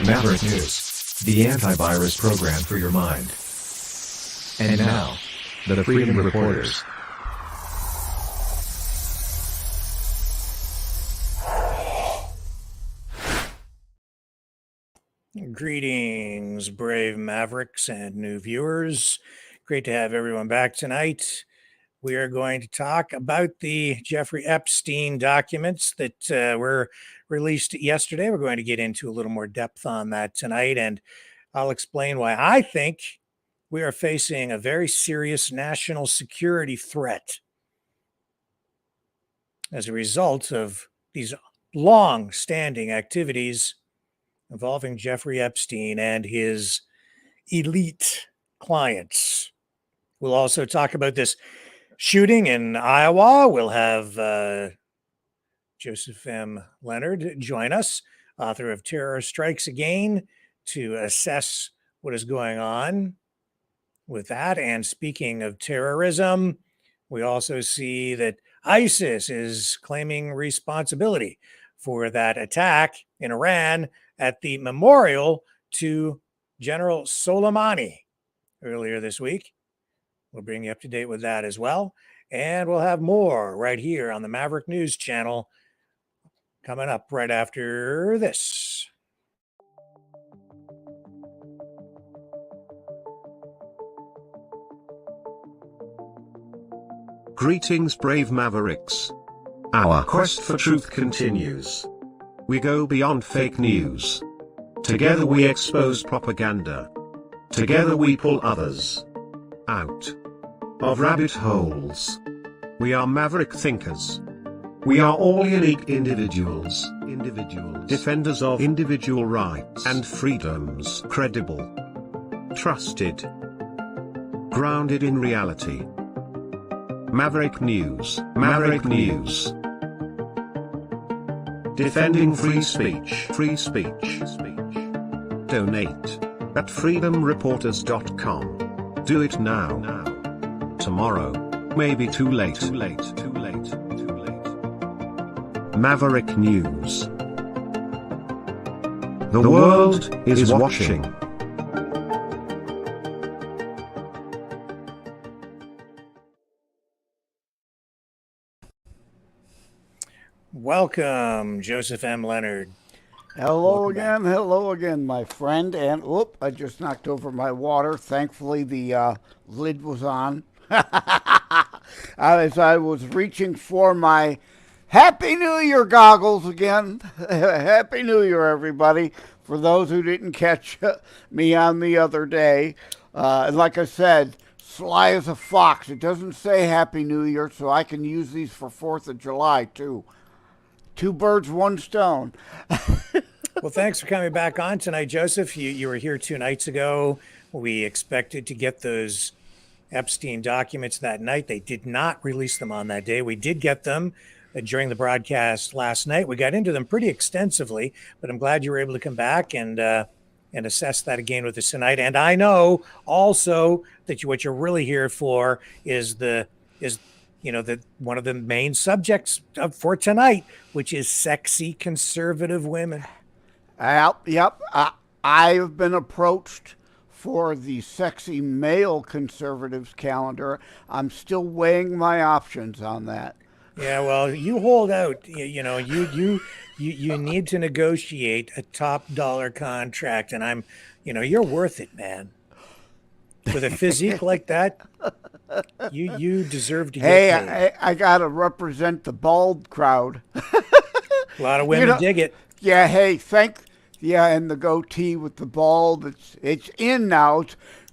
Maverick News, the antivirus program for your mind. And now, the Freedom Reporters. Greetings, brave Mavericks and new viewers. Great to have everyone back tonight. We are going to talk about the Jeffrey Epstein documents that were released yesterday. We're going to get into a little more depth on that tonight, and I'll explain why I think we are facing a very serious national security threat as a result of these long-standing activities involving Jeffrey Epstein and his elite clients. We'll also talk about this shooting in Iowa. We'll have Joseph M. Leonard join us, author of Terror Strikes Again, to assess what is going on with that. And speaking of terrorism, we also see that ISIS is claiming responsibility for that attack in Iran at the memorial to General Soleimani earlier this week. We'll bring you up to date with that as well. And we'll have more right here on the Maverick News channel coming up right after this. Greetings, brave Mavericks. Our quest for truth continues. We go beyond fake news. Together we expose propaganda. Together we pull others out of rabbit holes. We are maverick thinkers. We are all unique individuals, defenders of individual rights and freedoms, credible, trusted, grounded in reality. Maverick News, Maverick News. Defending free speech, free speech. Donate at freedomreporters.com. Do it now. Tomorrow may be too late. Maverick News. The world is watching. Welcome, Joseph M. Leonard. Hello again, my friend. And whoop, I just knocked over my water. Thankfully, the lid was on. As I was reaching for my Happy New Year goggles again. Happy New Year, everybody. For those who didn't catch me on the other day. And like I said, sly as a fox. It doesn't say Happy New Year, so I can use these for 4th of July, too. 2 birds, 1 stone. Well, thanks for coming back on tonight, Joseph. You were here 2 nights ago. We expected to get those Epstein documents that night. They did not release them on that day. We did get them during the broadcast last night. We got into them pretty extensively, but I'm glad you were able to come back and assess that again with us tonight. And I know also that what you're really here for is one of the main subjects for tonight, which is sexy conservative women. Yep. I have been approached for the sexy male conservatives calendar. I'm still weighing my options on that. Yeah, well, you hold out. You need to negotiate a top dollar contract, and you're worth it, man. With a physique like that, you deserve to get Hey, paid. I gotta represent the bald crowd. A lot of You women know, dig it. yeah. Hey, yeah, and the goatee with the bald. It's in now.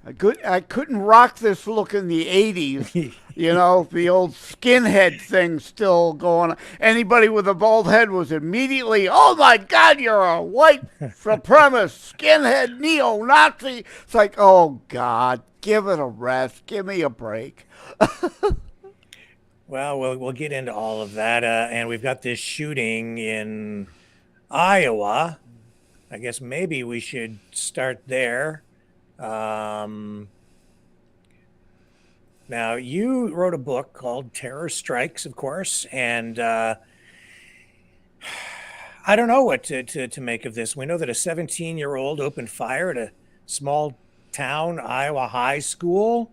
I couldn't rock this look in the '80s. The old skinhead thing still going on. Anybody with a bald head was immediately, oh my God, you're a white supremacist, skinhead, neo-Nazi. It's like, oh God, give it a rest. Give me a break. Well, we'll get into all of that, and we've got this shooting in Iowa. I guess maybe we should start there. Um, Now, you wrote a book called Terror Strikes, of course, and I don't know what to make of this. We know that a 17-year-old opened fire at a small town Iowa high school.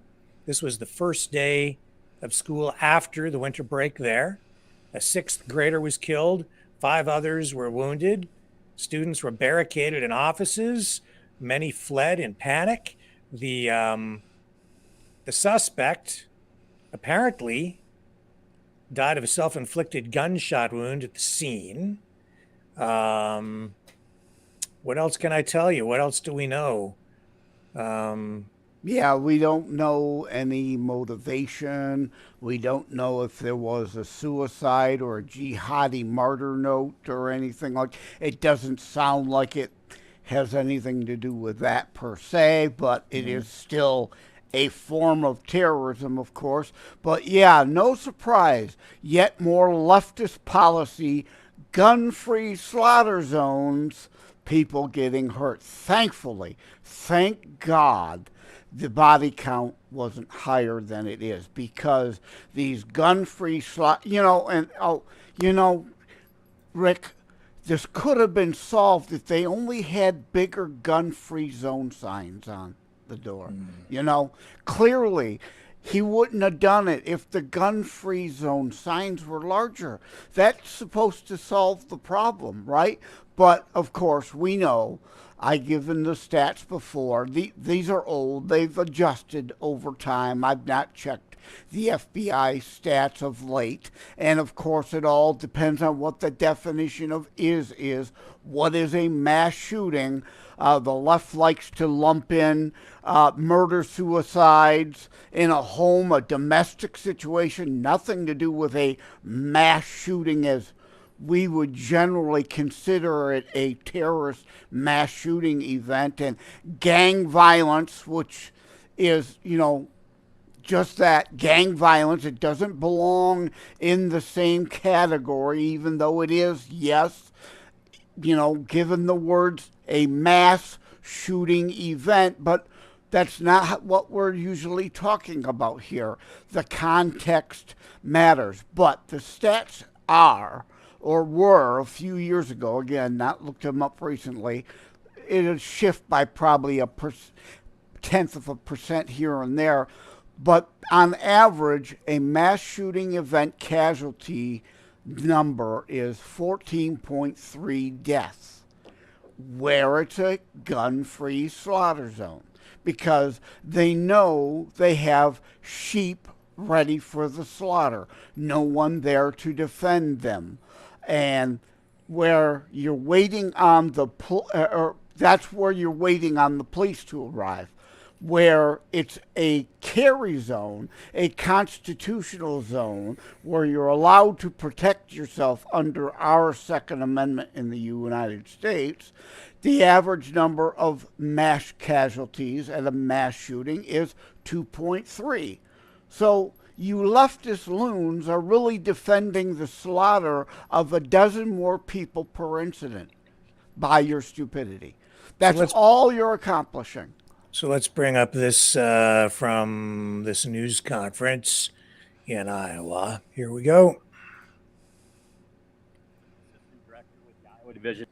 This was the first day of school after the winter break there. A sixth grader was killed, five others were wounded. Students were barricaded in offices. Many fled in panic. The suspect apparently died of a self-inflicted gunshot wound at the scene. Um, what else can I tell you? What else do we know? Um, Yeah, we don't know any motivation. We don't know if there was a suicide or a jihadi martyr note or anything like. It doesn't sound like it has anything to do with that per se, but it is still a form of terrorism, of course. But yeah, no surprise. Yet more leftist policy, gun-free slaughter zones, people getting hurt. Thankfully, thank God, the body count wasn't higher than it is, because these gun-free Rick, this could have been solved if they only had bigger gun-free zone signs on the door. Clearly he wouldn't have done it if the gun-free zone signs were larger. That's supposed to solve the problem, right? But of course, we know, I've given the stats before. These are old. They've adjusted over time. I've not checked the FBI stats of late. And of course, it all depends on what the definition of is. What is a mass shooting? The left likes to lump in murder-suicides in a home, a domestic situation, nothing to do with a mass shooting as we would generally consider it a terrorist mass shooting event. And gang violence, which is, just that, gang violence. It doesn't belong in the same category, even though it is, yes, given the words a mass shooting event, but that's not what we're usually talking about here. The context matters, but the stats are, or were a few years ago, again, not looked them up recently, it'll shift by probably a tenth of a percent here and there, but on average, a mass shooting event casualty number is 14.3 deaths, where it's a gun-free slaughter zone, because they know they have sheep ready for the slaughter, no one there to defend them. And where you're waiting on that's where you're waiting on the police to arrive. Where it's a carry zone, a constitutional zone, where you're allowed to protect yourself under our Second Amendment in the United States, the average number of mass casualties at a mass shooting is 2.3. So you leftist loons are really defending the slaughter of a dozen more people per incident by your stupidity. That's all you're accomplishing. So let's bring up this from this news conference in Iowa. Here we go. Assistant Director with the Iowa Division.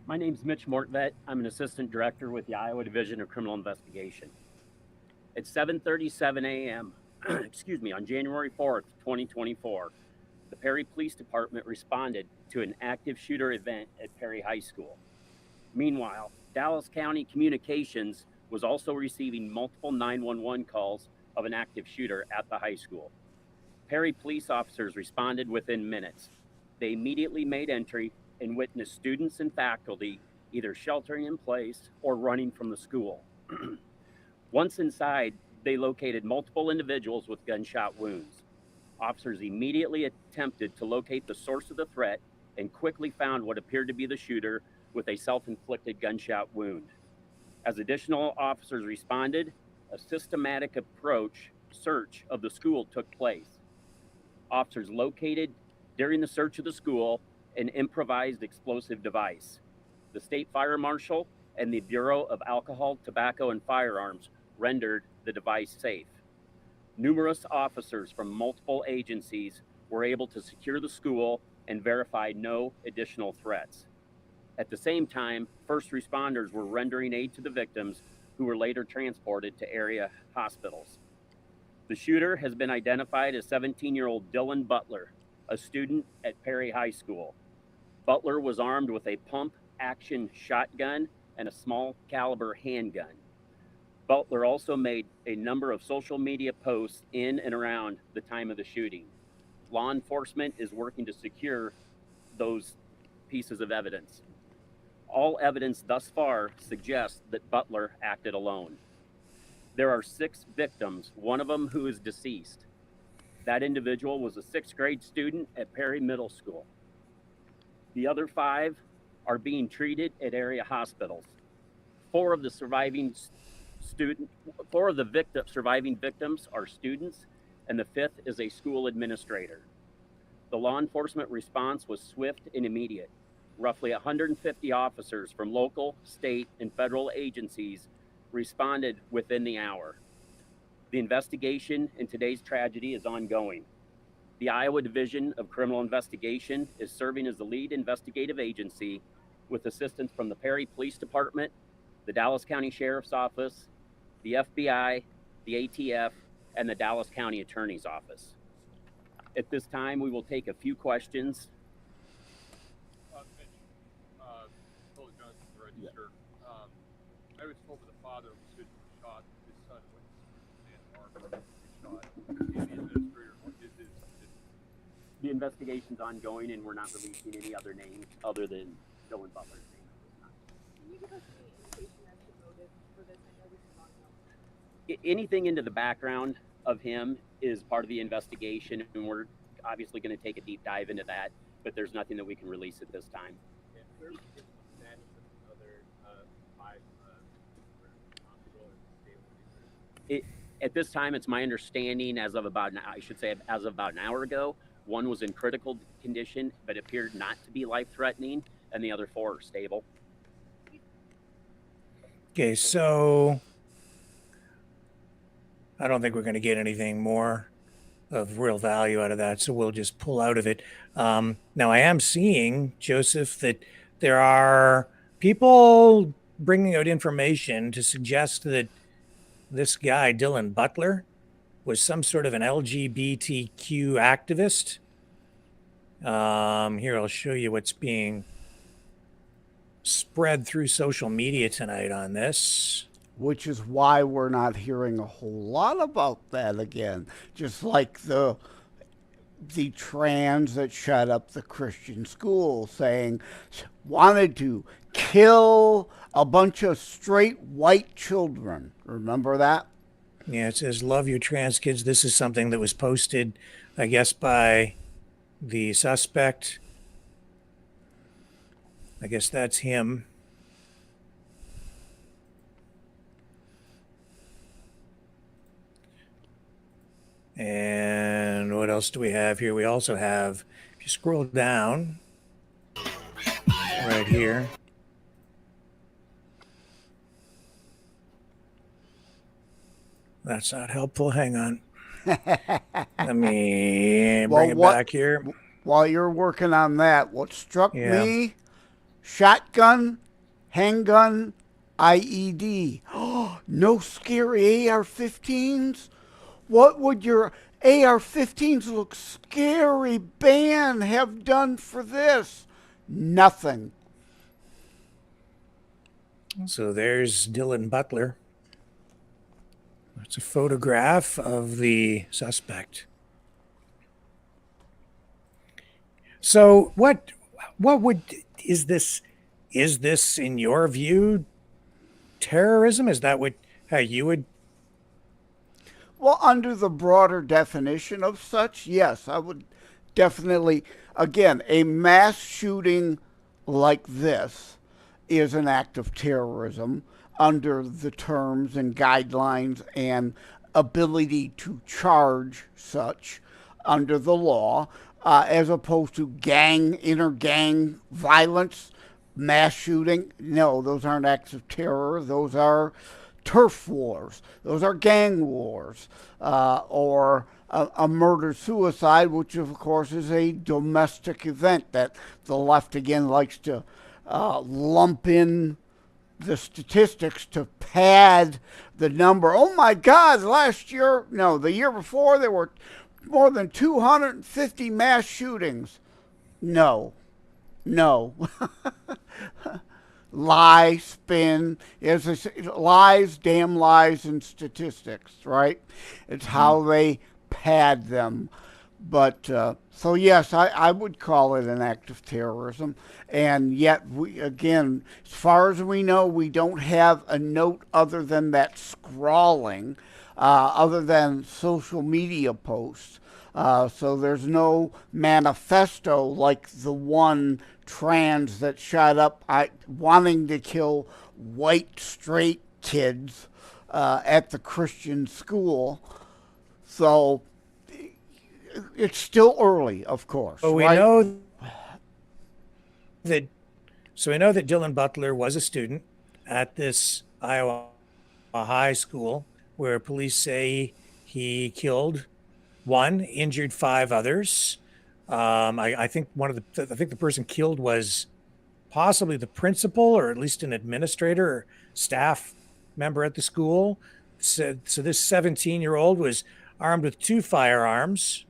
My name's Mitch Mortvet. I'm an assistant director with the Iowa Division of Criminal Investigation. At 7:37 a.m., excuse me, on January 4th, 2024, the Perry Police Department responded to an active shooter event at Perry High School. Meanwhile, Dallas County Communications was also receiving multiple 911 calls of an active shooter at the high school. Perry police officers responded within minutes. They immediately made entry and witnessed students and faculty either sheltering in place or running from the school. Once inside, they located multiple individuals with gunshot wounds. Officers immediately attempted to locate the source of the threat and quickly found what appeared to be the shooter with a self-inflicted gunshot wound. As additional officers responded, a systematic search of the school took place. Officers located during the search of the school an improvised explosive device. The state fire marshal and the Bureau of Alcohol, Tobacco, and Firearms rendered the device safe. Numerous officers from multiple agencies were able to secure the school and verify no additional threats. At the same time, first responders were rendering aid to the victims, who were later transported to area hospitals. The shooter has been identified as 17-year-old Dylan Butler, a student at Perry High School. Butler was armed with a pump-action shotgun and a small caliber handgun. Butler also made a number of social media posts in and around the time of the shooting. Law enforcement is working to secure those pieces of evidence. All evidence thus far suggests that Butler acted alone. There are 6 victims, one of them who is deceased. That individual was a 6th grade student at Perry Middle School. The other 5 are being treated at area hospitals. 4 of the surviving victims are students, and the 5th is a school administrator. The law enforcement response was swift and immediate. Roughly 150 officers from local, state, and federal agencies responded within the hour. The investigation in today's tragedy is ongoing. The Iowa Division of Criminal Investigation is serving as the lead investigative agency with assistance from the Perry Police Department, the Dallas County Sheriff's Office, the FBI, the ATF, and the Dallas County Attorney's Office. At this time, we will take a few questions. Mitch, Phil Johnson, the register. I was told that the father was good shot. His son was shot. The administrator, The investigation's ongoing, and we're not releasing any other names other than Dylan Butler's name at this time. Can you give us any indication as to motive for this? I know this is not Anything into the background of him is part of the investigation, and we're obviously going to take a deep dive into that, but there's nothing that we can release at this time. At this time, it's my understanding as of about an hour ago, 1 was in critical condition, but appeared not to be life-threatening, and the other 4 are stable. Okay, so I don't think we're going to get anything more of real value out of that, so we'll just pull out of it. Now, I am seeing, Joseph, that there are people bringing out information to suggest that this guy, Dylan Butler, was some sort of an LGBTQ activist. Here, I'll show you what's being spread through social media tonight on this. Which is why we're not hearing a whole lot about that again. Just like the trans that shut up the Christian school, saying wanted to kill a bunch of straight white children. Remember that? Yeah, it says, love your trans kids. This is something that was posted, I guess, by the suspect. I guess that's him. And what else do we have here? We also have, if you scroll down right here, that's not helpful. Hang on. Let me bring it back here. While you're working on that, what struck me, shotgun, handgun, IED. Oh, no scary AR-15s? What would your AR-15s look scary ban have done for this? Nothing. So there's Dylan Butler. It's a photograph of the suspect. So what would is this in your view terrorism? Is that what how you would? Well, under the broader definition of such, yes, I would definitely, again, a mass shooting like this is an act of terrorism under the terms and guidelines and ability to charge such under the law, as opposed to inter gang violence, mass shooting. No, those aren't acts of terror. Those are turf wars. Those are gang wars, or a murder suicide, which of course is a domestic event that the left again likes to lump in the statistics to pad the number. Oh my God, the year before, there were more than 250 mass shootings. No. Lie, spin, lies, damn lies, and statistics, right? It's how they pad them. But so yes, I would call it an act of terrorism. And yet, again, as far as we know, we don't have a note other than that scrawling, other than social media posts. So there's no manifesto like the one trans that shot up wanting to kill white straight kids at the Christian school. So it's still early, of course. But we right? know that. So we know that Dylan Butler was a student at this Iowa high school, where police say he killed one, injured five others. I think I think the person killed was possibly the principal, or at least an administrator or staff member at the school. So this 17-year-old was armed with two firearms,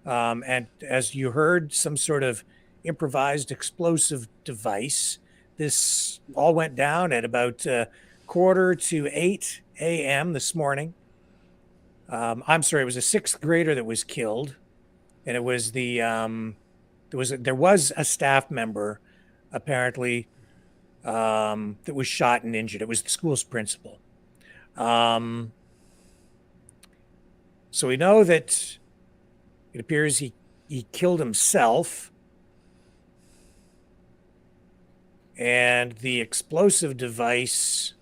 and as you heard, some sort of improvised explosive device. This all went down at about 7:45 a.m. this morning. I'm sorry, it was a sixth grader that was killed, and it was there was a staff member apparently that was shot and injured. It was the school's principal. So we know that it appears he killed himself, and the explosive device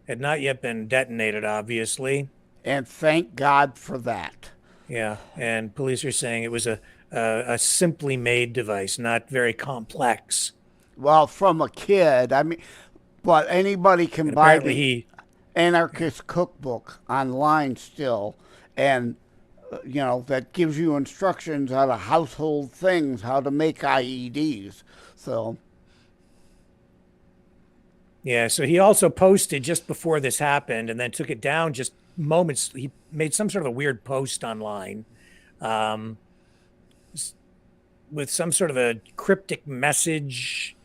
had not yet been detonated, obviously. And thank God for that. Yeah, and police are saying it was a simply made device, not very complex. Well, from a kid, I mean, but anybody can And buy apparently the anarchist cookbook online still, and that gives you instructions how to household things, how to make IEDs. So yeah, so he also posted just before this happened, and then took it down just moments. He made some sort of a weird post online, with some sort of a cryptic message,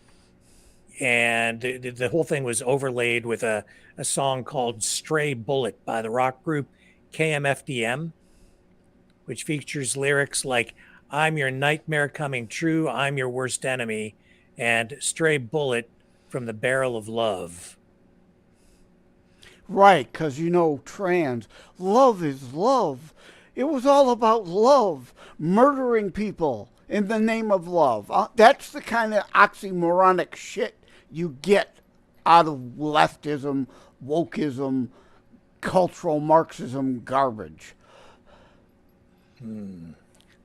and the whole thing was overlaid with a song called "Stray Bullet" by the rock group KMFDM, which features lyrics like "I'm your nightmare coming true, I'm your worst enemy," and "Stray Bullet from the barrel of love." right, because trans love is love. It was all about love, murdering people in the name of love. That's the kind of oxymoronic shit you get out of leftism, wokeism, cultural Marxism garbage.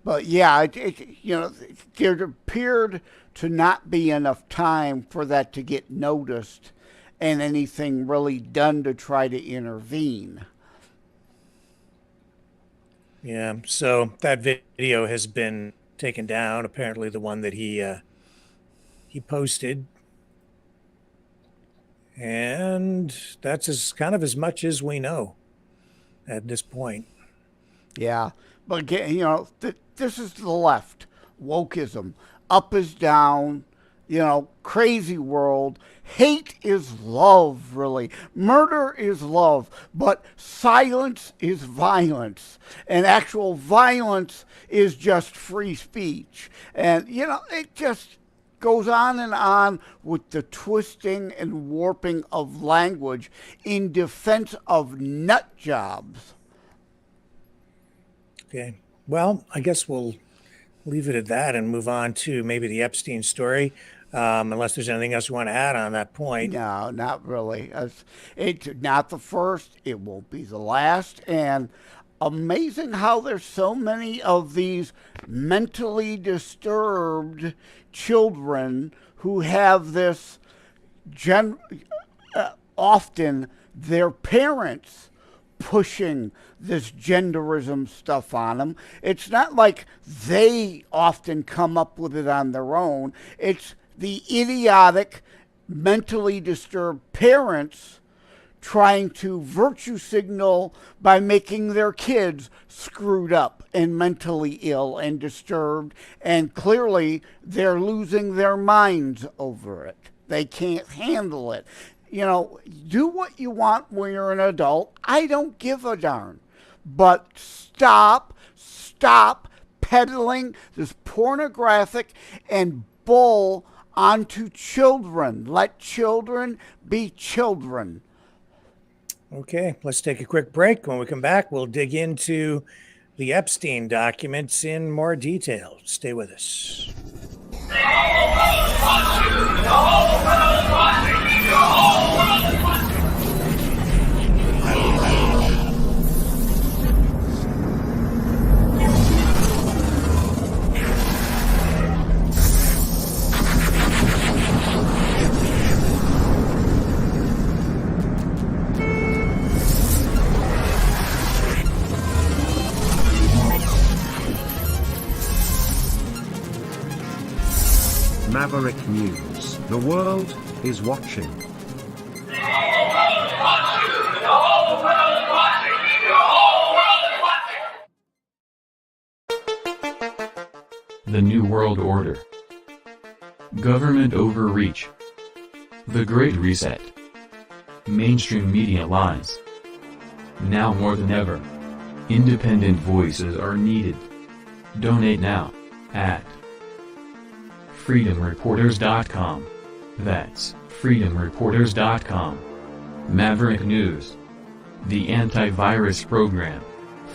But yeah, there appeared to not be enough time for that to get noticed and anything really done to try to intervene. Yeah, so that video has been taken down. Apparently, the one that he he posted. And that's kind of as much as we know at this point. Yeah, but again, this is the left. Wokeism. Up is down. Crazy world. Hate is love, really. Murder is love, but silence is violence. And actual violence is just free speech. And, it just goes on and on with the twisting and warping of language in defense of nut jobs. Okay. Well, I guess we'll leave it at that and move on to maybe the Epstein story, unless there's anything else you want to add on that point. No, not really. It's not the first. It won't be the last. And amazing how there's so many of these mentally disturbed children who have this often their parents pushing this genderism stuff on them. It's not like they often come up with it on their own. It's the idiotic, mentally disturbed parents trying to virtue signal by making their kids screwed up and mentally ill and disturbed, and clearly they're losing their minds over it. They can't handle it. Do what you want when you're an adult. I don't give a darn. But stop peddling this pornographic and bull onto children. Let children be children. Okay, let's take a quick break. When we come back, we'll dig into the Epstein documents in more detail. Stay with us. Maverick News. The world is watching. The New World Order. Government overreach. The Great Reset. Mainstream media lies. Now more than ever, independent voices are needed. Donate now at freedomreporters.com. That's freedomreporters.com. Maverick News. The antivirus program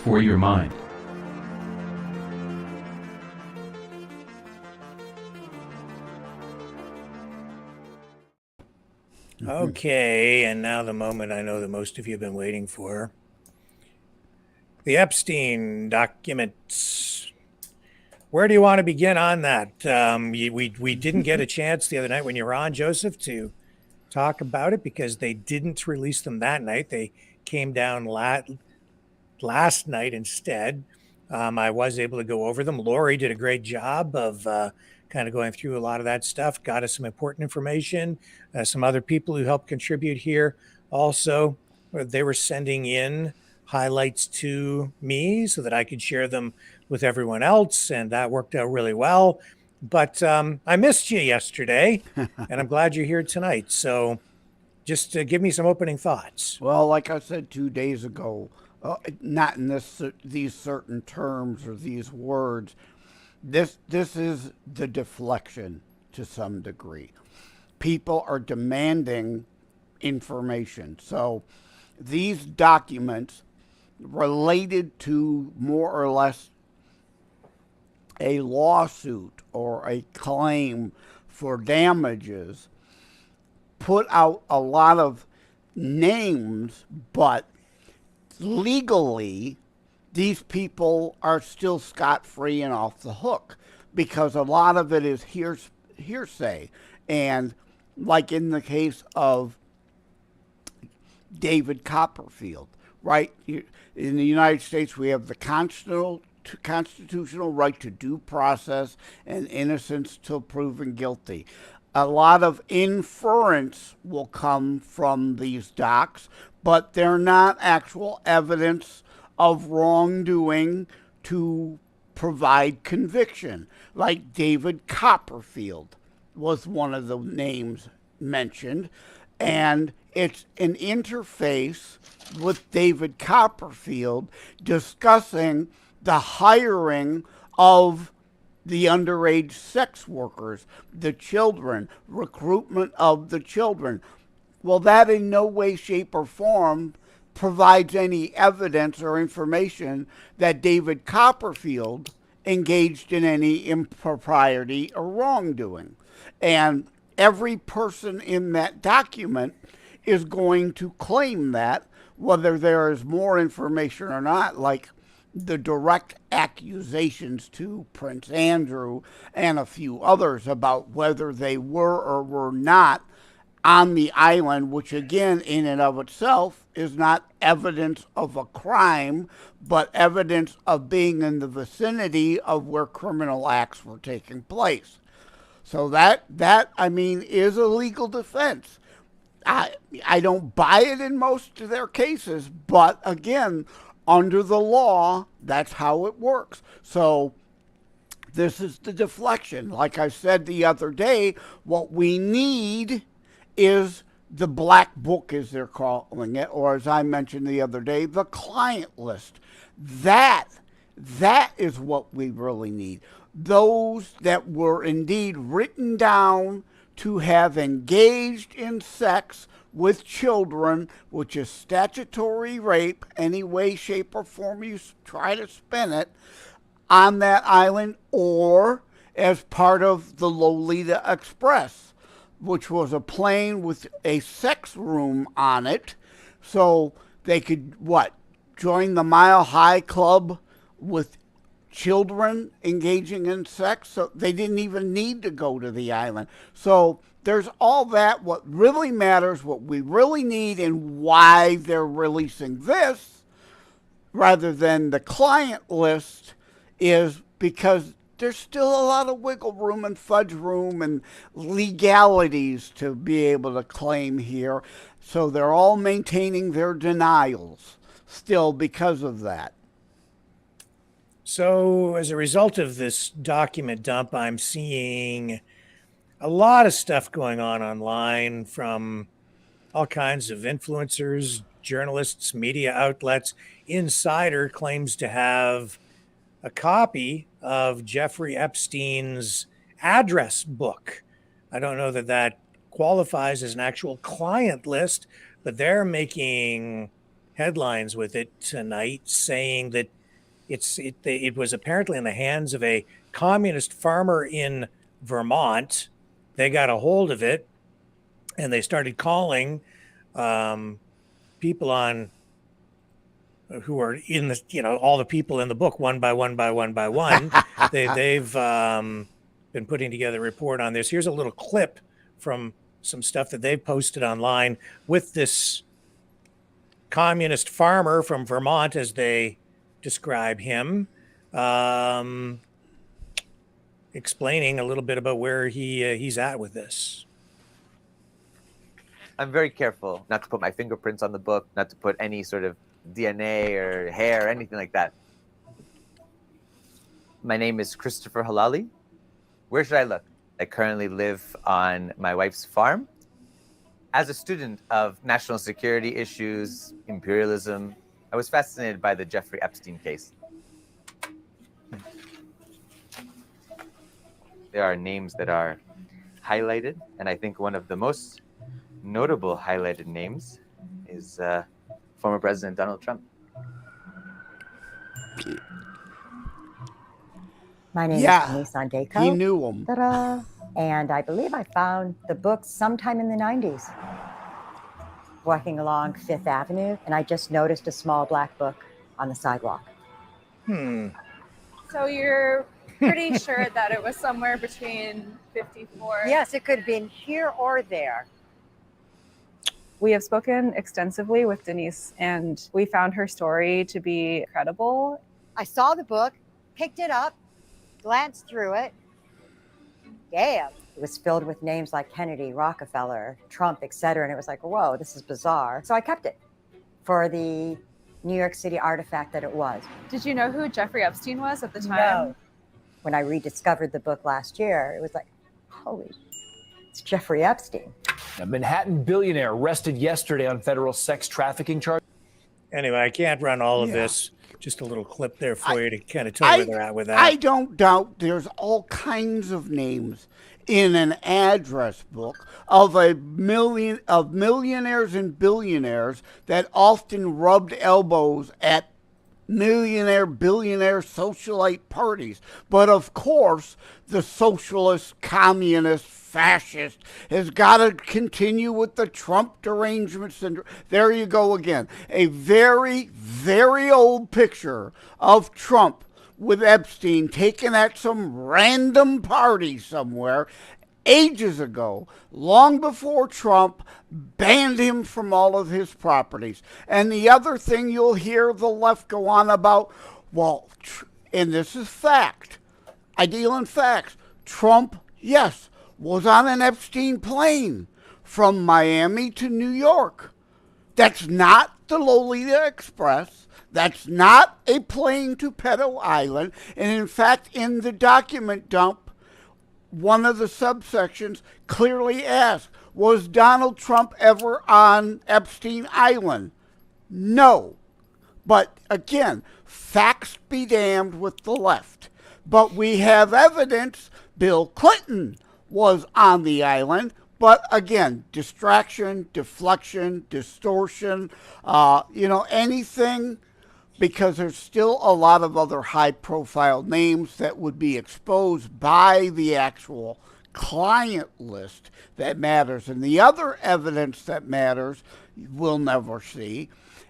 for your mind. Okay, and now the moment I know that most of you have been waiting for. The Epstein documents. Where do you want to begin on that? We didn't get a chance the other night when you were on, Joseph, to talk about it because they didn't release them that night. They came down last night instead. I was able to go over them. Lori did a great job of kind of going through a lot of that stuff, got us some important information. Some other people who helped contribute here also, they were sending in highlights to me so that I could share them with everyone else, and that worked out really well. But I missed you yesterday, and I'm glad you're here tonight. So just give me some opening thoughts. Well, like I said 2 days ago, not in these certain terms or these words, this is the deflection to some degree. People are demanding information. So these documents related to more or less a lawsuit or a claim for damages put out a lot of names, but legally these people are still scot-free and off the hook because a lot of it is hearsay. And like in the case of David Copperfield, right? In the United States, we have the constitutional right to due process and innocence till proven guilty. a lot of inference will come from these docs, but they're not actual evidence of wrongdoing to provide conviction. Like David Copperfield was one of the names mentioned, and it's an interface with David Copperfield discussing the hiring of the underage sex workers, the children, recruitment of the children. Well, that in no way, shape, or form provides any evidence or information that David Copperfield engaged in any impropriety or wrongdoing. And every person in that document is going to claim that, whether there is more information or not, like the direct accusations to Prince Andrew and a few others about whether they were or were not on the island, which again, in and of itself, is not evidence of a crime, but evidence of being in the vicinity of where criminal acts were taking place. So that I mean, is a legal defense. I don't buy it in most of their cases, but again, under the law, that's how it works. So this is the deflection. Like I said the other day, what we need is the black book, as they're calling it, or as I mentioned the other day, the client list. That is what we really need. Those that were indeed written down to have engaged in sex with children, which is statutory rape, any way, shape, or form you try to spin it, on that island, or as part of the Lolita Express, which was a plane with a sex room on it, so they could, join the Mile High Club with children engaging in sex, so they didn't even need to go to the island. So there's all that. What really matters, what we really need, and why they're releasing this rather than the client list is because there's still a lot of wiggle room and fudge room and legalities to be able to claim here. So they're all maintaining their denials still because of that. So as a result of this document dump, I'm seeing a lot of stuff going on online from all kinds of influencers, journalists, media outlets. Insider claims to have a copy of Jeffrey Epstein's address book. I don't know that that qualifies as an actual client list, but they're making headlines with it tonight, saying that it was apparently in the hands of a communist farmer in Vermont. They got a hold of it, and they started calling people on who are in the, all the people in the book one by one by one by one. They've been putting together a report on this. Here's a little clip from some stuff that they've posted online with this communist farmer from Vermont, as they describe him, explaining a little bit about where he's at with this. I'm very careful not to put my fingerprints on the book, not to put any sort of DNA or hair or anything like that. My name is Christopher Halali. Where should I look? I currently live on my wife's farm. As a student of national security issues, imperialism, I was fascinated by the Jeffrey Epstein case. There are names that are highlighted, and I think one of the most notable highlighted names is former President Donald Trump. My name is Denise Ondeko. He knew him. Ta-da! And I believe I found the book sometime in the 90s. Walking along Fifth Avenue, and I just noticed a small black book on the sidewalk. So you're pretty sure that it was somewhere between 54? Yes, it could have been here or there. We have spoken extensively with Denise, and we found her story to be credible. I saw the book, picked it up, glanced through it. Damn, It was filled with names like Kennedy, Rockefeller, Trump, etc. And it was like, whoa, this is bizarre. So I kept it for the New York City artifact that it was. Did you know who Jeffrey Epstein was at the time? No. When I rediscovered the book last year, it was like, holy, it's Jeffrey Epstein. A Manhattan billionaire arrested yesterday on federal sex trafficking charges. Anyway, I can't run all of this. Just a little clip there for you to kind of tell you where they're at with that. I don't doubt there's all kinds of names in an address book of millionaires and billionaires that often rubbed elbows at millionaire, billionaire socialite parties. But of course, the socialist, communist, fascist has got to continue with the Trump derangement syndrome. There you go again. A very, very old picture of Trump with Epstein taken at some random party somewhere ages ago, long before Trump banned him from all of his properties. And the other thing you'll hear the left go on about, well, and this is fact, I deal in facts, Trump, yes, was on an Epstein plane from Miami to New York. That's not the Lolita Express. That's not a plane to Pedo Island. And in fact, in the document dump, one of the subsections clearly asks, was Donald Trump ever on Epstein Island? No. But again, facts be damned with the left. But we have evidence Bill Clinton was on the island. But again, distraction, deflection, distortion, anything, because there's still a lot of other high-profile names that would be exposed by the actual client list that matters. And the other evidence that matters, we'll never see,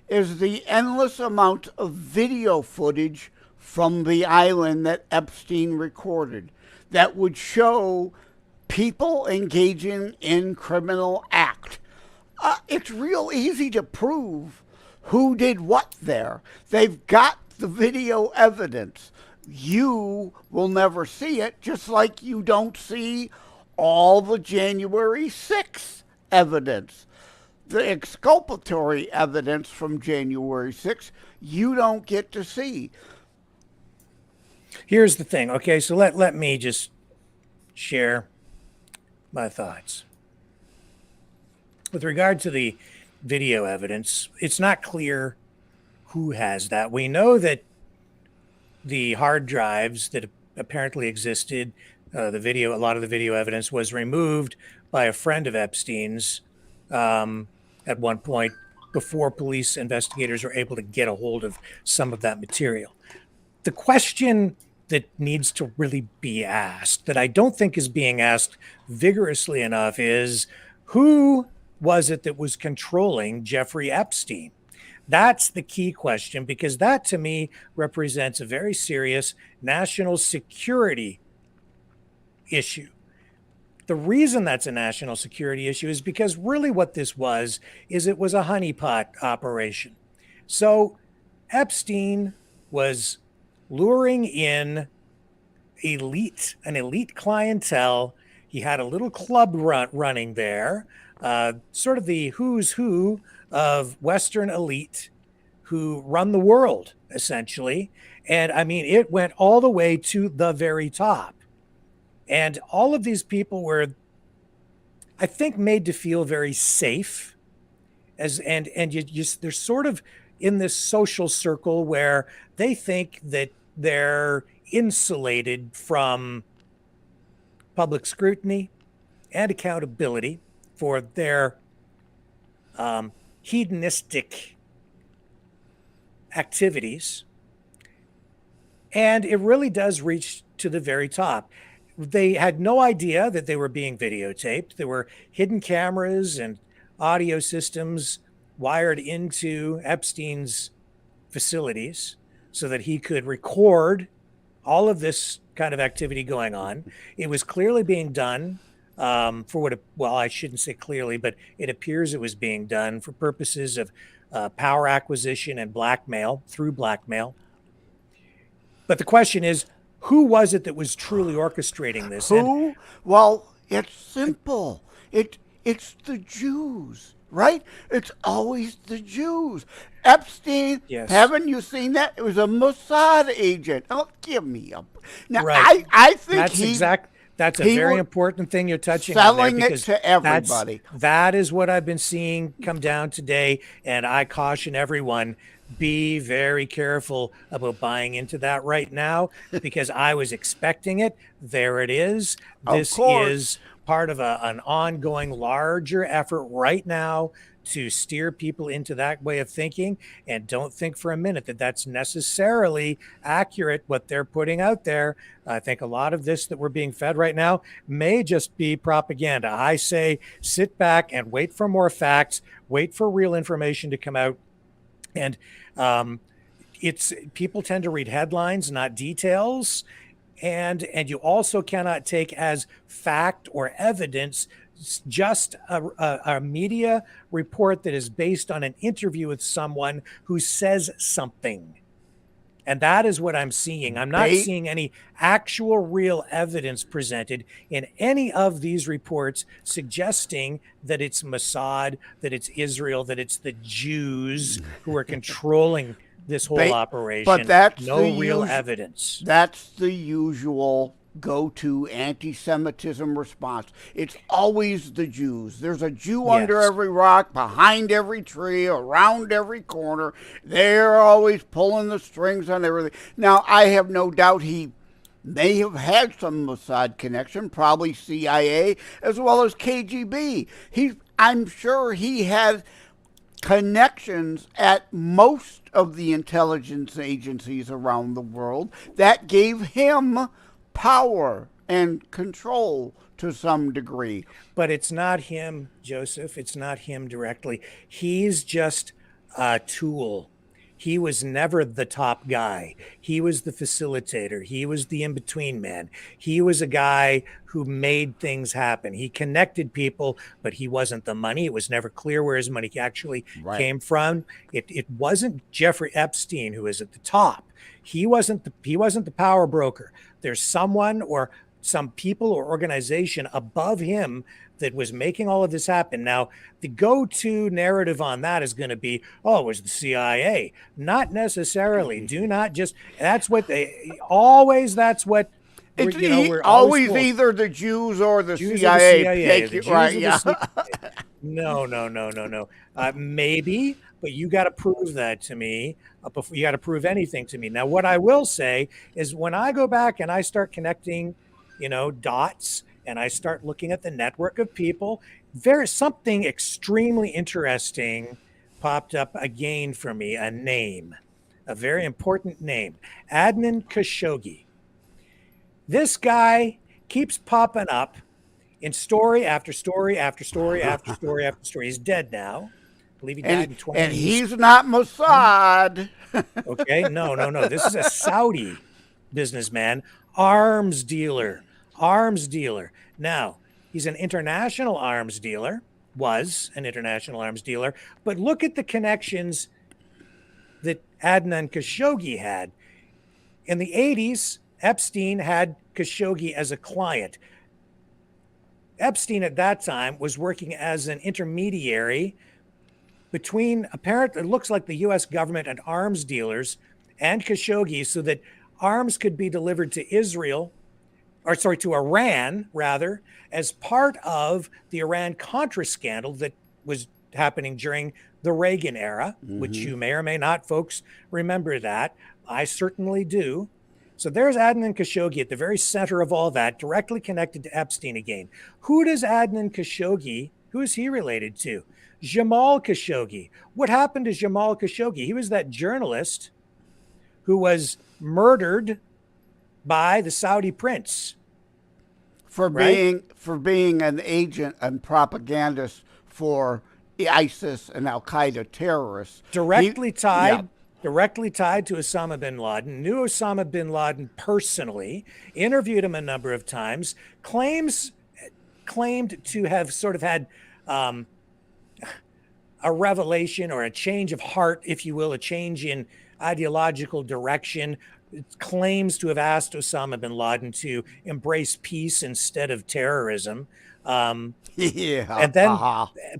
is the endless amount of video footage from the island that Epstein recorded that would show people engaging in criminal act. It's real easy to prove who did what there. They've got the video evidence. You will never see it, just like you don't see all the January 6th evidence. The exculpatory evidence from January 6th, you don't get to see. Here's the thing. Okay, so let me just share my thoughts. With regard to the video evidence, it's not clear who has that. We know that the hard drives that apparently existed, a lot of the video evidence was removed by a friend of Epstein's at one point before police investigators were able to get a hold of some of that material. The question that needs to really be asked, that I don't think is being asked vigorously enough, is who was it that was controlling Jeffrey Epstein? That's the key question, because that to me represents a very serious national security issue. The reason that's a national security issue is because really what this was is it was a honeypot operation. So Epstein was luring in an elite clientele. He had a little club running there, sort of the who's who of Western elite who run the world, essentially. And I mean, it went all the way to the very top. And all of these people were, I think, made to feel very safe. And they're sort of in this social circle where they think that they're insulated from public scrutiny and accountability for their hedonistic activities. And it really does reach to the very top. They had no idea that they were being videotaped. There were hidden cameras and audio systems wired into Epstein's facilities so that he could record all of this kind of activity going on. It was clearly being done I shouldn't say clearly, but it appears it was being done for purposes of power acquisition and through blackmail. But the question is, who was it that was truly orchestrating this? Who? Well, It's simple. It's the Jews, right? It's always the Jews. Epstein, Yes. haven't you seen that? It was a Mossad agent. Oh, give me a. Now, Right. I think That's a he very was important thing you're touching on there, selling it because to everybody. that is what I've been seeing come down today, and I caution everyone, be very careful about buying into that right now, because I was expecting it. There it is. Of This course. is part of an ongoing larger effort right now to steer people into that way of thinking. And don't think for a minute that that's necessarily accurate what they're putting out there. I think a lot of this that we're being fed right now may just be propaganda. I say sit back and wait for more facts, wait for real information to come out. And it's people tend to read headlines, not details. And you also cannot take as fact or evidence just a media report that is based on an interview with someone who says something. And that is what I'm seeing. I'm not seeing any actual real evidence presented in any of these reports suggesting that it's Mossad, that it's Israel, that it's the Jews who are controlling this whole operation. But that's no real evidence. That's the usual go-to anti-Semitism response. It's always the Jews. There's a Jew under every rock, behind every tree, around every corner. They're always pulling the strings on everything. Now, I have no doubt he may have had some Mossad connection, probably CIA, as well as KGB. I'm sure he had connections at most of the intelligence agencies around the world that gave him power and control to some degree. But it's not him, Joseph. It's not him directly. He's just a tool. He was never the top guy. He was the facilitator. He was the in-between man. He was a guy who made things happen. He connected people, but he wasn't the money. It was never clear where his money actually came from. It wasn't Jeffrey Epstein who was at the top. He wasn't the power broker. There's someone or some people or organization above him that was making all of this happen. Now, the go-to narrative on that is going to be, oh, it was the CIA. Not necessarily. Do not just, that's what they, always that's what, we're always either the Jews or the CIA. No. Maybe, but you got to prove that to me. You got to prove anything to me. Now, what I will say is when I go back and I start connecting, dots, and I start looking at the network of people, there's something extremely interesting popped up again for me, a name, a very important name, Adnan Khashoggi. This guy keeps popping up in story after story after story after story after story. He's dead now. I believe he died in 20. And he's not Mossad. Okay, no. This is a Saudi businessman, arms dealer. Now, he's an international arms dealer, was an international arms dealer, but look at the connections that Adnan Khashoggi had. In the 80s, Epstein had Khashoggi as a client. Epstein at that time was working as an intermediary between, apparently, it looks like the U.S. government and arms dealers and Khashoggi, so that arms could be delivered to to Iran, rather, as part of the Iran-Contra scandal that was happening during the Reagan era, which you may or may not, folks, remember that. I certainly do. So there's Adnan Khashoggi at the very center of all that, directly connected to Epstein again. Who does Adnan Khashoggi, who is he related to? Jamal Khashoggi. What happened to Jamal Khashoggi? He was that journalist who was murdered by the Saudi prince for being an agent and propagandist for ISIS and Al Qaeda terrorists. Directly tied to Osama bin Laden, knew Osama bin Laden personally, interviewed him a number of times, claimed to have sort of had a revelation or a change of heart, if you will, a change in ideological direction claims to have asked Osama bin Laden to embrace peace instead of terrorism. Yeah. And then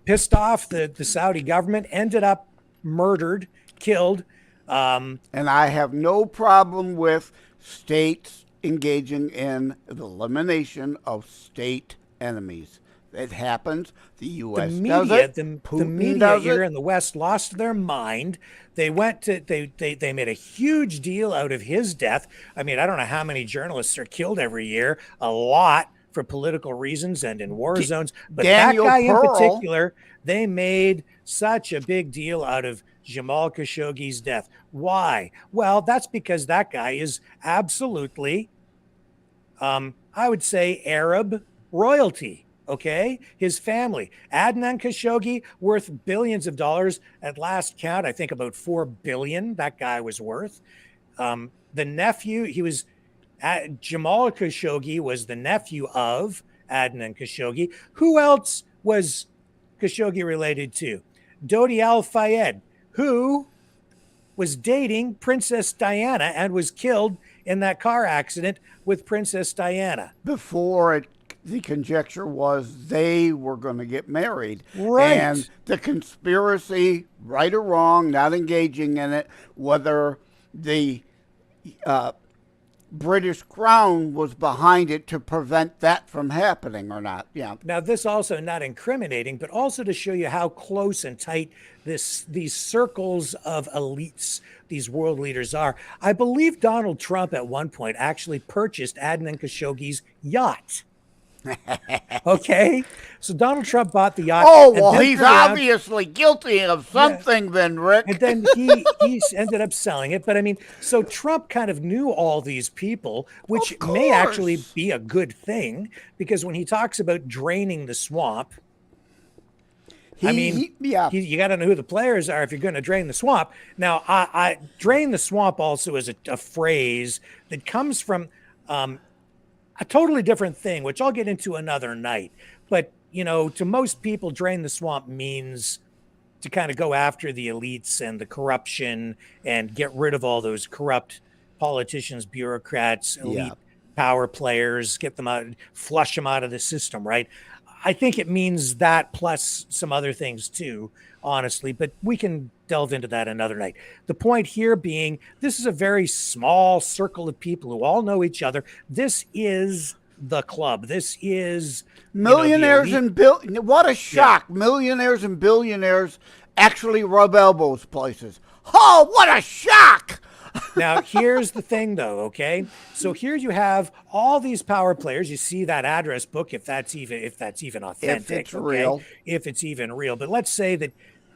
pissed off the Saudi government, ended up murdered, killed. And I have no problem with states engaging in the elimination of state enemies. It happens. The U.S. does it. The media here in the West lost their mind. They went to they made a huge deal out of his death. I mean, I don't know how many journalists are killed every year. A lot for political reasons and in war zones. But Daniel that guy Pearl, in particular, they made such a big deal out of Jamal Khashoggi's death. Why? Well, that's because that guy is absolutely, I would say, Arab royalty. Okay, his family, Adnan Khashoggi, worth billions of dollars at last count. I think about $4 billion. That guy was worth. The nephew, Jamal Khashoggi was the nephew of Adnan Khashoggi. Who else was Khashoggi related to? Dodi Al Fayed, who was dating Princess Diana and was killed in that car accident with Princess Diana. Before the conjecture was they were going to get married. Right. And the conspiracy, right or wrong, not engaging in it, whether the British Crown was behind it to prevent that from happening or not. Yeah. Now, this also not incriminating, but also to show you how close and tight these circles of elites, these world leaders are. I believe Donald Trump at one point actually purchased Adnan Khashoggi's yacht. Okay, so Donald Trump bought the yacht. Oh, well, he's obviously guilty of something then, Rick. And then he ended up selling it. But I mean, so Trump kind of knew all these people, which may actually be a good thing, because when he talks about draining the swamp, you got to know who the players are if you're going to drain the swamp. Now, I drain the swamp also is a phrase that comes from a totally different thing, which I'll get into another night. But, you know, to most people, drain the swamp means to kind of go after the elites and the corruption and get rid of all those corrupt politicians, bureaucrats, elite power players, get them out, flush them out of the system, right? I think it means that plus some other things too, honestly, but we can delve into that another night. The point here being, this is a very small circle of people who all know each other. This is the club. This is millionaires and what a shock. Yeah. Millionaires and billionaires actually rub elbows places. Oh, what a shock. Now, here's the thing, though, okay? So here you have all these power players. You see that address book, if that's even authentic. If it's real. If it's even real. But let's say that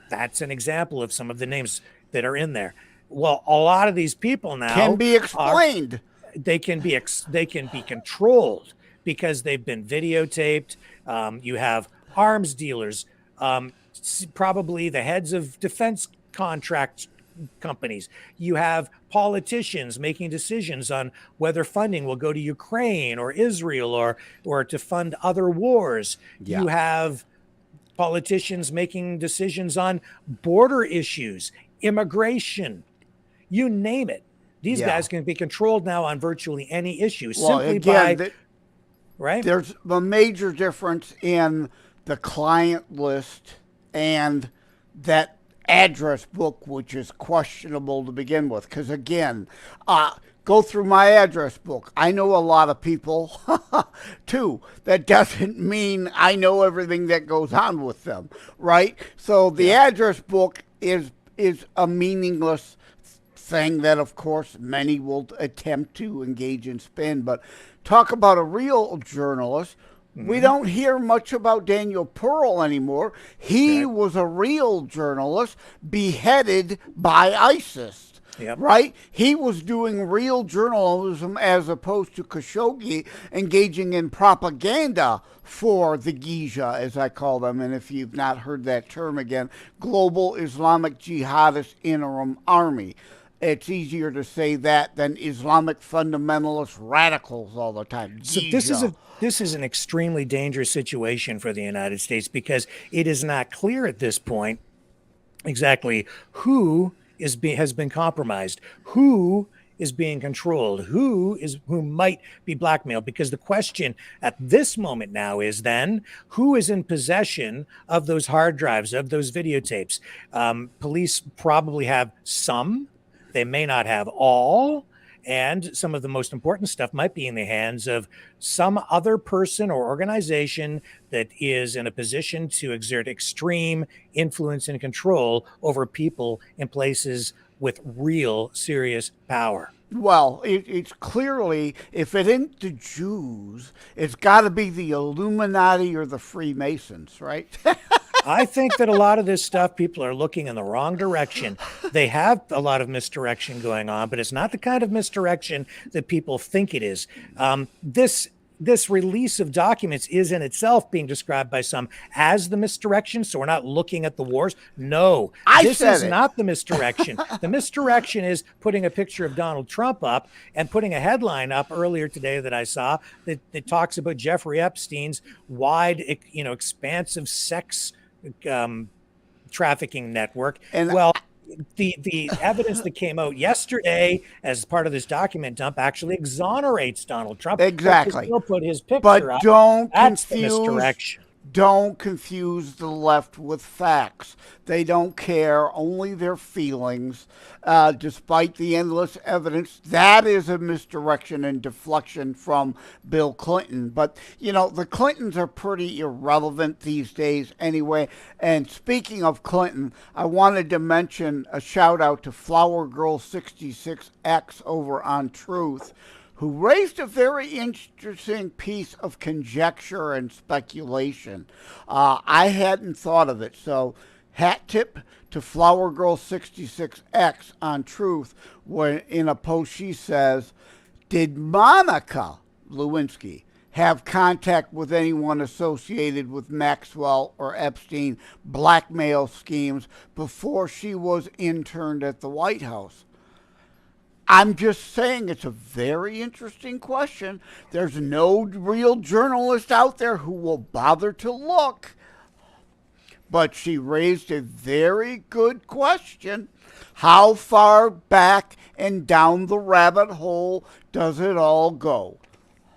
that's an example of some of the names that are in there. Well, a lot of these people now can be explained. They can be controlled because they've been videotaped. You have arms dealers, probably the heads of defense contract companies. You have politicians making decisions on whether funding will go to Ukraine or Israel or to fund other wars. Yeah. You have politicians making decisions on border issues, immigration, you name it. These guys can be controlled now on virtually any issue right? There's a major difference in the client list and that address book, which is questionable to begin with. Because again, go through my address book. I know a lot of people too. That doesn't mean I know everything that goes on with them, right? So the address book is a meaningless thing that, of course, many will attempt to engage in spin. But talk about a real journalist. We don't hear much about Daniel Pearl anymore. He was a real journalist beheaded by ISIS, right? He was doing real journalism as opposed to Khashoggi engaging in propaganda for the Giza, as I call them. And if you've not heard that term again, Global Islamic Jihadist Interim Army. It's easier to say that than Islamic fundamentalist radicals all the time. So this is an extremely dangerous situation for the United States because it is not clear at this point exactly who has been compromised, who is being controlled, who might be blackmailed, because the question at this moment now is then who is in possession of those hard drives, of those videotapes. Police probably have some, they may not have all, and some of the most important stuff might be in the hands of some other person or organization that is in a position to exert extreme influence and control over people in places with real serious power. Well, it's clearly, if it ain't the Jews, it's got to be the Illuminati or the Freemasons, right? I think that a lot of this stuff, people are looking in the wrong direction. They have a lot of misdirection going on, but it's not the kind of misdirection that people think it is. This release of documents is in itself being described by some as the misdirection. So we're not looking at the wars. No, this is not the misdirection. The misdirection is putting a picture of Donald Trump up and putting a headline up earlier today that I saw that talks about Jeffrey Epstein's wide, expansive sex trafficking network. And the evidence that came out yesterday as part of this document dump actually exonerates Donald Trump. Exactly. He'll put his picture but up. Don't confuse the left with facts. They don't care, only their feelings, despite the endless evidence. That is a misdirection and deflection from Bill Clinton. But, the Clintons are pretty irrelevant these days anyway. And speaking of Clinton, I wanted to mention a shout out to Flower Girl 66X over on Truth, who raised a very interesting piece of conjecture and speculation. I hadn't thought of it, so hat tip to Flower Girl 66X on Truth, where in a post she says, did Monica Lewinsky have contact with anyone associated with Maxwell or Epstein blackmail schemes before she was interned at the White House? I'm just saying it's a very interesting question. There's no real journalist out there who will bother to look. But she raised a very good question. How far back and down the rabbit hole does it all go?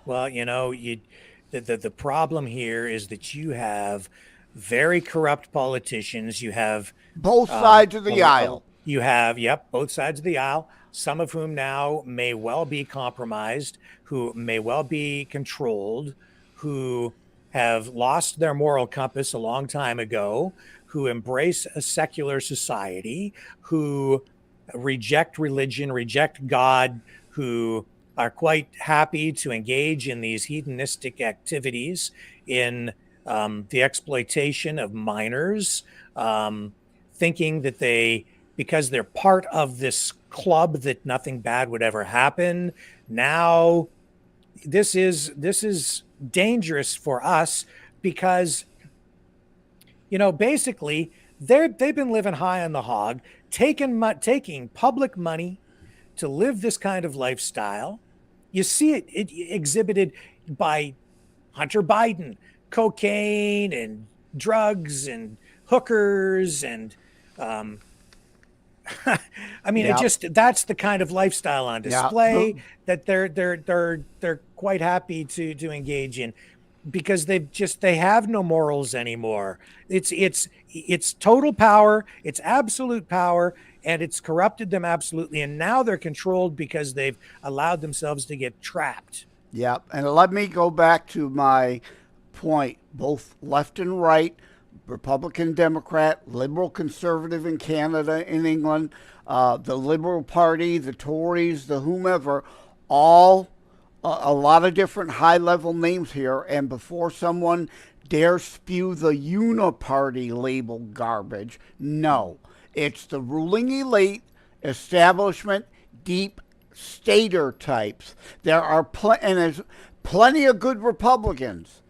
Well, the problem here is that you have very corrupt politicians. You have both sides of the aisle. You have, both sides of the aisle, some of whom now may well be compromised, who may well be controlled, who have lost their moral compass a long time ago, who embrace a secular society, who reject religion, reject God, who are quite happy to engage in these hedonistic activities, in the exploitation of minors, thinking that because they're part of this club, that nothing bad would ever happen. Now, this is dangerous for us because, basically they've been living high on the hog, taking public money to live this kind of lifestyle. You see it exhibited by Hunter Biden, cocaine and drugs and hookers and that's the kind of lifestyle on display that they're quite happy to engage in, because they have no morals anymore. It's total power, it's absolute power, and it's corrupted them absolutely. And now they're controlled because they've allowed themselves to get trapped. Yeah, and let me go back to my point, both left and right, Republican, Democrat, liberal, conservative in Canada, in England, the Liberal Party, the Tories, the whomever, all a lot of different high-level names here. And before someone dares spew the uniparty label garbage, no, it's the ruling elite, establishment, deep stater types. There are and there's plenty of good Republicans,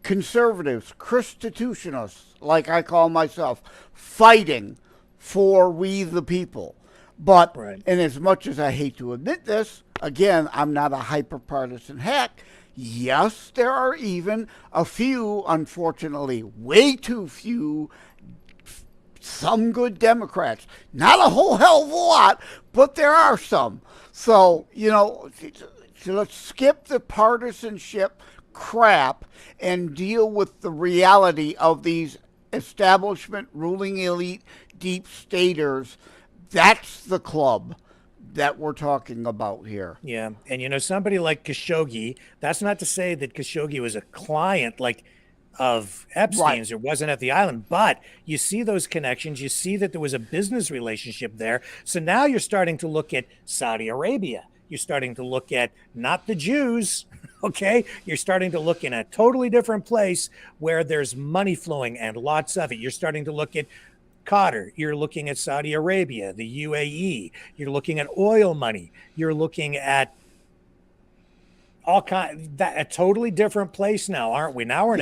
conservatives, Christitutionists, like I call myself, fighting for we the people. But, and as much as I hate to admit this, again, I'm not a hyper-partisan hack. Yes, there are even a few, unfortunately, way too few some good Democrats. Not a whole hell of a lot, but there are some. So, let's skip the partisanship crap and deal with the reality of these establishment ruling elite deep staters. That's the club that we're talking about here. Yeah. And somebody like Khashoggi, that's not to say that Khashoggi was a client of Epstein's or wasn't at the island, but you see those connections. You see that there was a business relationship there. So now you're starting to look at Saudi Arabia. You're starting to look at not the Jews, okay? You're starting to look in a totally different place where there's money flowing and lots of it. You're starting to look at Qatar. You're looking at Saudi Arabia, the UAE. You're looking at oil money. You're looking at a totally different place now, aren't we? Now we're in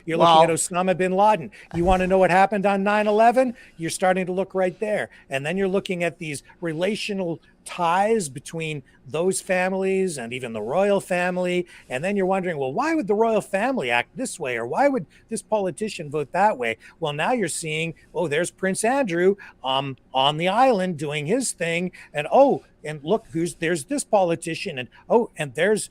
you're looking at Osama bin Laden. You want to know what happened on 9/11? You're starting to look right there. And then you're looking at these relational ties between those families and even the royal family. And then you're wondering, well, why would the royal family act this way? Or why would this politician vote that way? Well, now you're seeing, there's Prince Andrew on the island doing his thing. And look, there's this politician. And there's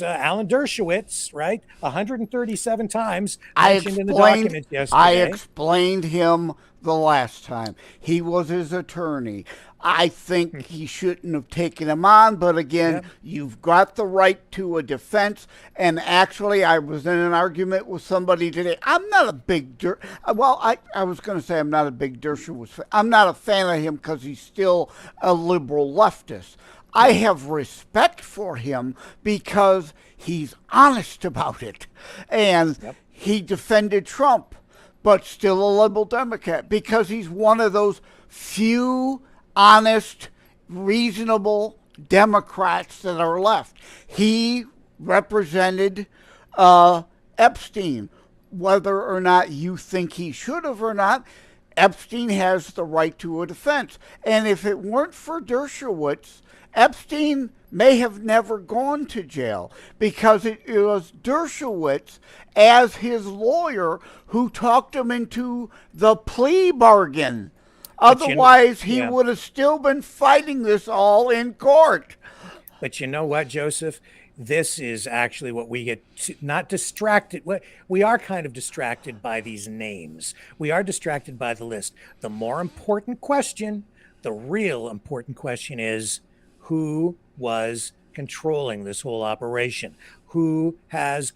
Alan Dershowitz, right? 137 times mentioned in the document yesterday. I explained him the last time. He was his attorney. I think he shouldn't have taken him on, but again, you've got the right to a defense. And actually, I was in an argument with somebody today. I'm not a big I was going to say I'm not a big Dershowitz fan. I'm not a fan of him because he's still a liberal leftist. I have respect for him because he's honest about it. And he defended Trump, but still a liberal Democrat because he's one of those few honest, reasonable Democrats that are left. He represented Epstein. Whether or not you think he should have or not, Epstein has the right to a defense. And if it weren't for Dershowitz, Epstein may have never gone to jail because it was Dershowitz as his lawyer who talked him into the plea bargain. Otherwise, he would have still been fighting this all in court. But you know what, Joseph? This is actually what we get not distracted. We are kind of distracted by these names. We are distracted by the list. The more important question, the real important question is, who was controlling this whole operation? Who has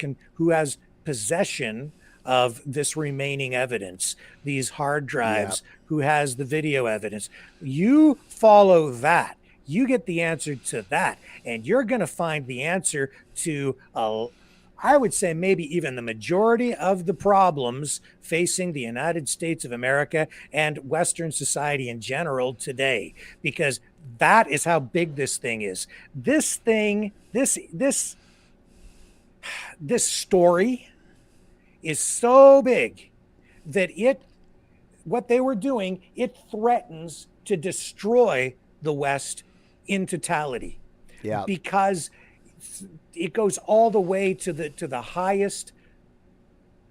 possession of this remaining evidence, these hard drives? Who has the video evidence? You follow that. You get the answer to that. And you're going to find the answer to, I would say, maybe even the majority of the problems facing the United States of America and Western society in general today. Because that is how big this thing is. This story is so big that what they were doing, it threatens to destroy the West in totality. Yeah. Because it goes all the way to the highest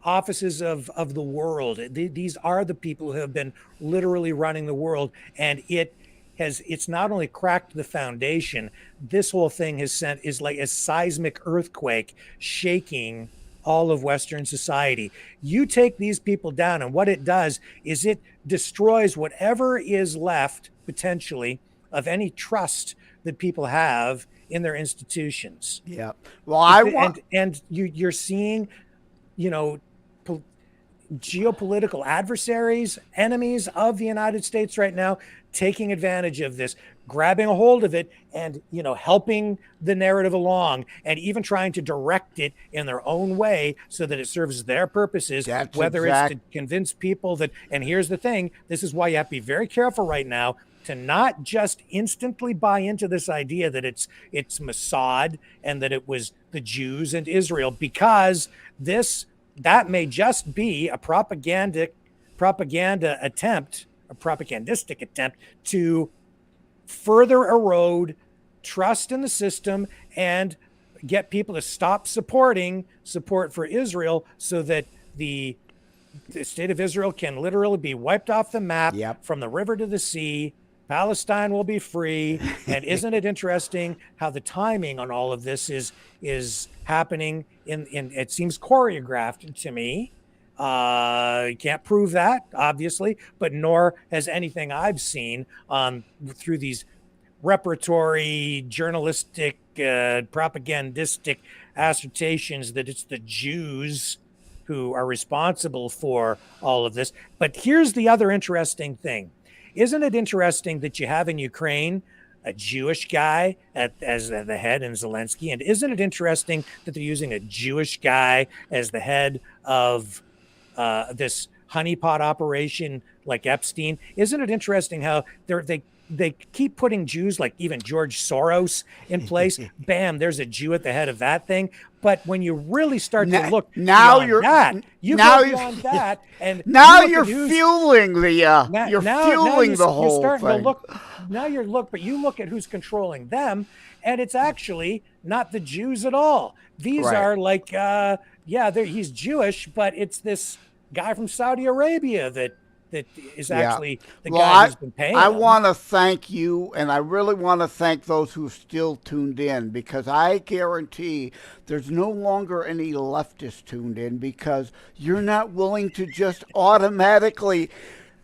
offices of the world. These are the people who have been literally running the world, and it's not only cracked the foundation, this whole thing is like a seismic earthquake shaking all of Western society. You take these people down, and what it does is it destroys whatever is left, potentially, of any trust that people have in their institutions. Yeah. Well, you're seeing, geopolitical adversaries, enemies of the United States right now, taking advantage of this, grabbing a hold of it and, helping the narrative along and even trying to direct it in their own way so that it serves their purposes, it's to convince people that, and here's the thing, this is why you have to be very careful right now to not just instantly buy into this idea that it's Mossad and that it was the Jews and Israel, because that may just be a propagandistic attempt to further erode trust in the system and get people to stop support for Israel so that the the state of Israel can literally be wiped off the map Yep. from the river to the sea. Palestine will be free. And isn't it interesting how the timing on all of this is happening in it seems choreographed to me. You can't prove that, obviously, but nor has anything I've seen through these repertory, journalistic, propagandistic assertions that it's the Jews who are responsible for all of this. But here's the other interesting thing. Isn't it interesting that you have in Ukraine a Jewish guy as the head in Zelensky? And isn't it interesting that they're using a Jewish guy as the head of this honeypot operation like Epstein? Isn't it interesting how they keep putting Jews, like even George Soros, in place? Bam, there's a Jew at the head of that thing. But when you really start to look now beyond you're that, you now go you're- beyond that, and Now you you're look at fueling the you're fueling the you're whole starting thing. to look. Now but you look at who's controlling them, and it's actually not the Jews at all. These Right. are like, he's Jewish, but it's this guy from Saudi Arabia that is actually the guy who's been paying I them. want to thank you, and I really want to thank those who still tuned in, because I guarantee there's no longer any leftists tuned in, because you're not willing to just automatically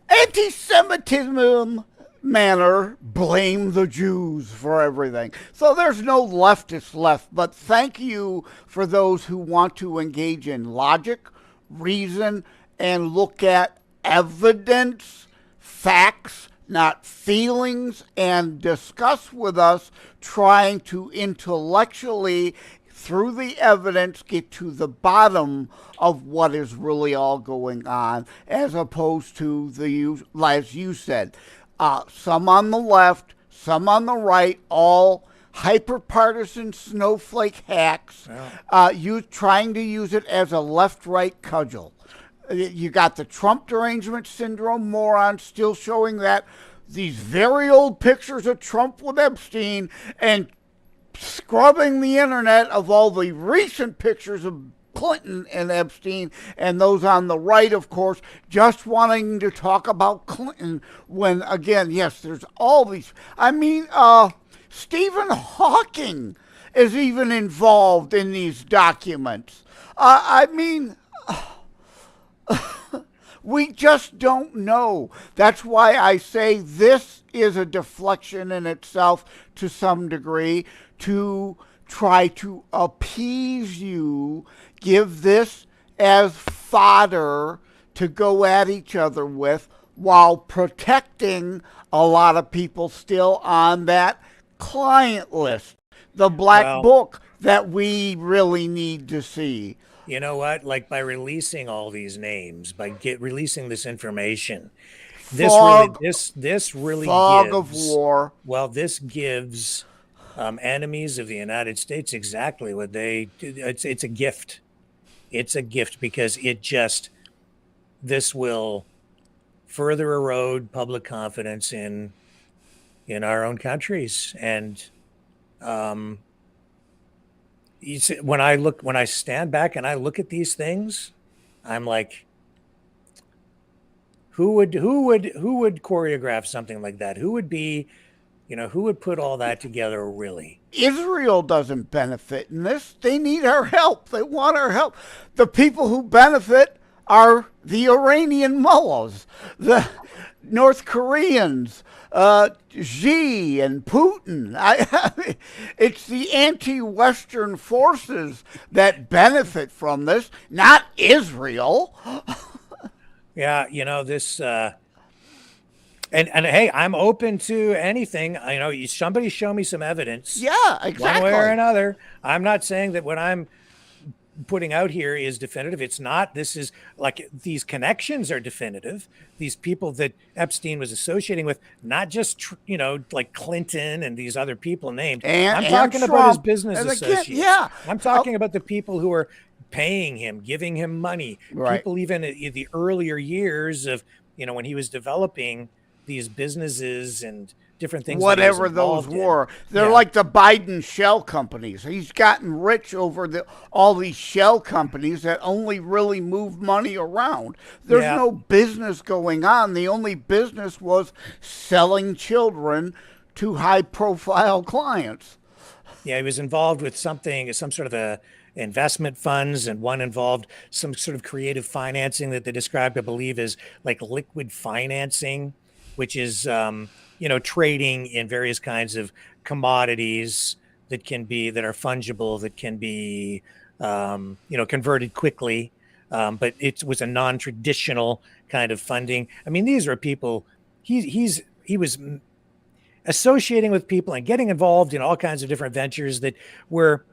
anti-Semitism manner blame the Jews for everything. So there's no leftists left, but thank you for those who want to engage in logic, reason, and look at evidence, facts, not feelings, and discuss with us, trying to intellectually, through the evidence, get to the bottom of what is really all going on, as opposed to as you said, some on the left, some on the right, all hyper-partisan snowflake hacks, trying to use it as a left-right cudgel. You got the Trump derangement syndrome morons still showing that these very old pictures of Trump with Epstein, and scrubbing the internet of all the recent pictures of Clinton and Epstein, and those on the right, of course, just wanting to talk about Clinton when, again, yes, there's all these. I mean, Stephen Hawking is even involved in these documents. I mean, we just don't know. That's why I say this is a deflection in itself to some degree, to try to appease you, give this as fodder to go at each other with, while protecting a lot of people still on that client list, the black book that we really need to see. You know what? Like, by releasing all these names, by releasing this information, this really fog gives, of war. Well, this gives enemies of the United States exactly what it's a gift. It's a gift, because this will further erode public confidence in our own countries. And when I stand back and I look at these things, I'm like, who would choreograph something like that? Who would be, who would put all that together, really? Israel doesn't benefit in this. They need our help. They want our help. The people who benefit are the Iranian mullahs, the North Koreans, Xi and Putin. It's the anti-Western forces that benefit from this, not Israel. Yeah, this, and hey, I'm open to anything. Somebody show me some evidence. Yeah, exactly. One way or another. I'm not saying that what I'm putting out here is definitive. It's not. This is like, these connections are definitive. These people that Epstein was associating with, not just like Clinton and these other people named. I'm talking about his business associates. Yeah, I'm talking about the people who are paying him, giving him money. Right. People even in the earlier years of when he was developing these businesses and different things whatever that he was those involved in. were. They're Yeah. like the Biden shell companies. He's gotten rich over all these shell companies that only really move money around. There's Yeah. no business going on. The only business was selling children to high-profile clients. Yeah, he was involved with some sort of a investment funds, and one involved some sort of creative financing that they described, I believe, as like liquid financing, which is trading in various kinds of commodities that are fungible, that can be converted quickly. But it was a non-traditional kind of funding. I mean, these are people. He was associating with people and getting involved in all kinds of different ventures that were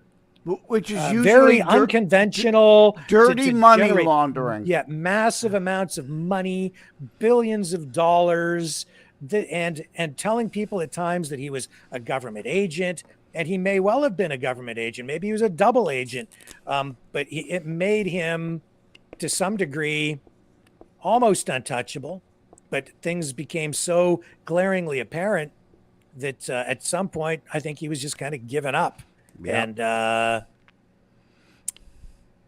which is usually very unconventional, dirty money generate, laundering. Yeah, massive amounts of money, billions of dollars, and telling people at times that he was a government agent, and he may well have been a government agent. Maybe he was a double agent, but it made him, to some degree, almost untouchable. But things became so glaringly apparent that at some point, I think he was just kind of given up. Yeah. And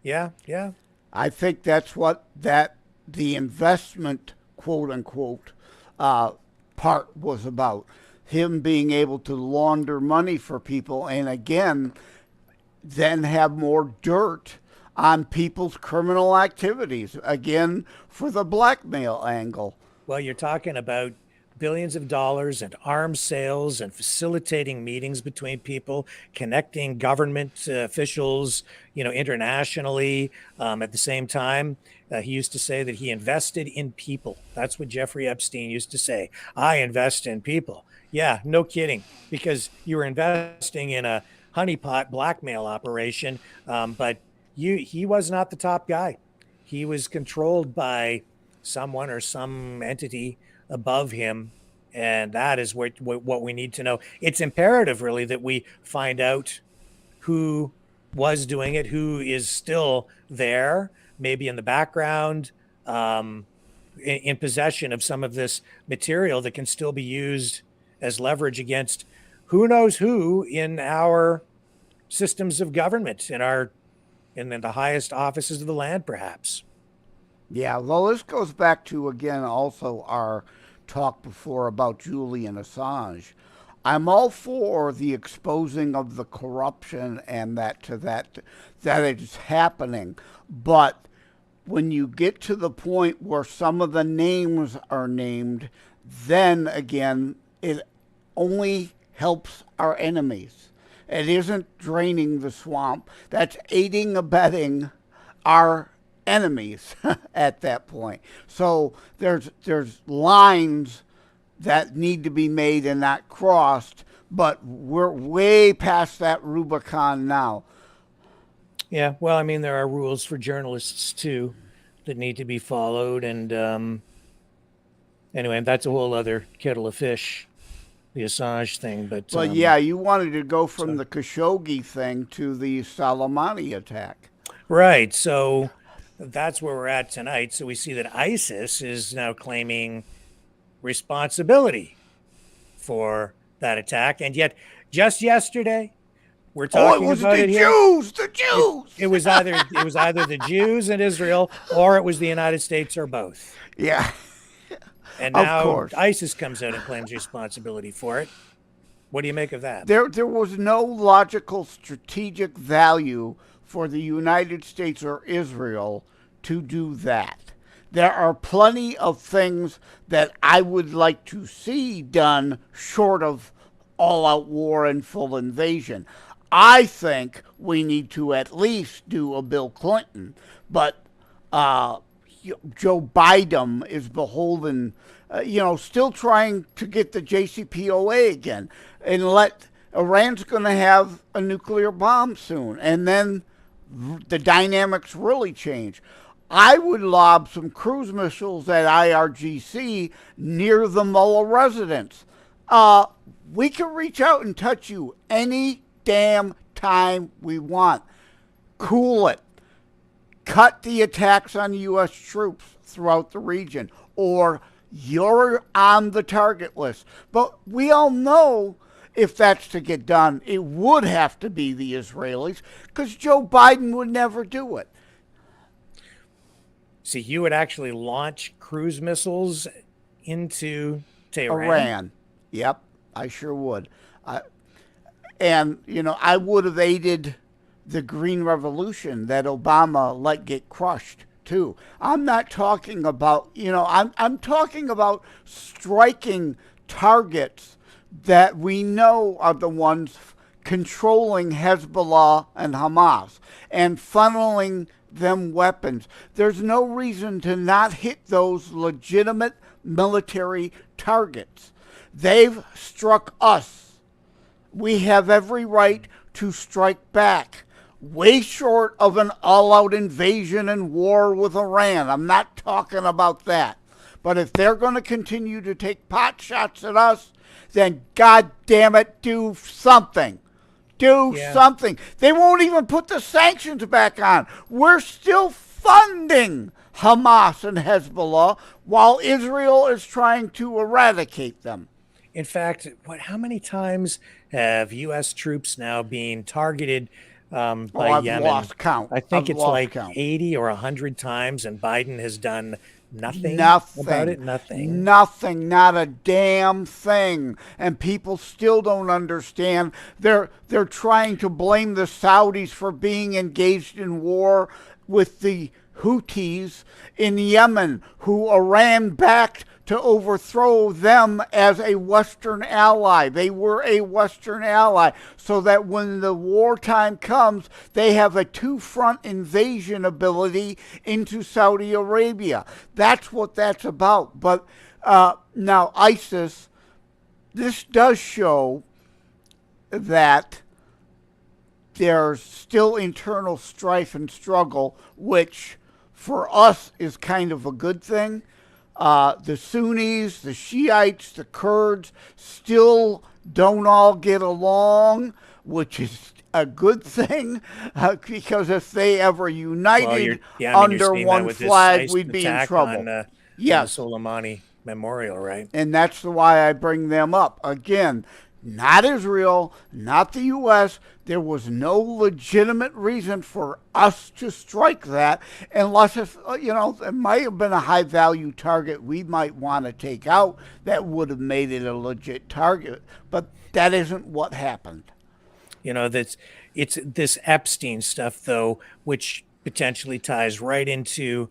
yeah. I think that's what the investment, quote unquote, part was about. Him being able to launder money for people, and again, then have more dirt on people's criminal activities, again, for the blackmail angle. Well, you're talking about billions of dollars and arms sales and facilitating meetings between people, connecting government officials, internationally. At the same time, he used to say that he invested in people. That's what Jeffrey Epstein used to say. I invest in people. Yeah, no kidding, because you were investing in a honeypot blackmail operation, but he was not the top guy. He was controlled by someone or some entity above him, and that is what we need to know. It's imperative, really, that we find out who was doing it, who is still there, maybe in the background, in possession of some of this material that can still be used as leverage against who knows who in our systems of government, in the highest offices of the land, perhaps. Yeah, well, this goes back to, again, also our talk before about Julian Assange. I'm all for the exposing of the corruption and that it's happening. But when you get to the point where some of the names are named, then again, it only helps our enemies. It isn't draining the swamp. That's aiding, abetting our enemies at that point. So there's lines that need to be made and not crossed, but we're way past that Rubicon now. Yeah, well, I mean, there are rules for journalists too that need to be followed, and anyway, that's a whole other kettle of fish, the Assange thing. But yeah, you wanted to go from the Khashoggi thing to the Soleimani attack, right? So that's where we're at tonight. So we see that ISIS is now claiming responsibility for that attack, and yet just yesterday we're talking about it here. The Jews. It was either the Jews in Israel, or it was the United States, or both. Yeah. And now ISIS comes out and claims responsibility for it. What do you make of that? There was no logical strategic value for the United States or Israel to do that. There are plenty of things that I would like to see done short of all-out war and full invasion. I think we need to at least do a Bill Clinton, but Joe Biden is beholden, still trying to get the JCPOA again, and Iran's going to have a nuclear bomb soon, and then the dynamics really change. I would lob some cruise missiles at IRGC near the Mullah residence. We can reach out and touch you any damn time we want. Cool it. Cut the attacks on U.S. troops throughout the region, or you're on the target list. But we all know if that's to get done, it would have to be the Israelis because Joe Biden would never do it. See, you would actually launch cruise missiles into Tehran. Iran. Yep, I sure would. And, I would have aided the Green Revolution that Obama let get crushed, too. I'm not talking about, I'm talking about striking targets that we know are the ones controlling Hezbollah and Hamas and funneling them weapons. There's no reason to not hit those legitimate military targets. They've struck us. We have every right to strike back. Way short of an all-out invasion and war with Iran. I'm not talking about that. But if they're going to continue to take pot shots at us, then God damn it, do something. Do something. They won't even put the sanctions back on. We're still funding Hamas and Hezbollah while Israel is trying to eradicate them. In fact, how many times have U.S. troops now being targeted by I've Yemen? lost count. I think I've it's lost like count. 80 or 100 times, and Biden has done nothing about it. Nothing. Nothing. Not a damn thing. And people still don't understand. They're trying to blame the Saudis for being engaged in war with the Houthis in Yemen, who Iran backed to overthrow them as a Western ally. They were a Western ally, so that when the wartime comes, they have a two-front invasion ability into Saudi Arabia. That's what that's about. But now ISIS, this does show that there's still internal strife and struggle, which for us is kind of a good thing. The Sunnis, the Shiites, the Kurds still don't all get along, which is a good thing, because if they ever united under one flag, we'd be in trouble. On the Solemani memorial, right? And that's why I bring them up. Again, not Israel, not the U.S. There was no legitimate reason for us to strike that, unless if, it might have been a high-value target we might want to take out that would have made it a legit target. But that isn't what happened. It's this Epstein stuff, though, which potentially ties right into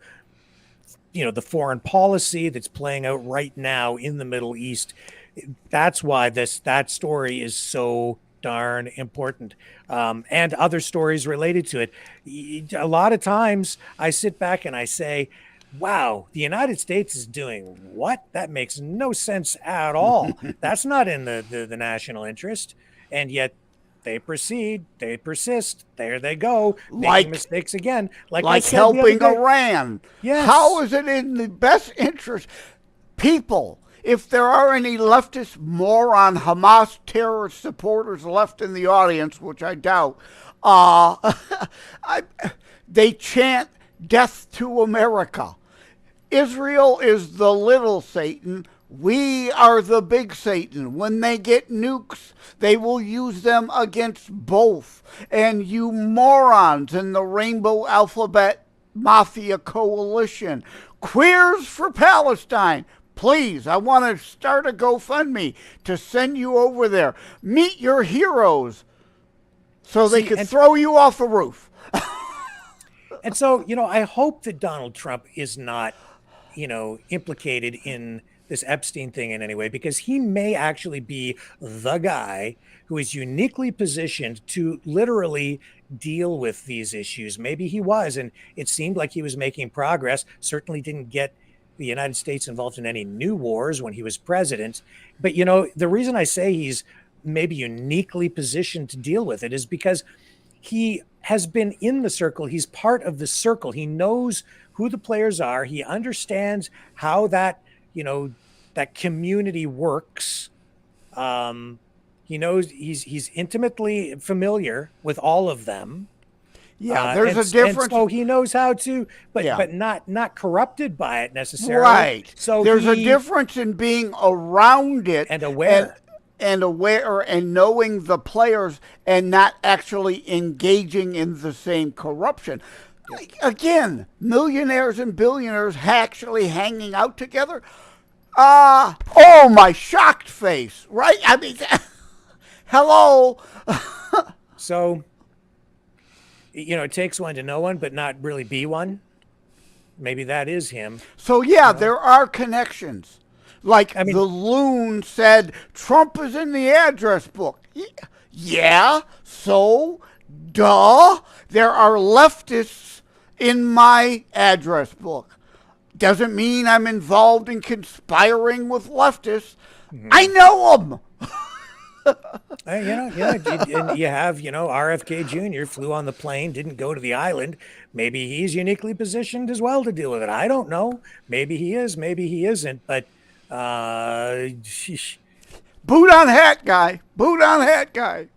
the foreign policy that's playing out right now in the Middle East. That's why that story is so darn important, and other stories related to it. A lot of times I sit back and I say, wow, the United States is doing what? That makes no sense at all. That's not in the national interest. And yet they proceed, they persist, there they go, making mistakes again. Like helping Iran. Yes. How is it in the best interest? People, if there are any leftist moron Hamas terrorist supporters left in the audience, which I doubt, they chant death to America. Israel is the little Satan. We are the big Satan. When they get nukes, they will use them against both. And you morons in the Rainbow Alphabet Mafia Coalition, Queers for Palestine, please, I want to start a GoFundMe to send you over there. Meet your heroes so they could throw you off the roof. And so, I hope that Donald Trump is not, implicated in this Epstein thing in any way, because he may actually be the guy who is uniquely positioned to literally deal with these issues. Maybe he was, and it seemed like he was making progress. Certainly didn't get the United States involved in any new wars when he was president. But, the reason I say he's maybe uniquely positioned to deal with it is because he has been in the circle. He's part of the circle. He knows who the players are. He understands how that, that community works. He knows he's intimately familiar with all of them. Yeah, there's a and difference. so he knows how to, but Yeah. but not corrupted by it necessarily. Right. So there's a he- difference in being around it and aware. and aware and knowing the players and not actually engaging in the same corruption. Again, millionaires and billionaires actually hanging out together. Oh, my shocked face, right? I mean, hello. So, it takes one to know one, but not really be one. Maybe that is him. So, yeah, there are connections. Like I mean- the loon said, Trump is in the address book. Yeah, so, duh. There are leftists in my address book. Doesn't mean I'm involved in conspiring with leftists. I know them. And you have, RFK Jr. flew on the plane, didn't go to the island. Maybe he's uniquely positioned as well to deal with it. I don't know. Maybe he is, maybe he isn't. But Boot on hat guy. Boot on hat guy.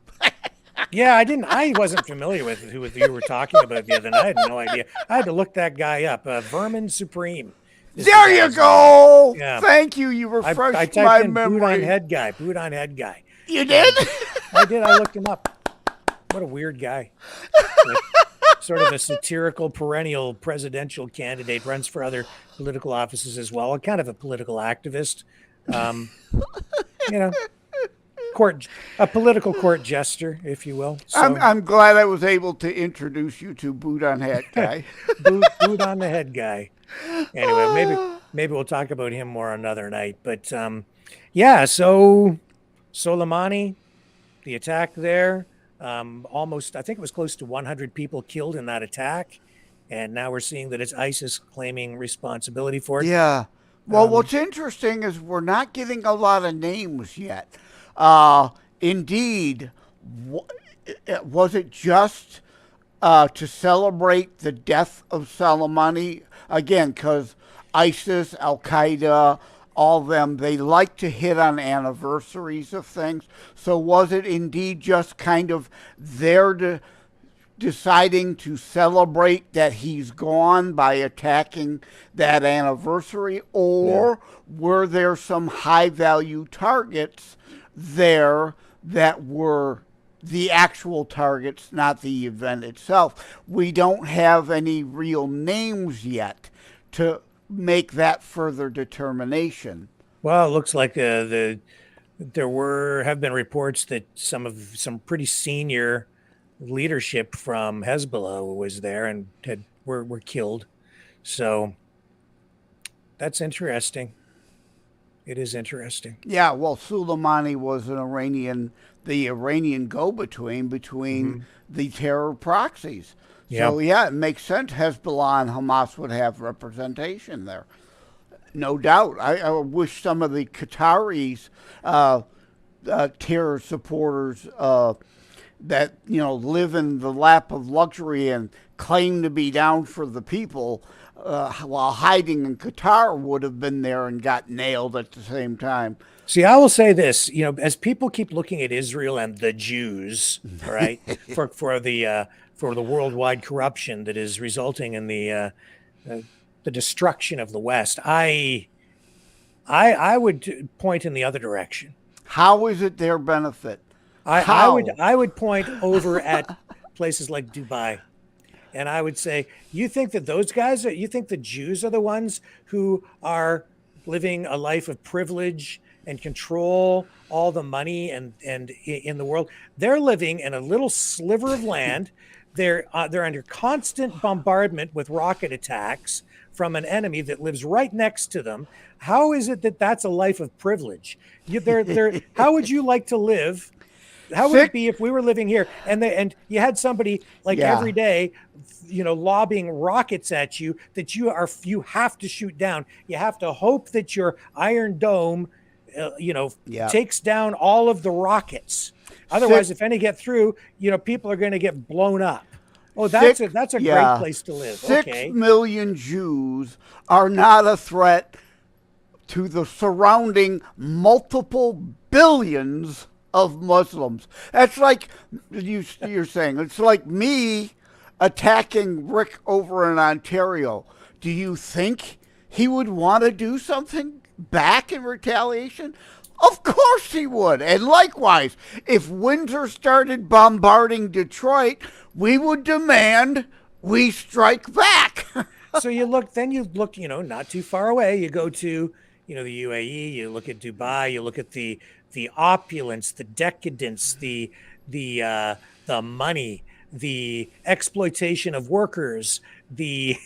yeah, I wasn't familiar with who you were talking about the other night. I had no idea. I had to look that guy up. Vermin Supreme. is the There you guy's go. name. Yeah. Thank you. You I refreshed typed my in memory. boot on head guy. Boot on head guy. You did? I did. I looked him up. What a weird guy. Like, sort of a satirical perennial presidential candidate, runs for other political offices as well. Kind of a political activist. A political court jester, if you will. So, I'm glad I was able to introduce you to Boot on Hat Guy. boot on the head guy. Anyway, maybe we'll talk about him more another night. But so Soleimani, the attack there, almost, I think it was close to 100 people killed in that attack. And now we're seeing that it's ISIS claiming responsibility for it. Yeah. Well, what's interesting is we're not getting a lot of names yet. Indeed, was it just to celebrate the death of Soleimani? Again, because ISIS, Al-Qaeda, all of them, they like to hit on anniversaries of things. So was it indeed just kind of there deciding to celebrate that he's gone by attacking that anniversary? Or were there some high-value targets there that were the actual targets, not the event itself? We don't have any real names yet to make that further determination. Well, it looks like there have been reports that some pretty senior leadership from Hezbollah was there and were killed. So that's interesting. It is interesting. Yeah, well, Soleimani was the Iranian go-between between the terror proxies. So, yeah, it makes sense Hezbollah and Hamas would have representation there. No doubt. I wish some of the Qataris, terror supporters that, live in the lap of luxury and claim to be down for the people while hiding in Qatar would have been there and got nailed at the same time. See, I will say this, as people keep looking at Israel and the Jews, all right, for the worldwide corruption that is resulting in the destruction of the West, I would point in the other direction. How is it their benefit? I would point over at places like Dubai. And I would say, you think that you think the Jews are the ones who are living a life of privilege and control all the money and in the world? They're living in a little sliver of land. They're under constant bombardment with rocket attacks from an enemy that lives right next to them. How is it that that's a life of privilege? How would you like to live? How would it be if we were living here and you had somebody every day, lobbing rockets at you that you have to shoot down? You have to hope that your Iron Dome, takes down all of the rockets. Otherwise, if any get through, people are going to get blown up. Oh, that's a great place to live. 6 million Jews are not a threat to the surrounding multiple billions of Muslims. That's like you're saying. It's like me attacking Rick over in Ontario, do you think he would want to do something back in retaliation? Of course he would. And likewise, if Windsor started bombarding Detroit, we would demand we strike back. So you look, not too far away. You go to, the UAE. You look at Dubai. You look at the opulence, the decadence, the money, the exploitation of workers, the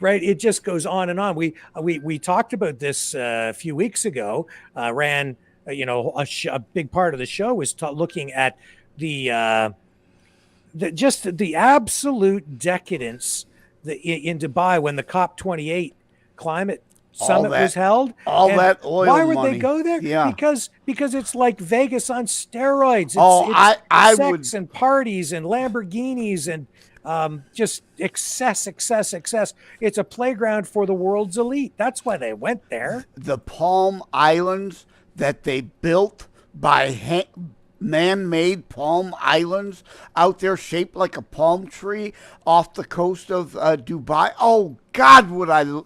right. It just goes on and on. We talked about this a few weeks ago. Ran a big part of the show was looking at the absolute decadence in Dubai when the COP28 climate summit was held. That oil Why would money. they go there? Yeah. Because it's like Vegas on steroids. I sex would and parties and Lamborghinis and just excess. It's a playground for the world's elite. That's why they went there. The Palm Islands that they built by man-made palm islands out there shaped like a palm tree off the coast of Dubai. Oh God, I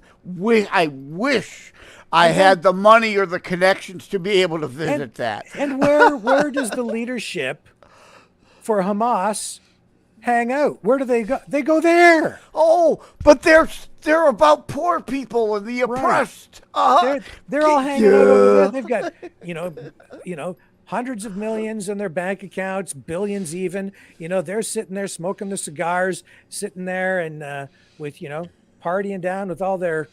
wish I had the money or the connections to be able to visit that. And where does the leadership for Hamas hang out? Where do they go? They go there. Oh, but they're about poor people and the oppressed. They're all hanging out over there. They've got hundreds of millions in their bank accounts, billions even. They're sitting there smoking the cigars, sitting there and with partying down with all their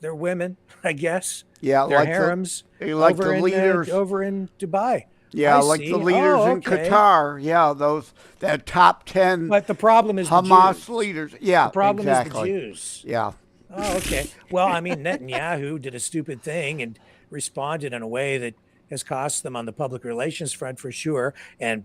women, I guess. Yeah, their like harems the leaders over in Dubai. Yeah, the leaders in Qatar. Yeah, that top 10. But the problem is Hamas leaders. Yeah, the problem exactly. is the Jews. Yeah. Oh, okay. Well, I mean, Netanyahu did a stupid thing and responded in a way that has cost them on the public relations front for sure. And,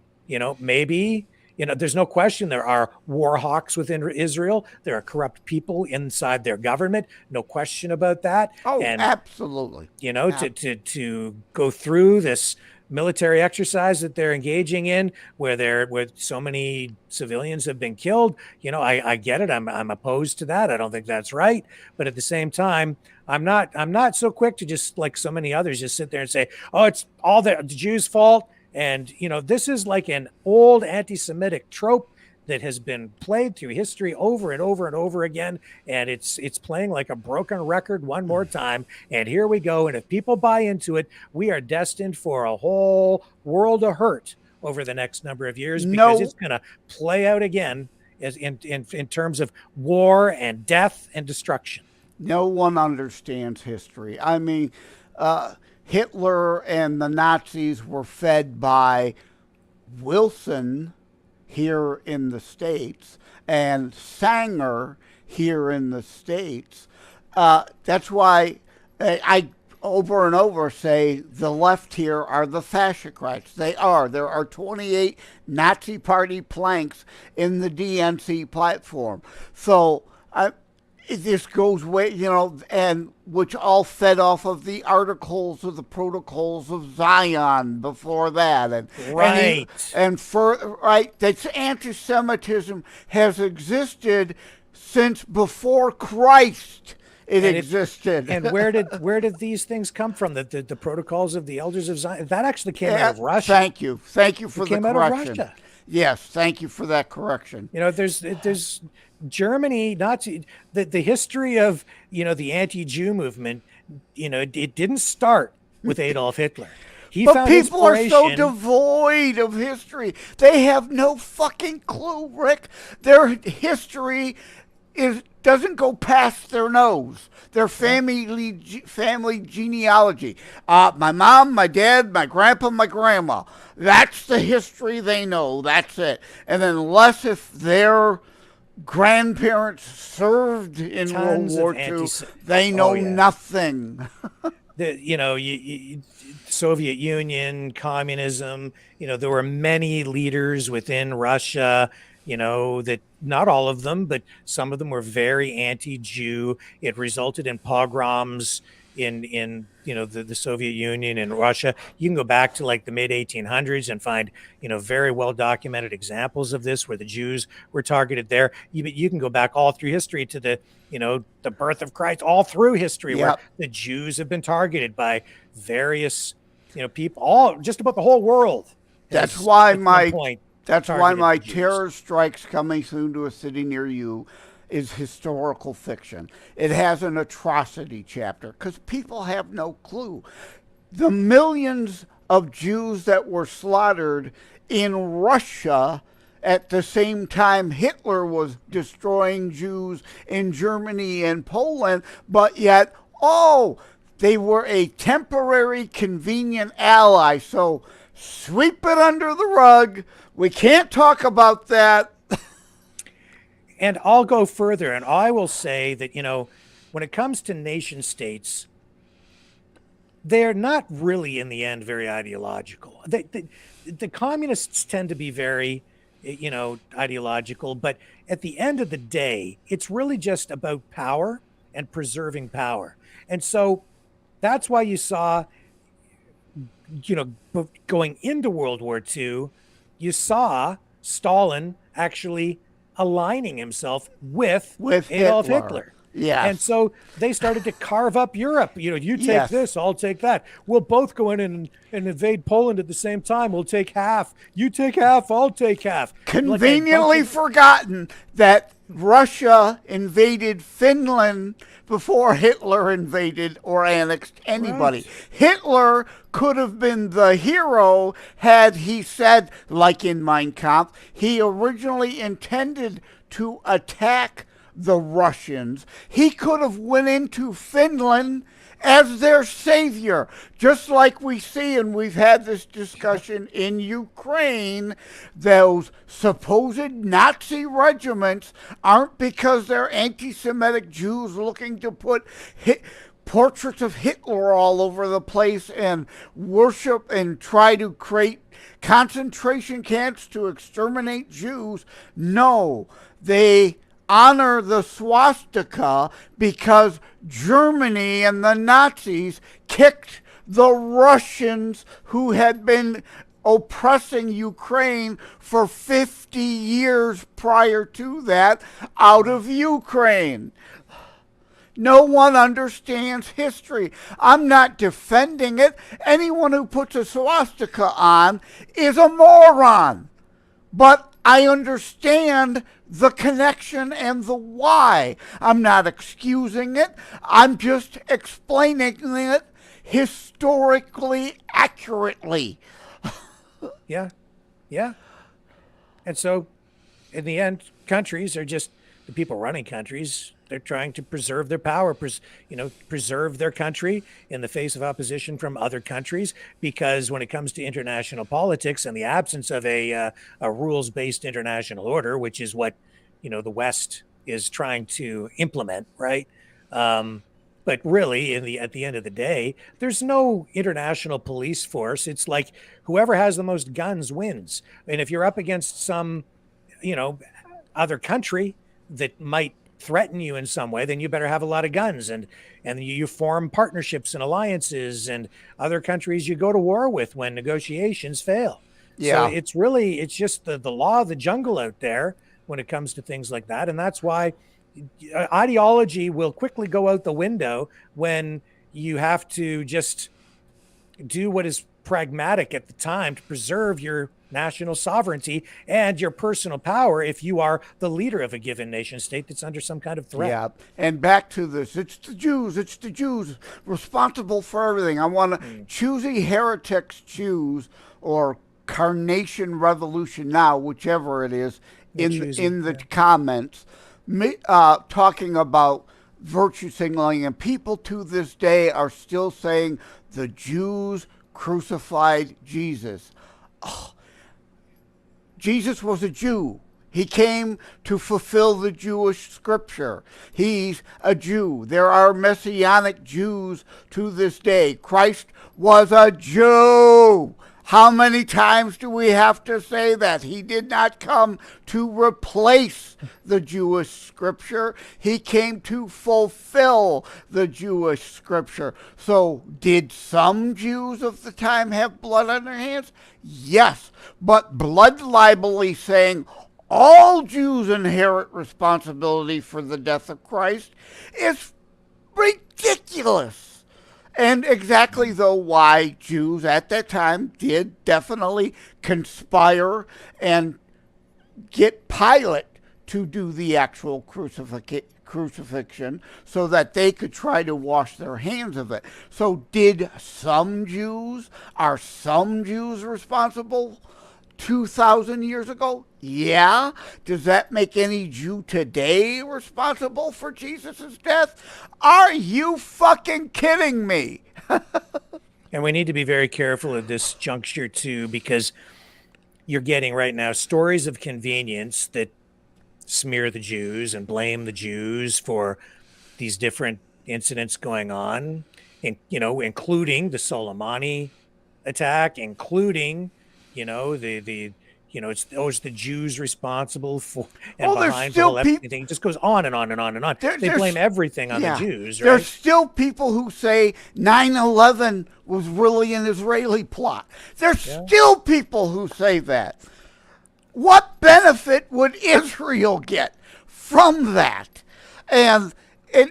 maybe, there's no question there are war hawks within Israel. There are corrupt people inside their government. No question about that. Oh, and, absolutely. To go through this military exercise that they're engaging in where so many civilians have been killed. I get it. I'm opposed to that. I don't think that's right. But at the same time, I'm not so quick to just, like so many others, just sit there and say, oh, it's all the Jews' fault. And, this is like an old anti-Semitic trope that has been played through history over and over and over again. And it's playing like a broken record one more time. And here we go. And if people buy into it, we are destined for a whole world of hurt over the next number of years because it's going to play out again as in terms of war and death and destruction. No one understands history. I mean, Hitler and the Nazis were fed by Wilson here in the States and Sanger here in the States. That's why I over and over say the left here are the fascists. They are. There are 28 Nazi Party planks in the DNC platform. So this goes way, and which all fed off of the articles of the Protocols of Zion before that, that's anti-Semitism has existed since before Christ. It existed. And where did these things come from? The Protocols of the Elders of Zion, that actually came out of Russia. Thank you for the correction. Out of Russia. Yes, thank you for that correction. There's Germany, Nazi, the history of, the anti-Jew movement, it didn't start with Adolf Hitler. But people are so devoid of history. They have no fucking clue, Rick. Their history doesn't go past their nose. Their family genealogy. My mom, my dad, my grandpa, my grandma. That's the history they know. That's it. And unless if their grandparents served in World War II, they know nothing. Soviet Union, communism, there were many leaders within Russia, that not all of them, but some of them were very anti-Jew. It resulted in pogroms, in the Soviet Union and Russia. You can go back to like the mid 1800s and find very well documented examples of this where the Jews were targeted there. You can go back all through history to the birth of Christ, all through history where the Jews have been targeted by various people, all just about the whole world. That's why my Jews. terror strikes coming soon to a city near you is historical fiction. It has an atrocity chapter because people have no clue. The millions of Jews that were slaughtered in Russia at the same time Hitler was destroying Jews in Germany and Poland, but yet, they were a temporary, convenient ally. So sweep it under the rug. We can't talk about that. And I'll go further, and I will say that, when it comes to nation states, they're not really, in the end, very ideological. The communists tend to be very, ideological, but at the end of the day, it's really just about power and preserving power. And so that's why you saw, going into World War II, you saw Stalin actually aligning himself with Adolf Hitler. Yes. And so they started to carve up Europe. You take this, I'll take that. We'll both go in and invade Poland at the same time. We'll take half. You take half, I'll take half. Conveniently forgotten that Russia invaded Finland before Hitler invaded or annexed anybody. Right. Hitler could have been the hero had he said, like in Mein Kampf, he originally intended to attack the Russians. He could have went into Finland as their savior, just like we see, and we've had this discussion in Ukraine, those supposed Nazi regiments aren't because they're anti-Semitic Jews looking to put portraits of Hitler all over the place and worship and try to create concentration camps to exterminate Jews. No, they honor the swastika because Germany and the Nazis kicked the Russians who had been oppressing Ukraine for 50 years prior to that out of Ukraine. No one understands history. I'm not defending it. Anyone who puts a swastika on is a moron. But I understand the connection and the why. I'm not excusing it. I'm just explaining it historically accurately. Yeah. And so, in the end, countries are just the people running countries. They're trying to preserve their power, preserve their country in the face of opposition from other countries. Because when it comes to international politics and the absence of a rules-based international order, which is what the West is trying to implement, right? But really, at the end of the day, there's no international police force. It's like whoever has the most guns wins. And if you're up against some, other country that might threaten you in some way, then you better have a lot of guns, and you form partnerships and alliances, and other countries you go to war with when negotiations fail. So it's just the law of the jungle out there when it comes to things like that. And that's why ideology will quickly go out the window when you have to just do what is pragmatic at the time to preserve your national sovereignty and your personal power if you are the leader of a given nation state that's under some kind of threat. Yeah, and back to this, it's the Jews responsible for everything. I want to choosy heretics choose, or Carnation Revolution Now, whichever it is, in the comments, talking about virtue signaling, and people to this day are still saying the Jews crucified Jesus. Oh, Jesus was a Jew. He came to fulfill the Jewish scripture. He's a Jew. There are Messianic Jews to this day. Christ was a Jew. How many times do we have to say that? He did not come to replace the Jewish scripture. He came to fulfill the Jewish scripture. So did some Jews of the time have blood on their hands? Yes. But blood libelly saying all Jews inherit responsibility for the death of Christ is ridiculous. And exactly, though, why Jews at that time did definitely conspire and get Pilate to do the actual crucifixion so that they could try to wash their hands of it. So are some Jews responsible 2,000 years ago? Yeah. Does that make any Jew today responsible for Jesus' death? Are you fucking kidding me? And we need to be very careful at this juncture, too, because you're getting right now stories of convenience that smear the Jews and blame the Jews for these different incidents going on, including the Solemani attack, including it's always the Jews responsible for and behind the whole Epstein thing. It just goes on and on and on and on. They blame everything on the Jews, right? There's still people who say 9/11 was really an Israeli plot. There's still people who say that. What benefit would Israel get from that? And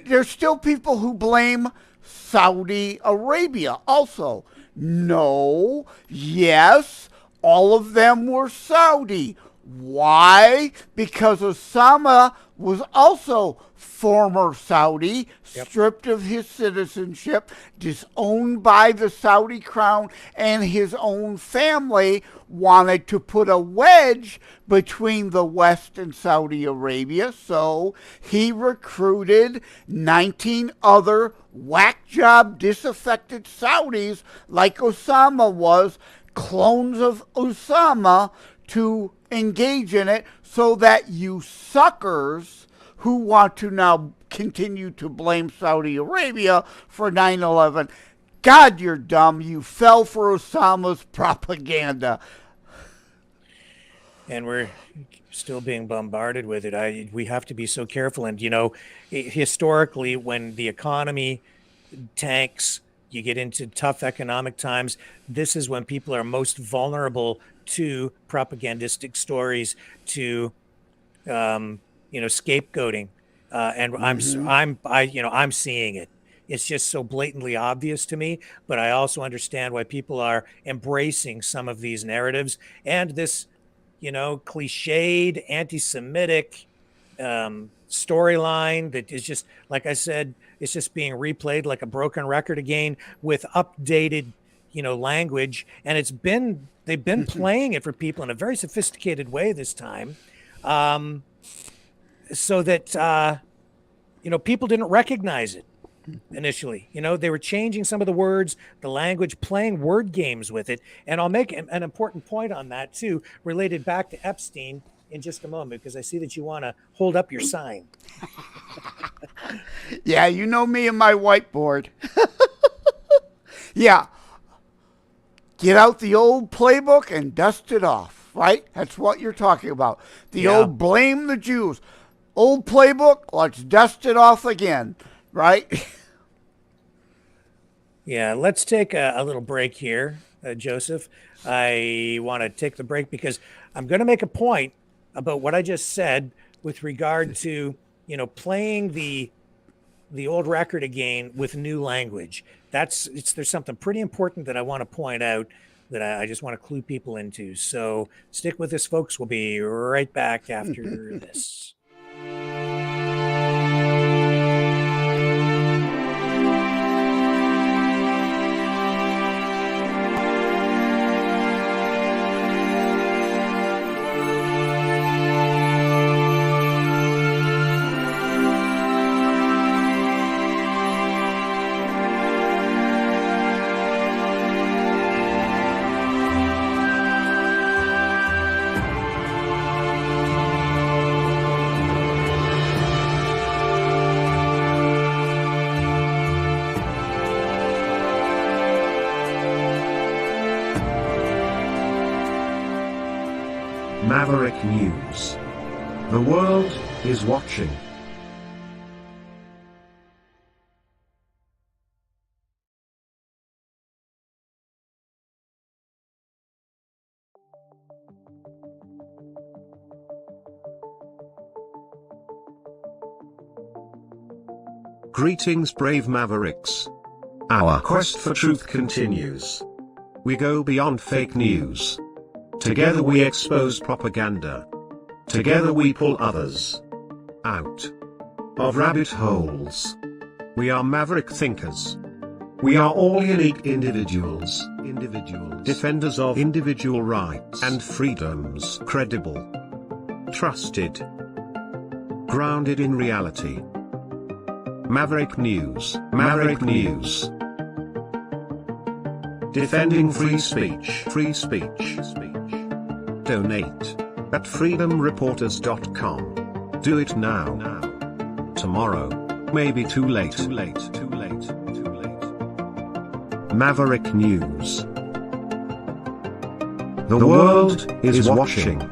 there's still people who blame Saudi Arabia also. No, yes, all of them were Saudi. Why? Because Osama was also former Saudi, stripped of his citizenship, disowned by the Saudi crown, and his own family wanted to put a wedge between the West and Saudi Arabia, so he recruited 19 other whack job disaffected Saudis like Osama was, clones of Osama, to engage in it, so that you suckers who want to now continue to blame Saudi Arabia for 9/11, God, you're dumb. You fell for Osama's propaganda. And we're still being bombarded with it. We have to be so careful. And, historically, when the economy tanks, you get into tough economic times, this is when people are most vulnerable to propagandistic stories, to scapegoating, and I'm seeing it. It's just so blatantly obvious to me. But I also understand why people are embracing some of these narratives and this, cliched anti-Semitic storyline that is just, like I said, it's just being replayed like a broken record again with updated, language. And they've been playing it for people in a very sophisticated way this time, so that people didn't recognize it initially. They were changing some of the words, the language, playing word games with it. And I'll make an important point on that too, related back to Epstein in just a moment, because I see that you want to hold up your sign. Yeah, you know me and my whiteboard. Yeah. Get out the old playbook and dust it off, right? That's what you're talking about. The old blame the Jews. Old playbook, let's dust it off again, right? Yeah, let's take a little break here, Joseph. I want to take the break because I'm going to make a point about what I just said with regard to, playing the old record again with new language. There's something pretty important that I want to point out that I just want to clue people into. So stick with us, folks. We'll be right back after this. Maverick News. The world is watching. Greetings, brave Mavericks. Our quest for truth continues. We go beyond fake news. Together we expose propaganda. Together we pull others out of rabbit holes. We are maverick thinkers. We are all unique individuals, defenders of individual rights and freedoms, credible, trusted, grounded in reality. Maverick News, Maverick News. Defending free speech, free speech. Donate at freedomreporters.com. Do it now. Tomorrow may be too late. Maverick News. The world is watching.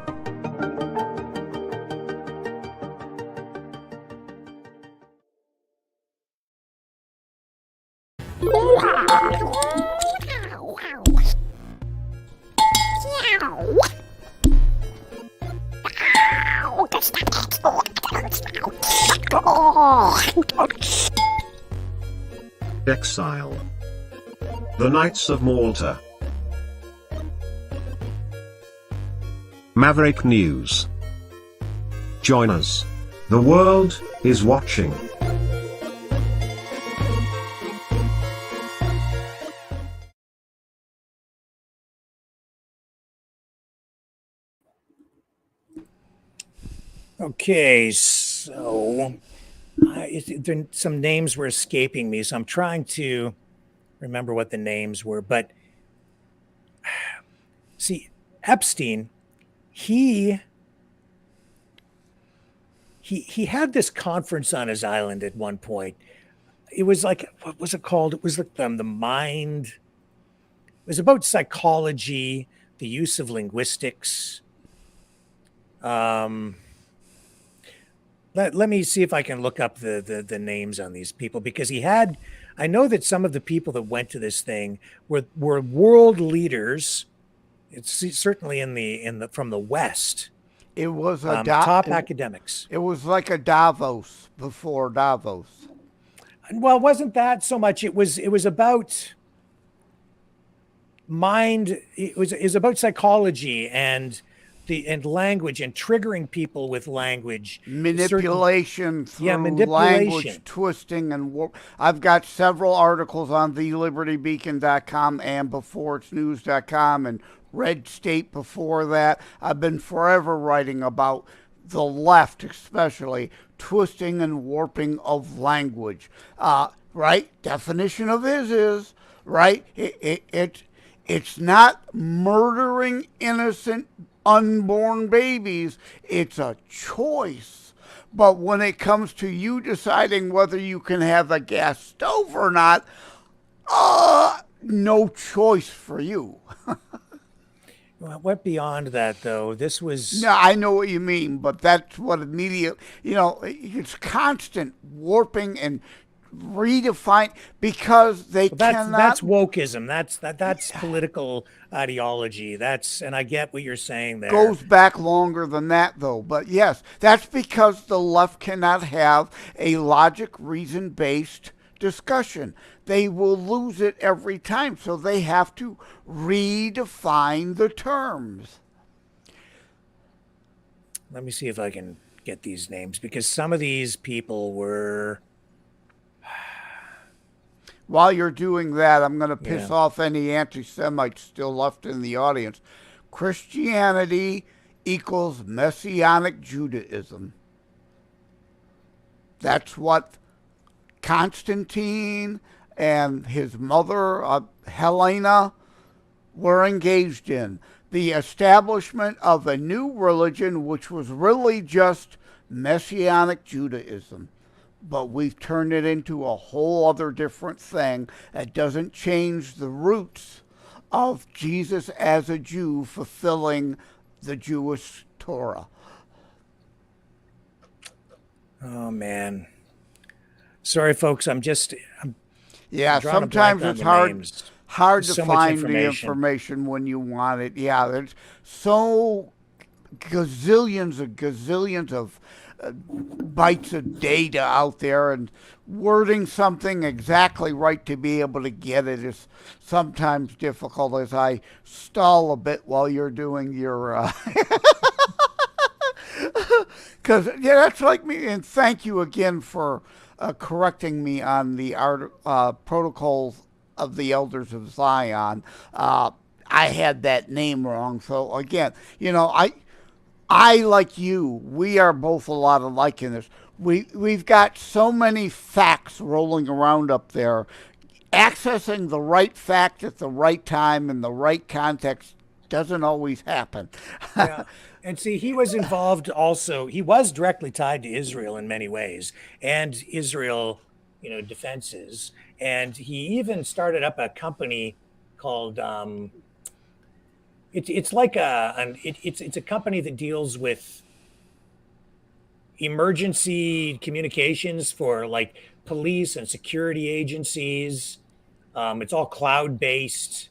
Exile. The Knights of Malta. Maverick News. Join us. The world is watching. Okay, so some names were escaping me, so I'm trying to remember what the names were. But see, Epstein, he had this conference on his island at one point. It was like, what was it called? It was like the mind. It was about psychology, the use of linguistics. Let me see if I can look up the names on these people, because I know that some of the people that went to this thing were world leaders. It's certainly from the West. It was top academics. It was like a Davos before Davos. Well, it wasn't that so much. It was about mind. It was about psychology and language and triggering people with language. Manipulation through language twisting and warp. I've got several articles on thelibertybeacon.com and beforeitsnews.com and Red State before that. I've been forever writing about the left, especially twisting and warping of language. Right? Definition of is right. It's not murdering innocent unborn babies. It's a choice. But when it comes to you deciding whether you can have a gas stove or not, no choice for you. Well, it went beyond that, though. This was... No, I know what you mean, but that's what immediate... it's constant warping and redefine, because that's wokeism. That's political ideology. And I get what you're saying there. Goes back longer than that, though. But yes, that's because the left cannot have a logic, reason-based discussion. They will lose it every time, so they have to redefine the terms. Let me see if I can get these names, because some of these people were... While you're doing that, I'm going to piss off any anti-Semites still left in the audience. Christianity equals Messianic Judaism. That's what Constantine and his mother, Helena, were engaged in. The establishment of a new religion, which was really just Messianic Judaism. But we've turned it into a whole other different thing that doesn't change the roots of Jesus as a Jew fulfilling the Jewish Torah. Oh man. Sorry, folks. I'm Yeah, drawing a blank sometimes on it's the hard names. hard to So much find the information. information when you want it. Yeah, there's so gazillions of bytes of data out there, and wording something exactly right to be able to get it is sometimes difficult, as I stall a bit while you're doing your because yeah, that's like me. And thank you again for correcting me on the protocols of the Elders of Zion. I had that name wrong, so again, I like you. We are both a lot alike in this. We've got so many facts rolling around up there. Accessing the right fact at the right time in the right context doesn't always happen. Yeah. And see, he was involved also. He was directly tied to Israel in many ways and Israel, defenses. And he even started up a company called, it's like it's a company that deals with emergency communications for like police and security agencies. It's all cloud based.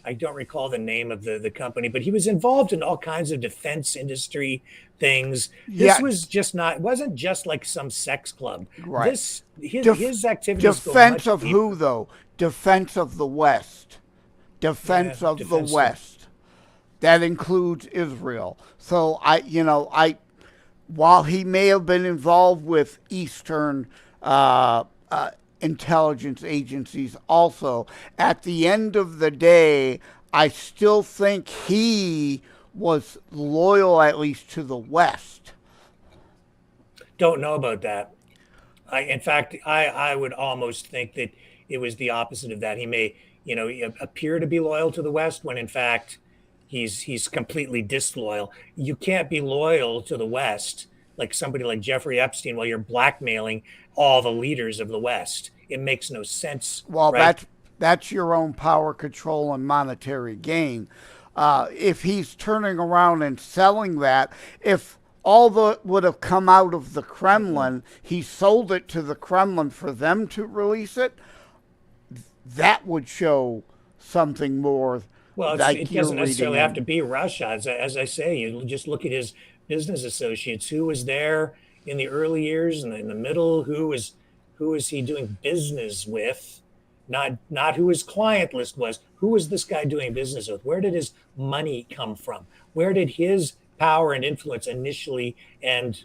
I don't recall the name of the company, but he was involved in all kinds of defense industry things. This Yeah, was just not, it wasn't just like some sex club. right. His activities go Defense much of who, deeper. though? Defense of the West. Yeah, Defense of the defense of, West. That includes Israel. So while he may have been involved with Eastern intelligence agencies also, at the end of the day, I still think he was loyal at least to the West. don't know about that. In fact, I would almost think that it was the opposite of that. He may, appear to be loyal to the West when in fact he's completely disloyal. You can't be loyal to the West like somebody like Jeffrey Epstein while you're blackmailing all the leaders of the West. It makes no sense, Well, right? that's your own power, control, and monetary gain. If he's turning around and selling that, if all that would have come out of the Kremlin, he sold it to the Kremlin for them to release it, that would show something more Well, like it you're doesn't reading necessarily have to in. be Russia. As I say, you just look at his business associates. Who was there in the early years and in the middle? Who is he doing business with? Not who his client list was. Who was this guy doing business with? Where did his money come from? Where did his power and influence initially and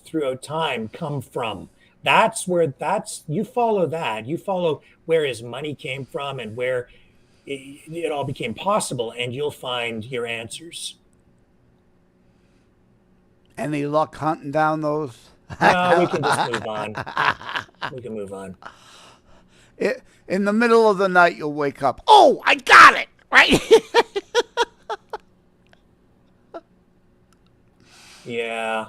throughout time come from? That's you follow that. You follow where his money came from and where it all became possible, and you'll find your answers. Any luck hunting down those? No, we can just move on. We can move on. In the middle of the night, you'll wake up. Oh, I got it! Right? Yeah.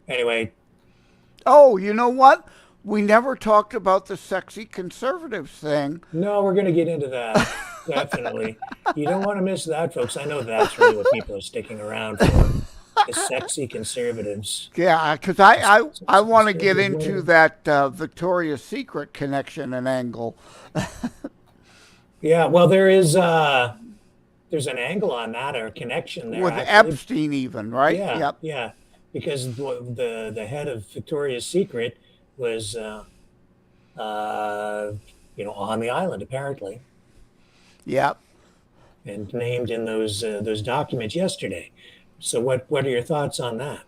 Anyway, Oh, you know what? We never talked about the sexy conservatives thing. no, we're going to get into that. Definitely. You don't want to miss that, folks. I know that's really what people are sticking around for. The sexy conservatives. Yeah, because I want to get Conservative into women. that Victoria's Secret connection and angle. Yeah, well, there's an angle on that or a connection there, With actually. Epstein even, right? Yeah, Yep. yeah, because the head of Victoria's Secret was on the island apparently Yep. and named in those documents yesterday. So what are your thoughts on that?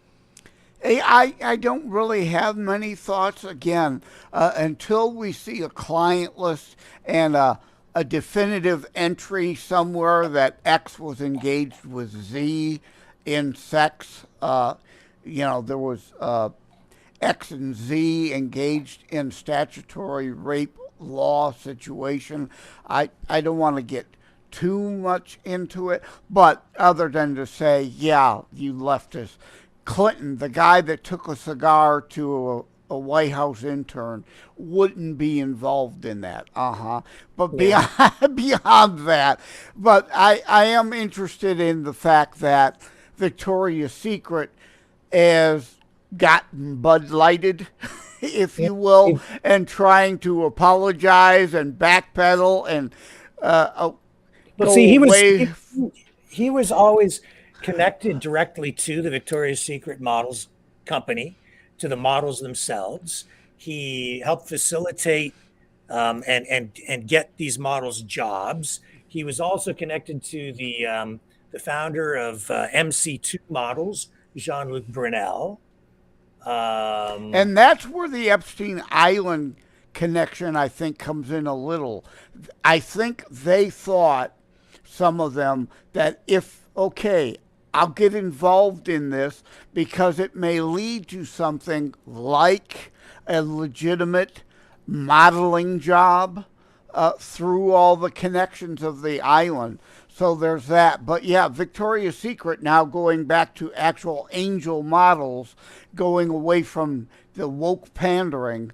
Hey, I don't really have many thoughts. Again, until we see a client list and a definitive entry somewhere that X was engaged with Z in sex. There was X and Z engaged in statutory rape law situation. I don't want to get too much into it, but other than to say, yeah, you leftist. Clinton, the guy that took a cigar to a White House intern wouldn't be involved in that. But Yeah. beyond that, but I am interested in the fact that Victoria's Secret has gotten Bud Lighted, if Yeah. you will, and trying to apologize and backpedal and But go see, away. he was always connected directly to the Victoria's Secret models company, to the models themselves. He helped facilitate and get these models jobs. He was also connected to the founder of MC2 Models, Jean-Luc Brunel. And that's where the Epstein Island connection, I think, comes in a little. I think they thought, some of them, that okay, I'll get involved in this because it may lead to something like a legitimate modeling job through all the connections of the island. So there's that. But yeah, Victoria's Secret now going back to actual angel models, going away from the woke pandering.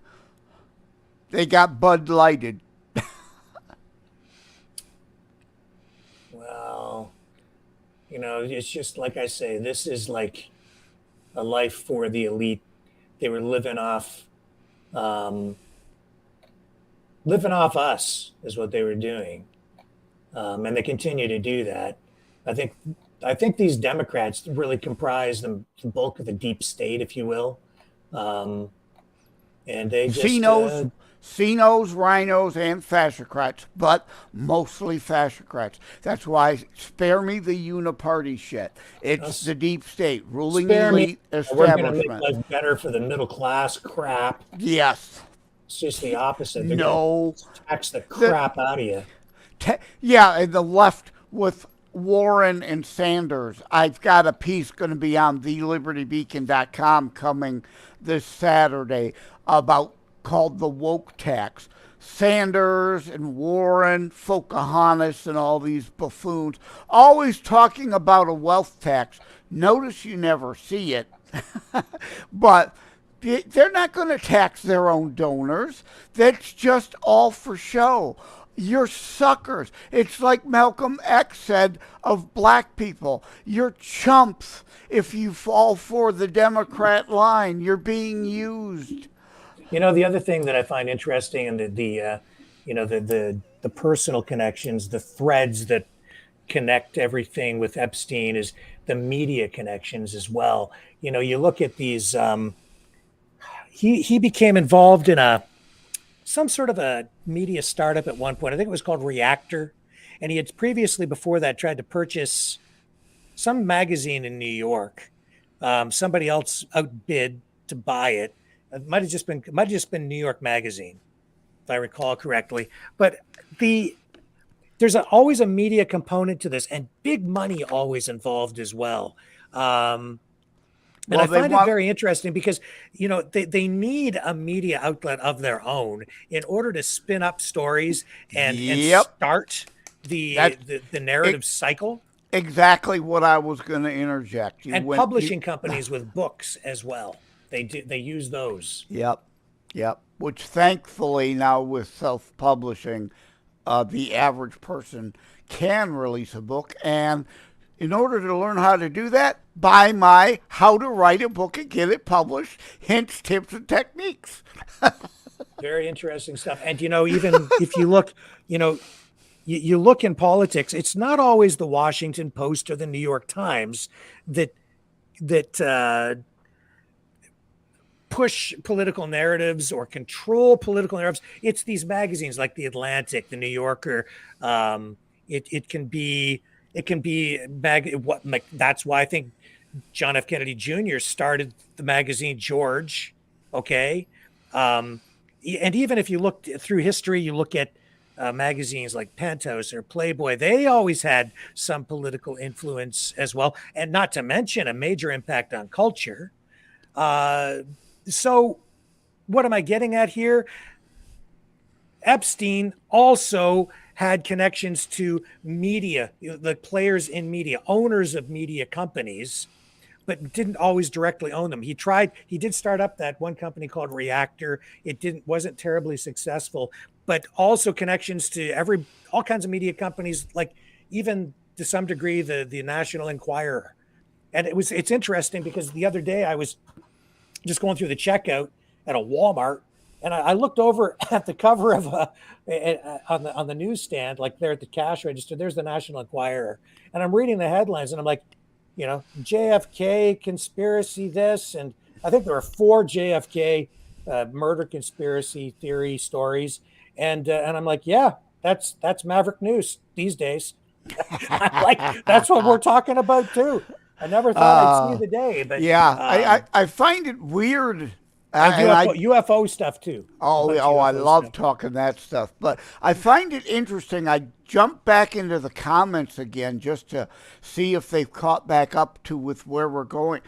They got Bud Lighted. Well, it's just like I say, this is like a life for the elite. They were um, living off us is what they were doing, and they continue to do that. I think I think these Democrats really comprise the bulk of the deep state, if you will, um, and they just CINOs, rhinos, and fascocrats, but mostly fascocrats. That's why spare me the uniparty shit. It's the deep state, ruling spare me. elite We're going to make establishment. life better for the middle class. Crap. Yes. It's just the opposite. They're No. going to tax the crap out of you. Yeah, and the left with Warren and Sanders. I've got a piece going to be on thelibertybeacon.com coming this Saturday about called the woke tax. Sanders and Warren, Pocahontas, and all these buffoons always talking about a wealth tax. Notice you never see it, but they're not going to tax their own donors. That's just all for show. You're suckers. It's like Malcolm X said of black people. You're chumps if you fall for the Democrat line. You're being used. The other thing that I find interesting in the personal connections, the threads that connect everything with Epstein is the media connections as well. You look at these. He became involved in some sort of a media startup at one point. I think it was called Reactor, and he had previously, before that, tried to purchase some magazine in New York. Somebody else outbid to buy it. It might have just been New York Magazine, if I recall correctly. But there's always a media component to this, and big money always involved as well. And I find it very interesting because, they need a media outlet of their own in order to spin up stories and start the narrative cycle. Exactly what I was going to interject. And publishing companies with books as well. They use those. Yep. Which thankfully now with self-publishing, the average person can release a book. And in order to learn how to do that, buy my How to Write a Book and Get It Published, hints, tips, and techniques. Very interesting stuff. And, even if you look, you look in politics, it's not always the Washington Post or the New York Times that push political narratives or control political narratives. It's these magazines like the Atlantic, the New Yorker. It can be that's why I think John F. Kennedy Jr. started the magazine George. Okay. And even if you look through history, you look at magazines like Pentos or Playboy, they always had some political influence as well. And not to mention a major impact on culture. So what am I getting at here? Epstein also had connections to media, the players in media, owners of media companies, but didn't always directly own them. He did start up that one company called Reactor. It wasn't terribly successful, but also connections to all kinds of media companies, like even to some degree the National Enquirer. And it's interesting because the other day I was just going through the checkout at a Walmart, and I looked over at the cover of on the newsstand, like there at the cash register. There's the National Enquirer, and I'm reading the headlines, and I'm like, JFK conspiracy this, and I think there are 4 JFK murder conspiracy theory stories, and I'm like, yeah, that's Maverick News these days. I'm like, that's what we're talking about too. I never thought I'd see the day, but I find it weird. UFO stuff too. I love talking that stuff. But I find it interesting. I jumped back into the comments again just to see if they've caught back up to with where we're going.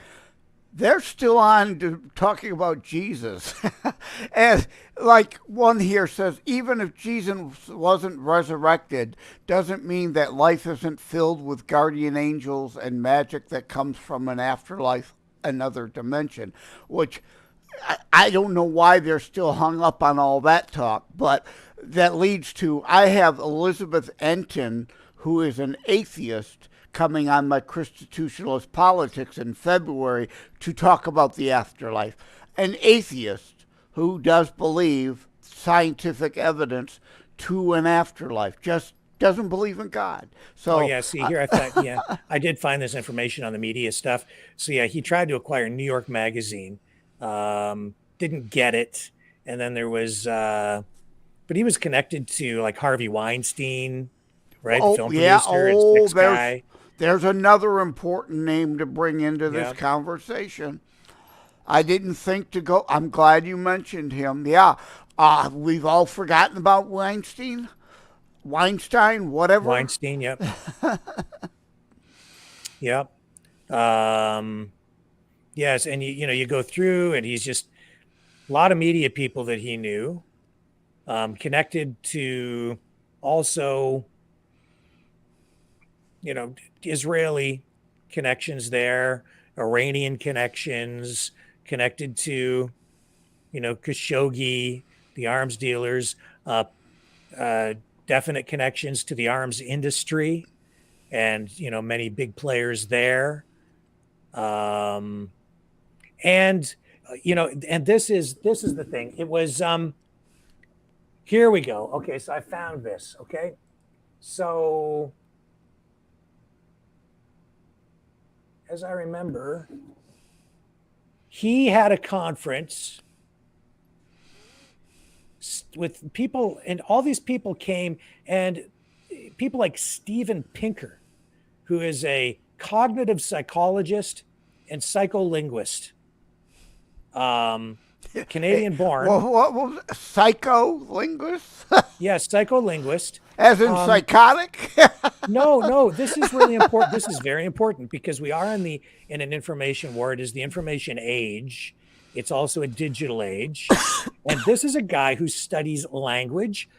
They're still on to talking about Jesus. And like one here says, even if Jesus wasn't resurrected, doesn't mean that life isn't filled with guardian angels and magic that comes from an afterlife, another dimension, which I don't know why they're still hung up on all that talk, but that leads to, I have Elizabeth Enton, who is an atheist, coming on my Constitutionalist Politics in February to talk about the afterlife. An atheist who does believe scientific evidence to an afterlife, just doesn't believe in God. So here I did find this information on the media stuff. So he tried to acquire New York Magazine, didn't get it, and then there was but he was connected to like Harvey Weinstein, right? Film producer and sex guy. There's another important name to bring into this conversation. I didn't think to go. I'm glad you mentioned him. Yeah. We've all forgotten about Weinstein, whatever. Weinstein, yep. Yep. Yes, and you go through, and he's just a lot of media people that he knew, connected to also, Israeli connections there, Iranian connections, connected to, Khashoggi, the arms dealers, definite connections to the arms industry, and many big players there. And this is the thing. It was here we go. Okay, so I found this. Okay, so as I remember, he had a conference with people, and all these people came, and people like Steven Pinker, who is a cognitive psychologist and psycholinguist, Canadian born. What was psycholinguist? Yes, psycholinguist. As in psychotic? No, this is really important. This is very important because we are in an information war. It is the information age. It's also a digital age. And this is a guy who studies language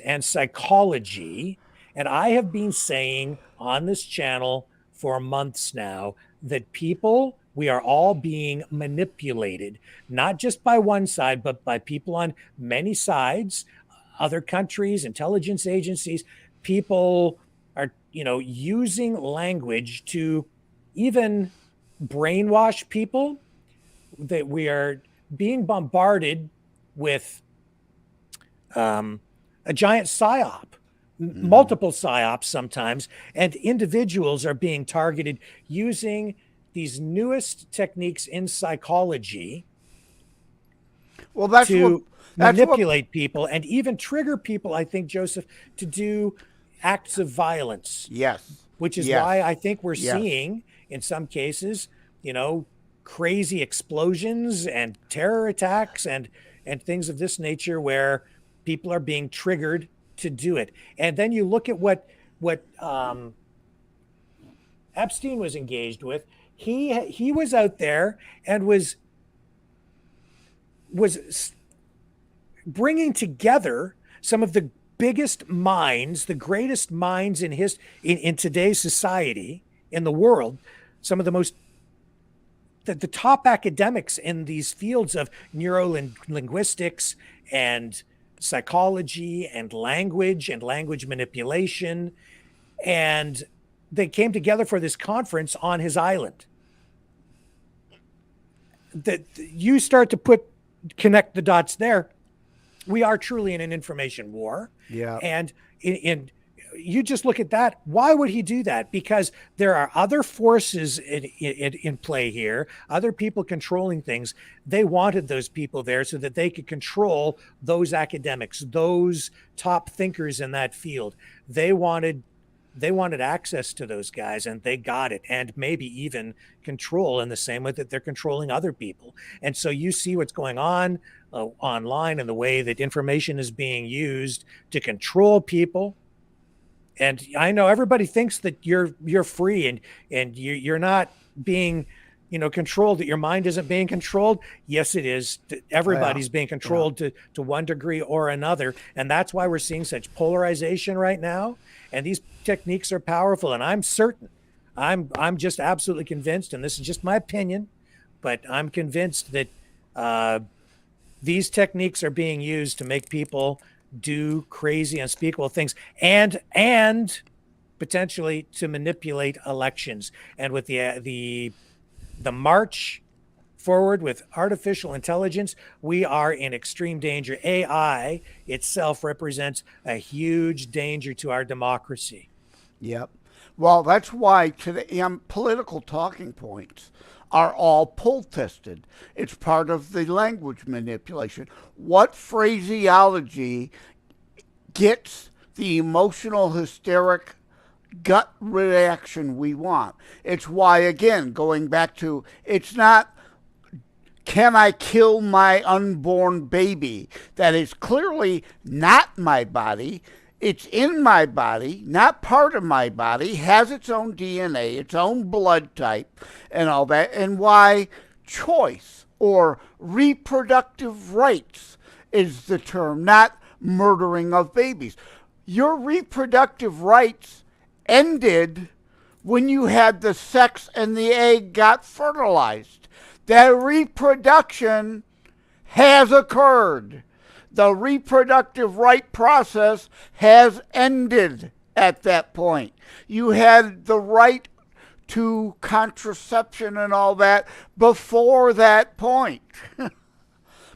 and psychology. And I have been saying on this channel for months now that we are all being manipulated, not just by one side, but by people on many sides, other countries, intelligence agencies. People are, using language to even brainwash people. That we are being bombarded with a giant psyop, multiple psyops sometimes, and individuals are being targeted using these newest techniques in psychology to manipulate people and even trigger people, I think, Joseph, to do acts of violence. Yes. Which is why I think we're seeing, in some cases, crazy explosions and terror attacks and things of this nature where people are being triggered to do it. And then you look at what Epstein was engaged with. He was out there and was bringing together some of the biggest minds, the greatest minds in today's society, in the world, some of the most the top academics in these fields of neurolinguistics and psychology and language manipulation. And they came together for this conference on his island. That you start to connect the dots there. We are truly in an information war. Yeah. And you just look at that. Why would he do that? Because there are other forces in play here, other people controlling things. They wanted those people there so that they could control those academics, those top thinkers in that field. They wanted access to those guys, and they got it, and maybe even control in the same way that they're controlling other people. And so you see what's going on online and the way that information is being used to control people. And I know everybody thinks that you're free and you're not being, controlled, that your mind isn't being controlled. Yes, it is. Everybody's being controlled to one degree or another. And that's why we're seeing such polarization right now. And these techniques are powerful. And I'm certain, I'm just absolutely convinced, and this is just my opinion, but I'm convinced that these techniques are being used to make people do crazy, unspeakable things, and potentially to manipulate elections. And with the march forward with artificial intelligence, we are in extreme danger. AI itself represents a huge danger to our democracy. Yep. Well, that's why today political talking points are all poll tested. It's part of the language manipulation. What phraseology gets the emotional, hysteric gut reaction we want? It's why, again, going back to, it's not, can I kill my unborn baby? That is clearly not my body. It's in my body, not part of my body, has its own DNA, its own blood type, and all that. And why choice or reproductive rights is the term, not murdering of babies. Your reproductive rights ended when you had the sex and the egg got fertilized. That reproduction has occurred. The reproductive right process has ended at that point. You had the right to contraception and all that before that point.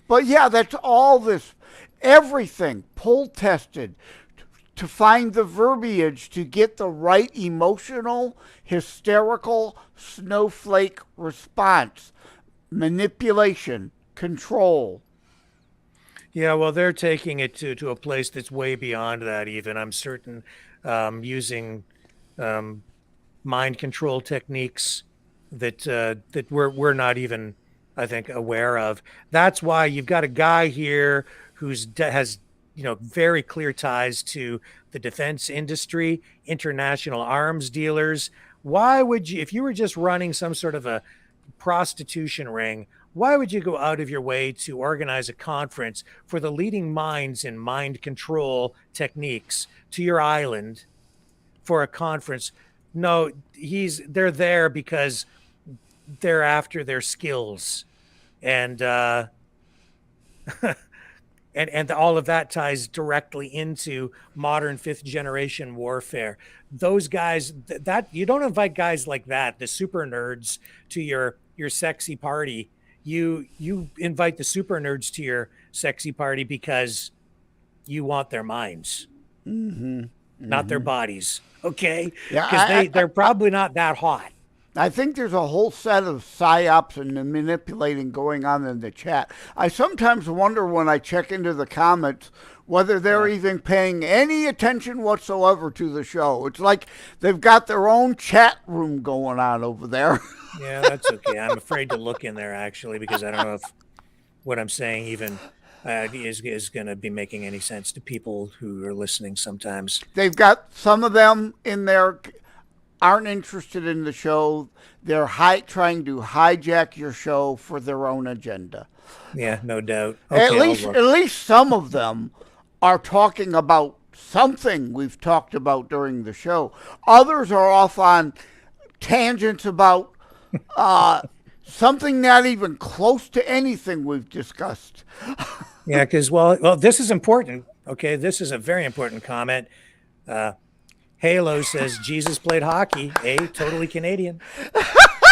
But yeah, that's all this, everything poll tested to find the verbiage to get the right emotional, hysterical, snowflake response. Manipulation, control. Yeah, well, they're taking it to a place that's way beyond that even. I'm certain using mind control techniques that we're not even, I think, aware of. That's why you've got a guy here who's has very clear ties to the defense industry, international arms dealers. Why would you, if you were just running some sort of a prostitution ring, why would you go out of your way to organize a conference for the leading minds in mind control techniques to your island for a conference? No, they're there because they're after their skills, and and all of that ties directly into modern fifth generation warfare. Those guys, that you don't invite guys like that, the super nerds, to your sexy party. You invite the super nerds to your sexy party because you want their minds, not their bodies. Okay, Yeah, because they're probably not that hot. I think there's a whole set of psyops and manipulating going on in the chat. I sometimes wonder when I check into the comments whether they're even paying any attention whatsoever to the show. It's like they've got their own chat room going on over there. Yeah, that's okay. I'm afraid to look in there, actually, because I don't know if what I'm saying even is going to be making any sense to people who are listening sometimes. They've got some of them in there aren't interested in the show. They're trying to hijack your show for their own agenda. Yeah, no doubt. Okay, at least some of them are talking about something we've talked about during the show. Others are off on tangents about something not even close to anything we've discussed. Yeah, because well, this is important. Okay, this is a very important comment. Halo says Jesus played hockey. Totally Canadian.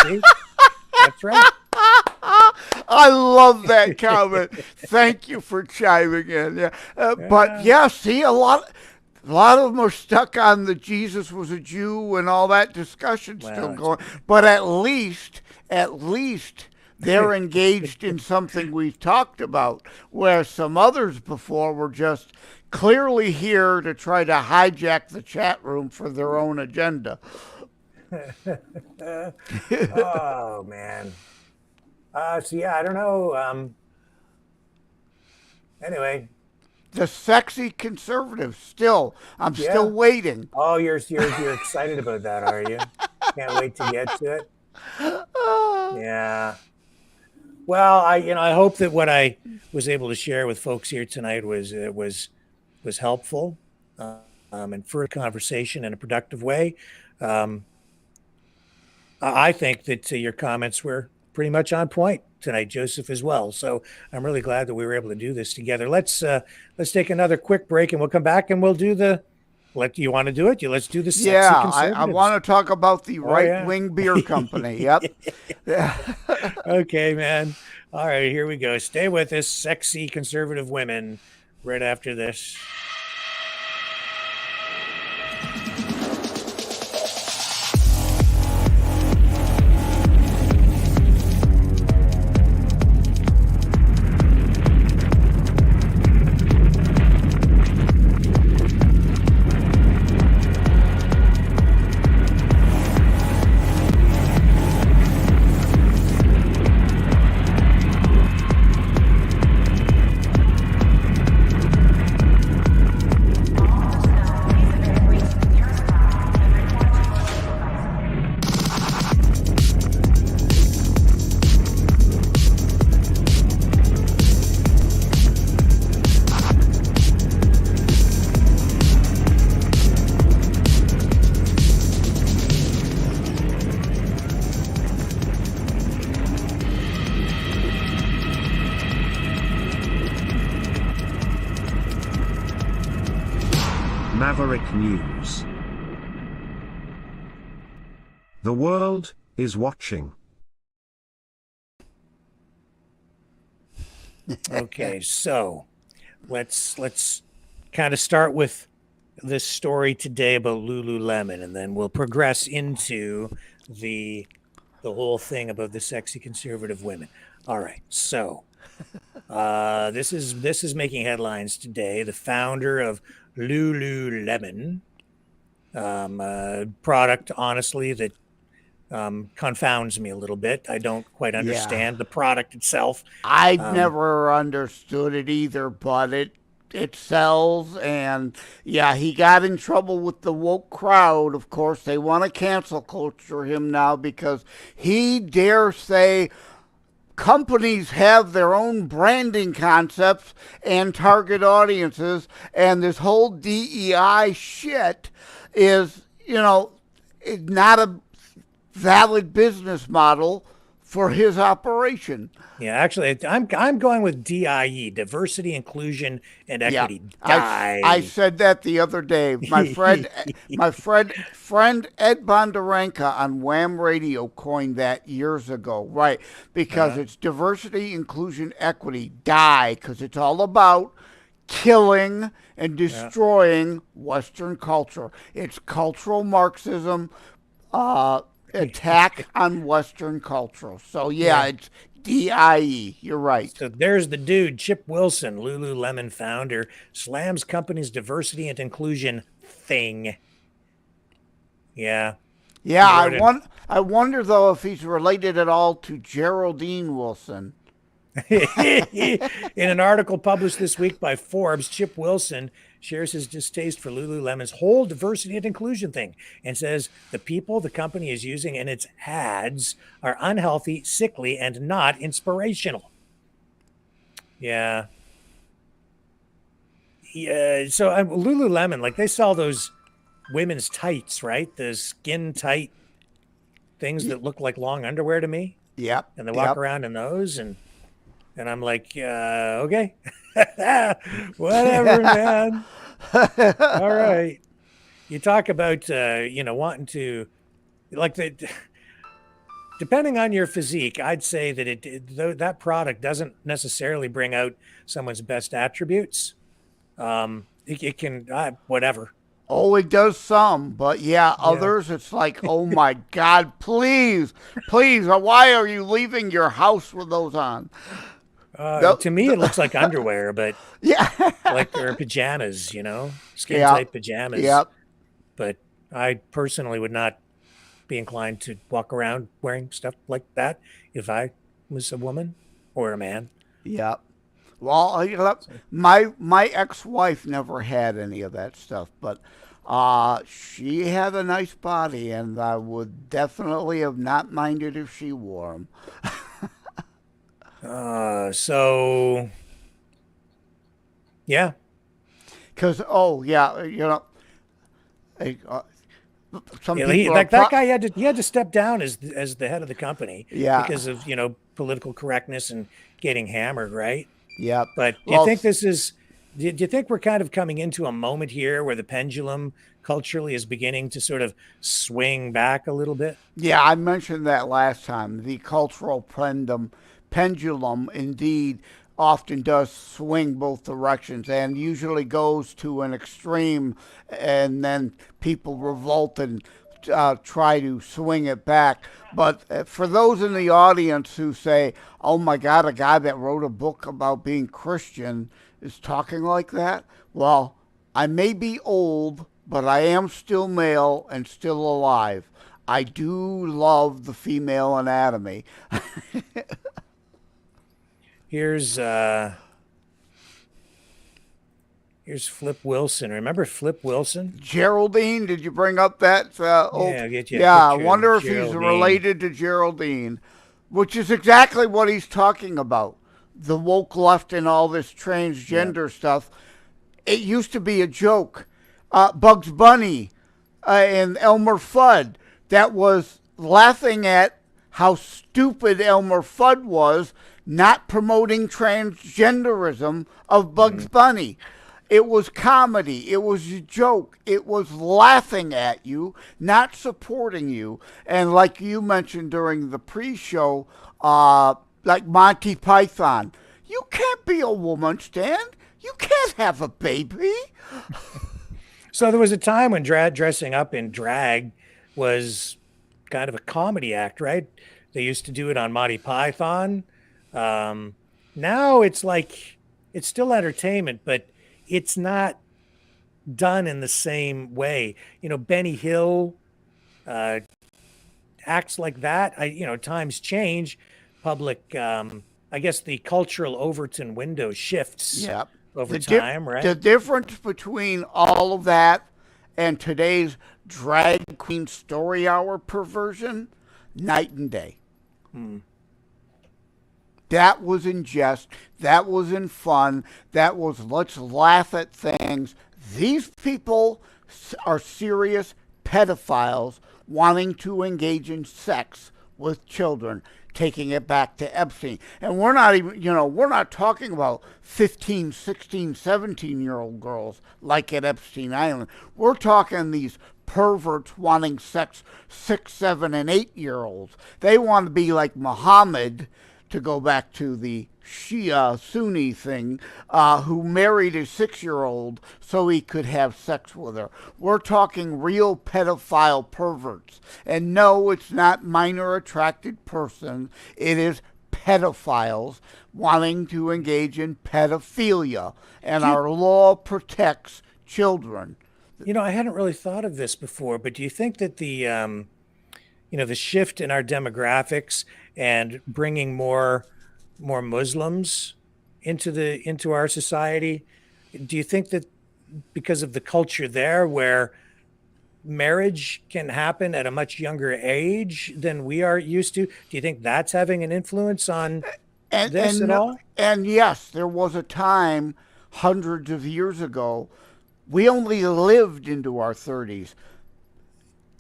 See? That's right. I love that comment. Thank you for chiming in. Yeah, but yeah, see, a lot of them are stuck on the Jesus was a Jew and all that discussion still going. But at least they're engaged in something we've talked about, where some others before were just clearly here to try to hijack the chat room for their own agenda. Oh man. So yeah, I don't know. Anyway, the sexy conservative. I'm still waiting. Oh, you're excited about that, are you? Can't wait to get to it. Yeah. Well, I hope that what I was able to share with folks here tonight was helpful, and for a conversation in a productive way. I think that your comments were pretty much on point tonight, Joseph, as well. So I'm really glad that we were able to do this together. Let's take another quick break, and we'll come back and we'll do the. You want to do it? Let's do the sexy conservatives. I want to talk about the right-wing beer company. Yep. Yeah. Okay, man. All right, here we go. Stay with us, sexy conservative women, right after this. Maverick News. The world is watching. Okay, so let's kind of start with this story today about Lululemon, and then we'll progress into the whole thing about the sexy conservative women. All right, so this is making headlines today. The founder of Lululemon, product, honestly, that confounds me a little bit. I don't quite understand the product itself. I never understood it either, but it sells, and yeah, he got in trouble with the woke crowd. Of course, they want to cancel culture him now because he dare say companies have their own branding concepts and target audiences, and this whole DEI shit is, not a valid business model for his operation. Yeah, actually, I'm going with DIE, diversity, inclusion, and equity. Yeah, I said that the other day. My friend Ed Bondarenka on Wham Radio coined that years ago, right? Because it's diversity, inclusion, equity, DIE, because it's all about killing and destroying Western culture. It's cultural Marxism, attack on Western culture. So it's DIE. You're right. So there's the dude, Chip Wilson, Lululemon founder, slams company's diversity and inclusion thing. Yeah. Yeah, I wonder though if he's related at all to Geraldine Wilson. In an article published this week by Forbes, Chip Wilson shares his distaste for Lululemon's whole diversity and inclusion thing and says the people the company is using in its ads are unhealthy, sickly, and not inspirational. Yeah. Yeah. So Lululemon, like they sell those women's tights, right? The skin tight things that look like long underwear to me. Yep. And they walk around in those, and I'm like, okay, whatever, man. All right. You talk about wanting to, like, depending on your physique, I'd say that that product doesn't necessarily bring out someone's best attributes. It can whatever. Oh, it does some, but others, it's like, oh my God, please, why are you leaving your house with those on? To me, it looks like underwear, but like or pajamas, skin tight pajamas. Yep. But I personally would not be inclined to walk around wearing stuff like that if I was a woman or a man. Yep. Well, my ex-wife never had any of that stuff, but she had a nice body, and I would definitely have not minded if she wore them. So, yeah. Because, some people that guy had to step down as the head of the company, because of political correctness and getting hammered, right? Yep. But do you think do you think we're kind of coming into a moment here where the pendulum culturally is beginning to sort of swing back a little bit? Yeah, I mentioned that last time. The cultural pendulum indeed often does swing both directions and usually goes to an extreme, and then people revolt and try to swing it back. But for those in the audience who say, oh my God, a guy that wrote a book about being Christian is talking like that, well, I may be old, but I am still male and still alive. I do love the female anatomy. Here's Flip Wilson. Remember Flip Wilson? Geraldine, did you bring up that? I wonder if he's related to Geraldine, which is exactly what he's talking about. The woke left and all this transgender stuff. It used to be a joke. Bugs Bunny and Elmer Fudd, that was laughing at how stupid Elmer Fudd was, not promoting transgenderism of Bugs Bunny. It was comedy. It was a joke. It was laughing at you, not supporting you. And like you mentioned during the pre-show, like Monty Python, you can't be a woman, Stan. You can't have a baby. So there was a time when dressing up in drag was kind of a comedy act, right? They used to do it on Monty Python. Now it's like, it's still entertainment, but it's not done in the same way. Benny Hill acts like that. Times change. Public, I guess the cultural Overton window shifts over time, right? The difference between all of that and today's drag queen story hour perversion, night and day. That was in jest. That was in fun. That was, let's laugh at things. These people are serious pedophiles wanting to engage in sex with children, taking it back to Epstein. And we're not even, we're not talking about 15, 16, 17-year-old girls like at Epstein Island. We're talking these perverts wanting sex 6, 7, and 8-year-olds. They want to be like Muhammad, to go back to the Shia Sunni thing, who married a 6-year-old so he could have sex with her. We're talking real pedophile perverts. And no, it's not minor attracted person. It is pedophiles wanting to engage in pedophilia. And our law protects children. I hadn't really thought of this before, but do you think that the shift in our demographics and bringing more Muslims into our society, do you think that because of the culture there, where marriage can happen at a much younger age than we are used to, do you think that's having an influence on this at all? And yes, there was a time hundreds of years ago, we only lived into our 30s.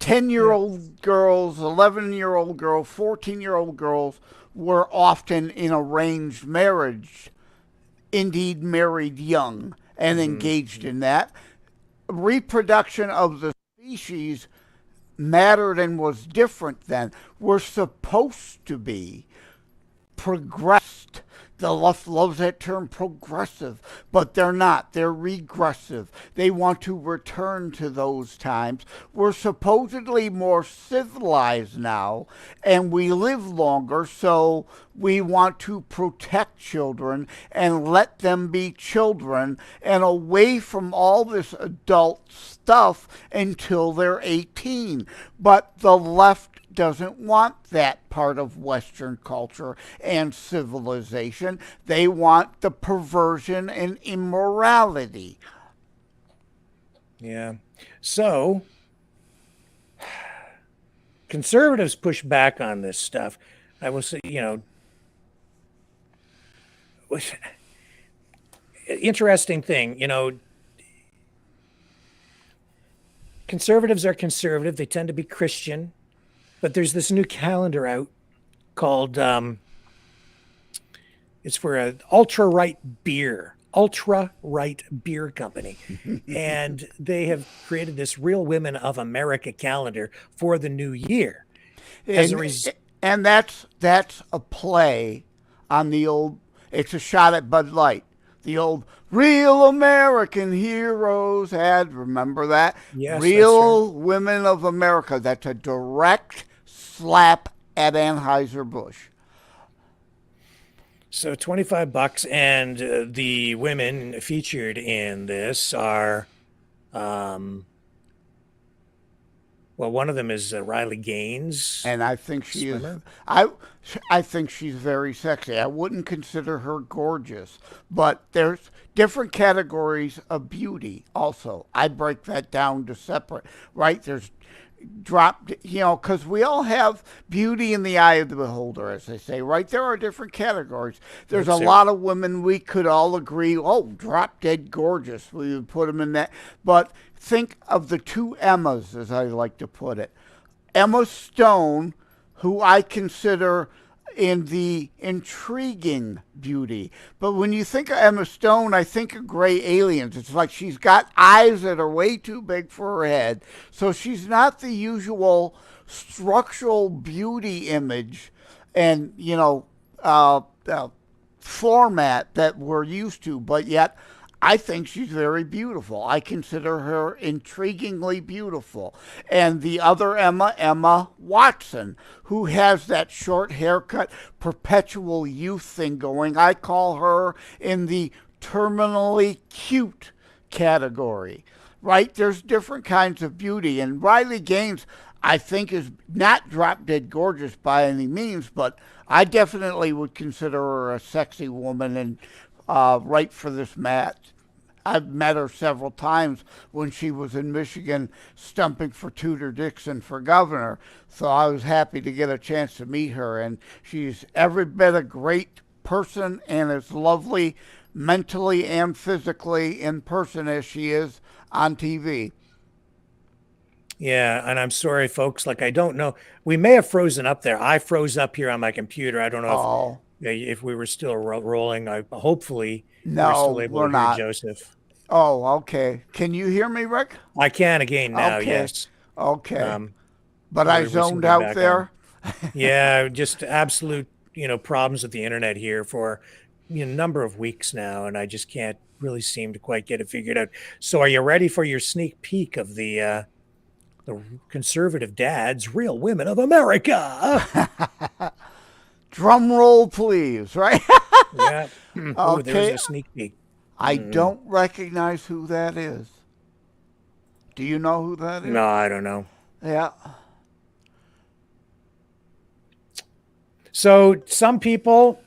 10-year-old girls, 11-year-old girls, 14-year-old girls were often in arranged marriage, indeed married young and engaged in that. Reproduction of the species mattered and was different then. We're supposed to be progressed. The left loves that term progressive, but they're not. They're regressive. They want to return to those times. We're supposedly more civilized now, and we live longer, so we want to protect children and let them be children and away from all this adult stuff until they're 18. But the left doesn't want that part of Western culture and civilization. They want the perversion and immorality. Yeah. So conservatives push back on this stuff. I will say, interesting thing, conservatives are conservative. They tend to be Christian. But there's this new calendar out called, it's for an ultra-right beer company. And they have created this Real Women of America calendar for the new year. And that's a play on the old, it's a shot at Bud Light. The old Real American Heroes ad, remember that? Yes, Real Women of America. That's a direct slap at Anheuser-Busch. So $25, and the women featured in this are, one of them is Riley Gaines, and I think she swimmer. I think she's very sexy. I wouldn't consider her gorgeous, but there's different categories of beauty. Also, I break that down to separate. Right? There's because we all have beauty in the eye of the beholder, as they say, right? There are different categories. There's a lot of women we could all agree, drop dead gorgeous. We would put them in that. But think of the two Emmas, as I like to put it. Emma Stone, who I consider in the intriguing beauty. But when you think of Emma Stone, I think of Gray Aliens. It's like she's got eyes that are way too big for her head. So she's not the usual structural beauty image and, format that we're used to. But yet, I think she's very beautiful. I consider her intriguingly beautiful. And the other Emma Watson, who has that short haircut, perpetual youth thing going. I call her in the terminally cute category, right? There's different kinds of beauty. And Riley Gaines, I think, is not drop dead gorgeous by any means, but I definitely would consider her a sexy woman and right for this match. I've met her several times when she was in Michigan stumping for Tudor Dixon for governor. So I was happy to get a chance to meet her. And she's every bit a great person and as lovely mentally and physically in person as she is on TV. Yeah, and I'm sorry, folks. I don't know. We may have frozen up there. I froze up here on my computer. I don't know if we were still rolling. Hopefully we're still able to hear not. Joseph. Oh, okay. Can you hear me, Rick? I can again now, yes. Okay. But I zoned out there? Yeah, just absolute, problems with the internet here for a number of weeks now, and I just can't really seem to quite get it figured out. So are you ready for your sneak peek of the conservative dads, Real Women of America? Drum roll, please, right? Yeah. Oh, there's a sneak peek. I don't recognize who that is. Do you know who that is? No, I don't know. Yeah. So some people,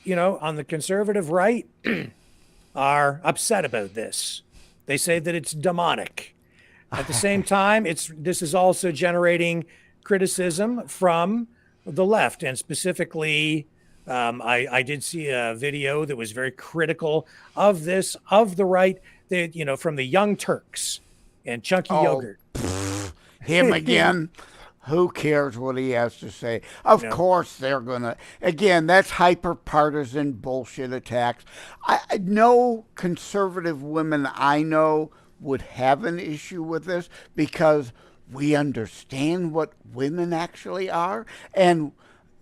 on the conservative right are upset about this. They say that it's demonic. At the same time, this is also generating criticism from the left, and specifically I did see a video that was very critical of this, of the right, from the Young Turks and Chunky Yogurt. him again. Who cares what he has to say? Of course they're going to. Again, that's hyper-partisan bullshit attacks. No conservative women I know would have an issue with this because we understand what women actually are. And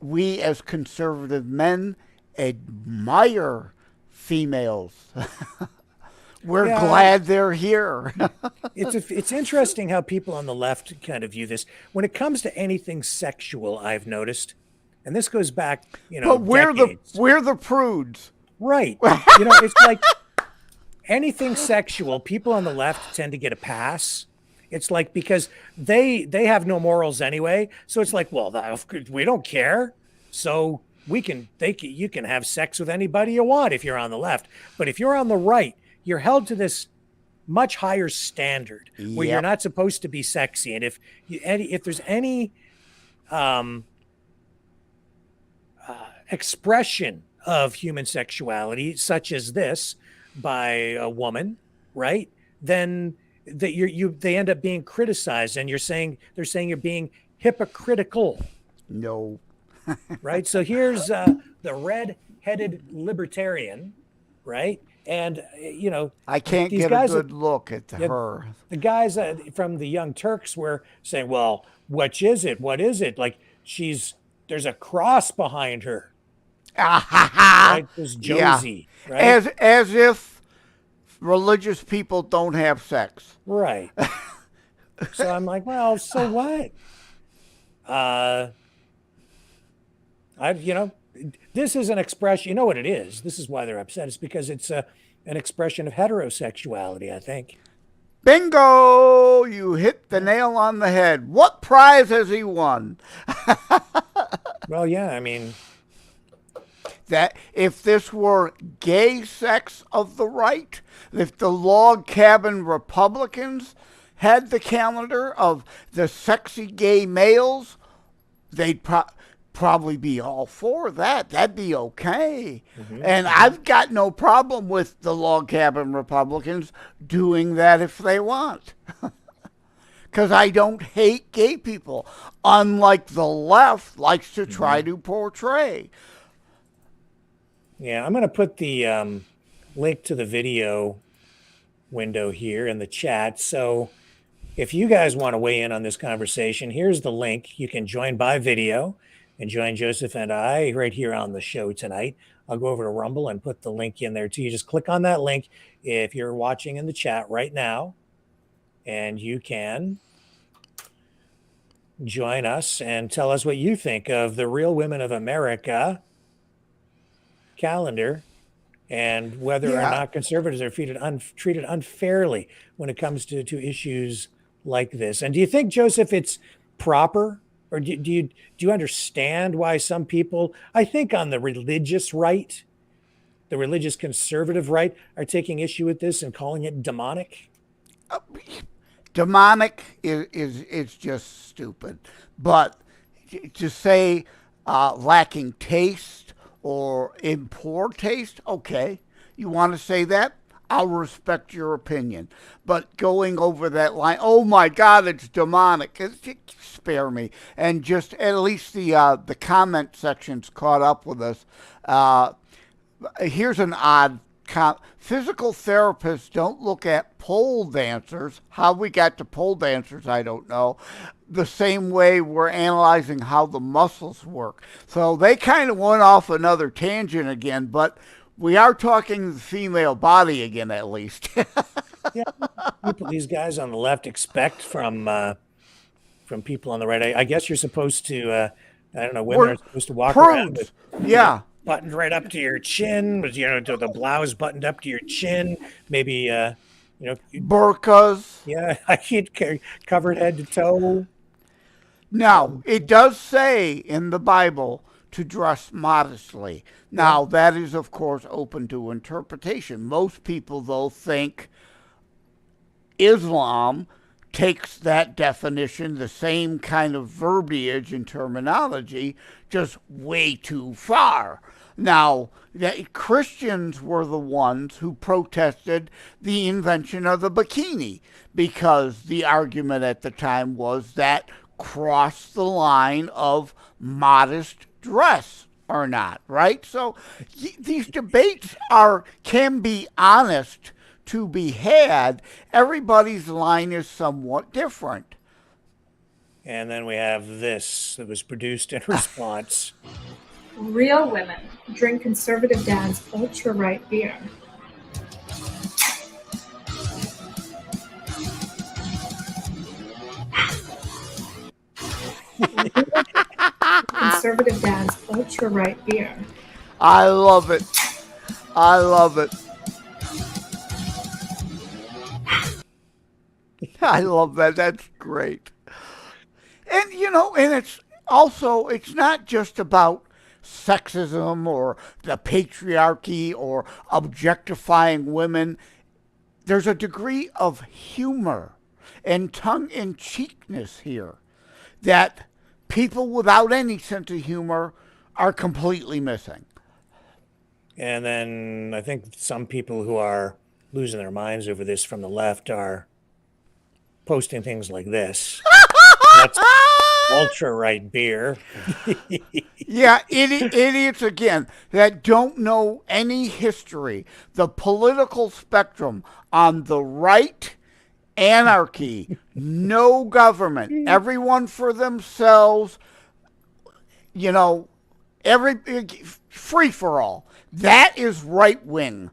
we as conservative men admire females. We're glad they're here. It's interesting how people on the left kind of view this. When it comes to anything sexual, I've noticed, and this goes back, but we're the prudes, right? It's like anything sexual. People on the left tend to get a pass. It's like because they have no morals anyway, so it's like, well, we don't care, so you can have sex with anybody you want if you're on the left, but if you're on the right, you're held to this much higher standard where you're not supposed to be sexy. And if there's any expression of human sexuality, such as this by a woman, right, then they end up being criticized, and they're saying you're being hypocritical. No. Right. So here's the red-headed libertarian, right? And, I can't get a good look at her. The guys from the Young Turks were saying, well, what is it? What is it? Like there's a cross behind her. Right? There's Josie. Yeah. Right? As if religious people don't have sex. Right. So I'm like, well, so what? This is an expression. You know what it is? This is why they're upset. It's because it's an expression of heterosexuality, I think. Bingo! You hit the nail on the head. What prize has he won? Well, yeah, I mean, that if this were gay sex of the right, if the log cabin Republicans had the calendar of the sexy gay males, they'd probably be all for that. That'd be okay. And I've got no problem with the log cabin Republicans doing that if they want. Because I don't hate gay people, unlike the left likes to try to portray. Yeah, I'm going to put the link to the video window here in the chat. So if you guys want to weigh in on this conversation, here's the link. You can join by video and join Joseph and I right here on the show tonight. I'll go over to Rumble and put the link in there too. You just click on that link if you're watching in the chat right now, and you can join us and tell us what you think of the Real Women of America calendar and whether or not conservatives are treated unfairly when it comes to issues like this. And do you think, Joseph, it's proper? Or do you understand why some people, I think on the religious right, the religious conservative right, are taking issue with this and calling it demonic? Demonic is just stupid. But to say lacking taste or in poor taste, okay. You want to say that? I'll respect your opinion. But going over that line, oh my God, it's demonic. Spare me. And just at least the comment section's caught up with us. Here's an odd physical therapists don't look at pole dancers. How we got to pole dancers, I don't know. The same way we're analyzing how the muscles work. So they kind of went off another tangent again, but we are talking the female body again, at least. Yeah, these guys on the left expect from people on the right. I guess you're supposed to. I don't know. Women are supposed to walk around with, buttoned right up to your chin, with the blouse buttoned up to your chin. Maybe burqas. Yeah, I get covered head to toe. Now it does say in the Bible to dress modestly. Now, that is, of course, open to interpretation. Most people, though, think Islam takes that definition, the same kind of verbiage and terminology, just way too far. Now, Christians were the ones who protested the invention of the bikini because the argument at the time was that crossed the line of modest dress or not, right? So these debates can be honest to be had. Everybody's line is somewhat different. And then we have this that was produced in response. Real women drink conservative dad's ultra-right beer. Conservative dad's ultra-right beer. I love it. I love it. I love that. That's great. And, and it's not just about sexism or the patriarchy or objectifying women. There's a degree of humor and tongue-in-cheekness here that people without any sense of humor are completely missing. And then I think some people who are losing their minds over this from the left are posting things like this. That's ultra-right beer. Yeah, idiots again that don't know any history. The political spectrum on the right, anarchy, no government, everyone for themselves, free for all. That is right wing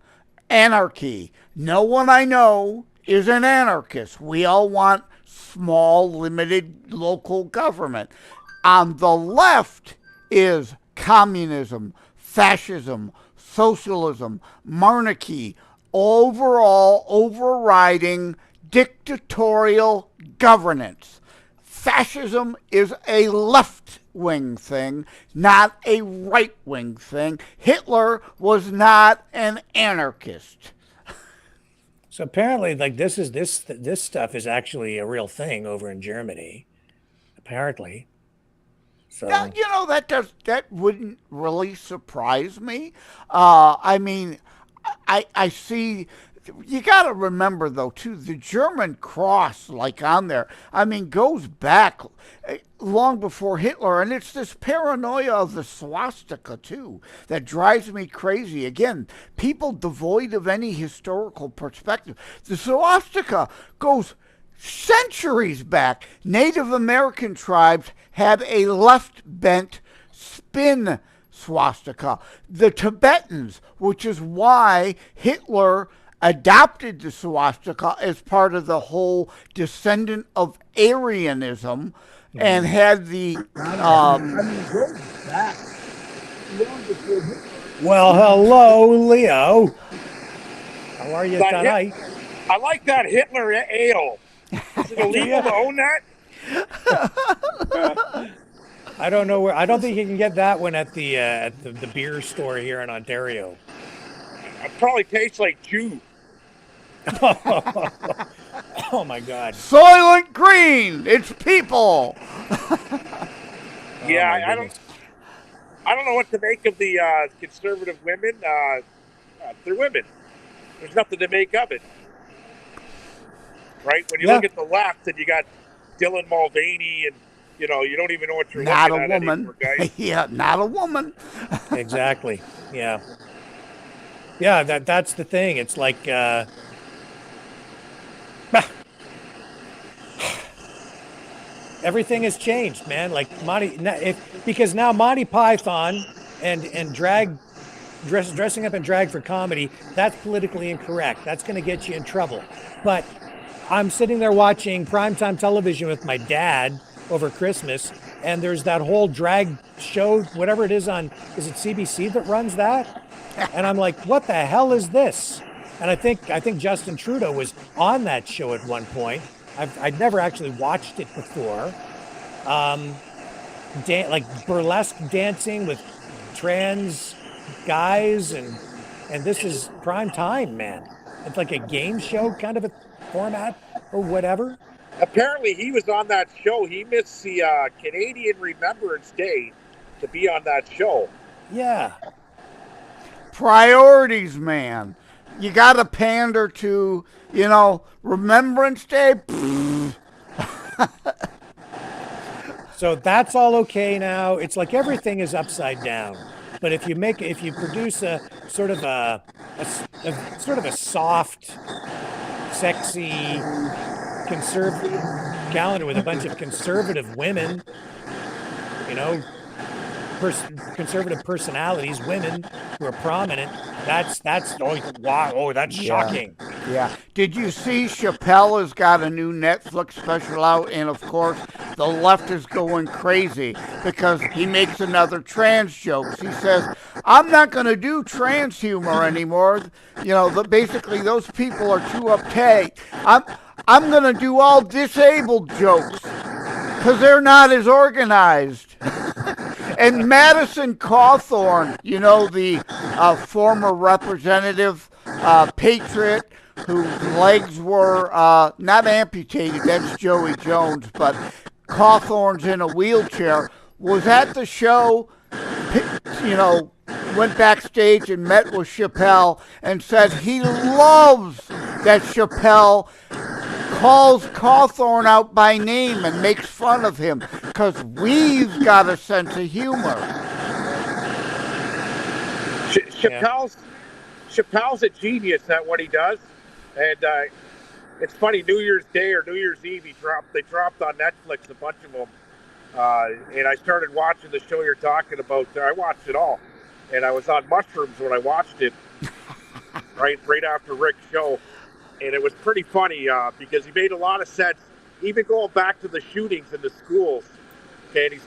anarchy. No one I know is an anarchist. We all want small, limited local government. On the left is communism, fascism, socialism, monarchy, overall overriding dictatorial governance. Fascism is a left-wing thing, not a right-wing thing. Hitler was not an anarchist. So apparently, like this stuff is actually a real thing over in Germany. Apparently. So that wouldn't really surprise me. I mean, I see. You got to remember though too, the German cross, like on there, I mean, goes back long before Hitler, and it's this paranoia of the swastika too that drives me crazy. Again, people devoid of any historical perspective. The swastika goes centuries back. Native American tribes had a left-bent spin swastika. The Tibetans, which is why Hitler adopted the swastika as part of the whole descendant of Aryanism, and had the well, hello, Leo. How are you tonight? I like that Hitler ale. Is it illegal to own that? I don't know where. I don't think you can get that one at the beer store here in Ontario. It probably tastes like Jew. Oh my God! Soylent Green, it's people. Yeah, I don't know what to make of the conservative women. They're women. There's nothing to make of it, right? When you look at the left, and you got Dylan Mulvaney, and you don't even know what you're not looking a at woman. anymore, guys. Yeah, not a woman. Exactly. Yeah. Yeah, that's the thing. It's like everything has changed, man. Like because now Monty Python and dressing up in drag for comedy, that's politically incorrect. That's going to get you in trouble. But I'm sitting there watching primetime television with my dad over Christmas, and there's that whole drag show, whatever it is is it CBC that runs that? And I'm like, what the hell is this? And I think Justin Trudeau was on that show at one point. I'd never actually watched it before. Like burlesque dancing with trans guys, and this is prime time, man. It's like a game show kind of a format or whatever. Apparently, he was on that show. He missed the Canadian Remembrance Day to be on that show. Yeah. priorities, man. You got to pander to, Remembrance Day. So that's all okay now. It's like everything is upside down. But if you produce a sort of a soft, sexy, conservative calendar with a bunch of conservative women, conservative personalities, women who are prominent, that's wow, that's shocking. Yeah. Did you see Chappelle has got a new Netflix special out, and of course the left is going crazy because he makes another trans joke. He says, "I'm not going to do trans humor anymore. Basically those people are too uptight. I'm going to do all disabled jokes because they're not as organized." And Madison Cawthorn, the former representative, patriot, whose legs were not amputated, that's Joey Jones, but Cawthorn's in a wheelchair, was at the show, went backstage and met with Chappelle and said he loves that Chappelle calls Cawthorn out by name and makes fun of him because we've got a sense of humor. Chappelle's a genius at what he does, and it's funny. New Year's Day or New Year's Eve, they dropped on Netflix a bunch of them, and I started watching the show you're talking about. I watched it all, and I was on mushrooms when I watched it, right after Rick's show. And it was pretty funny because he made a lot of sense, even going back to the shootings in the schools. Okay, and he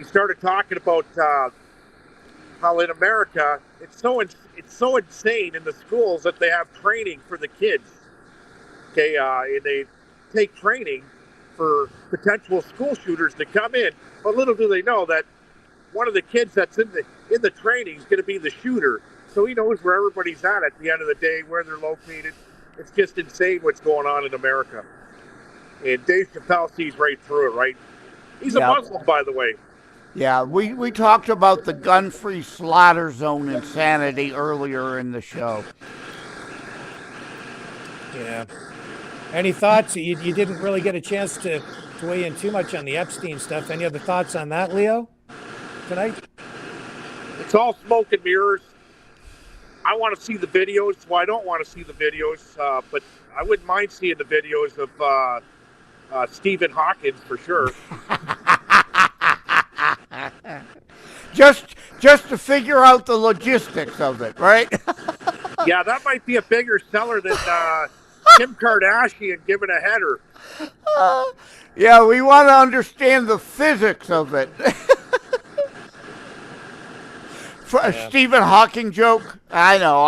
started talking about how in America it's so insane in the schools that they have training for the kids. Okay, and they take training for potential school shooters to come in, but little do they know that one of the kids that's in the training is going to be the shooter. So he knows where everybody's at the end of the day, where they're located. It's just insane what's going on in America. And Dave Chappelle sees right through it, right? He's a Muslim, by the way. Yeah, we talked about the gun-free slaughter zone insanity earlier in the show. Yeah. Any thoughts? You didn't really get a chance to weigh in too much on the Epstein stuff. Any other thoughts on that, Leo, tonight? It's all smoke and mirrors. I want to see the videos. Well, I don't want to see the videos, but I wouldn't mind seeing the videos of Stephen Hawking for sure. just to figure out the logistics of it, right? Yeah, that might be a bigger seller than Kim Kardashian giving a header. Yeah, we want to understand the physics of it. For a Stephen Hawking joke? I know.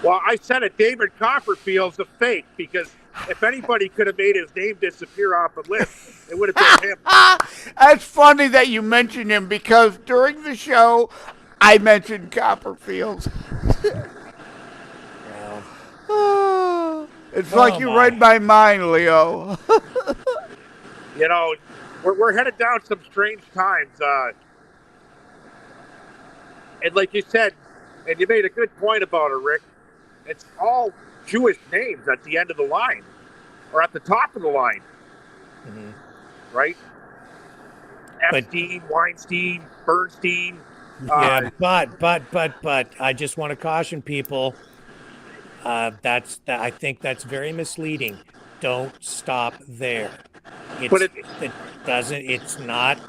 Well, I said it. David Copperfield's a fake because if anybody could have made his name disappear off the list, it would have been him. That's funny that you mentioned him because during the show, I mentioned Copperfield. It's like you read my mind, Leo. We're headed down some strange times. And like you said, and you made a good point about it, Rick, it's all Jewish names at the end of the line or at the top of the line. Mm-hmm. Right? Epstein, Weinstein, Bernstein. Yeah, but I just want to caution people. I think that's very misleading. Don't stop there. It's not.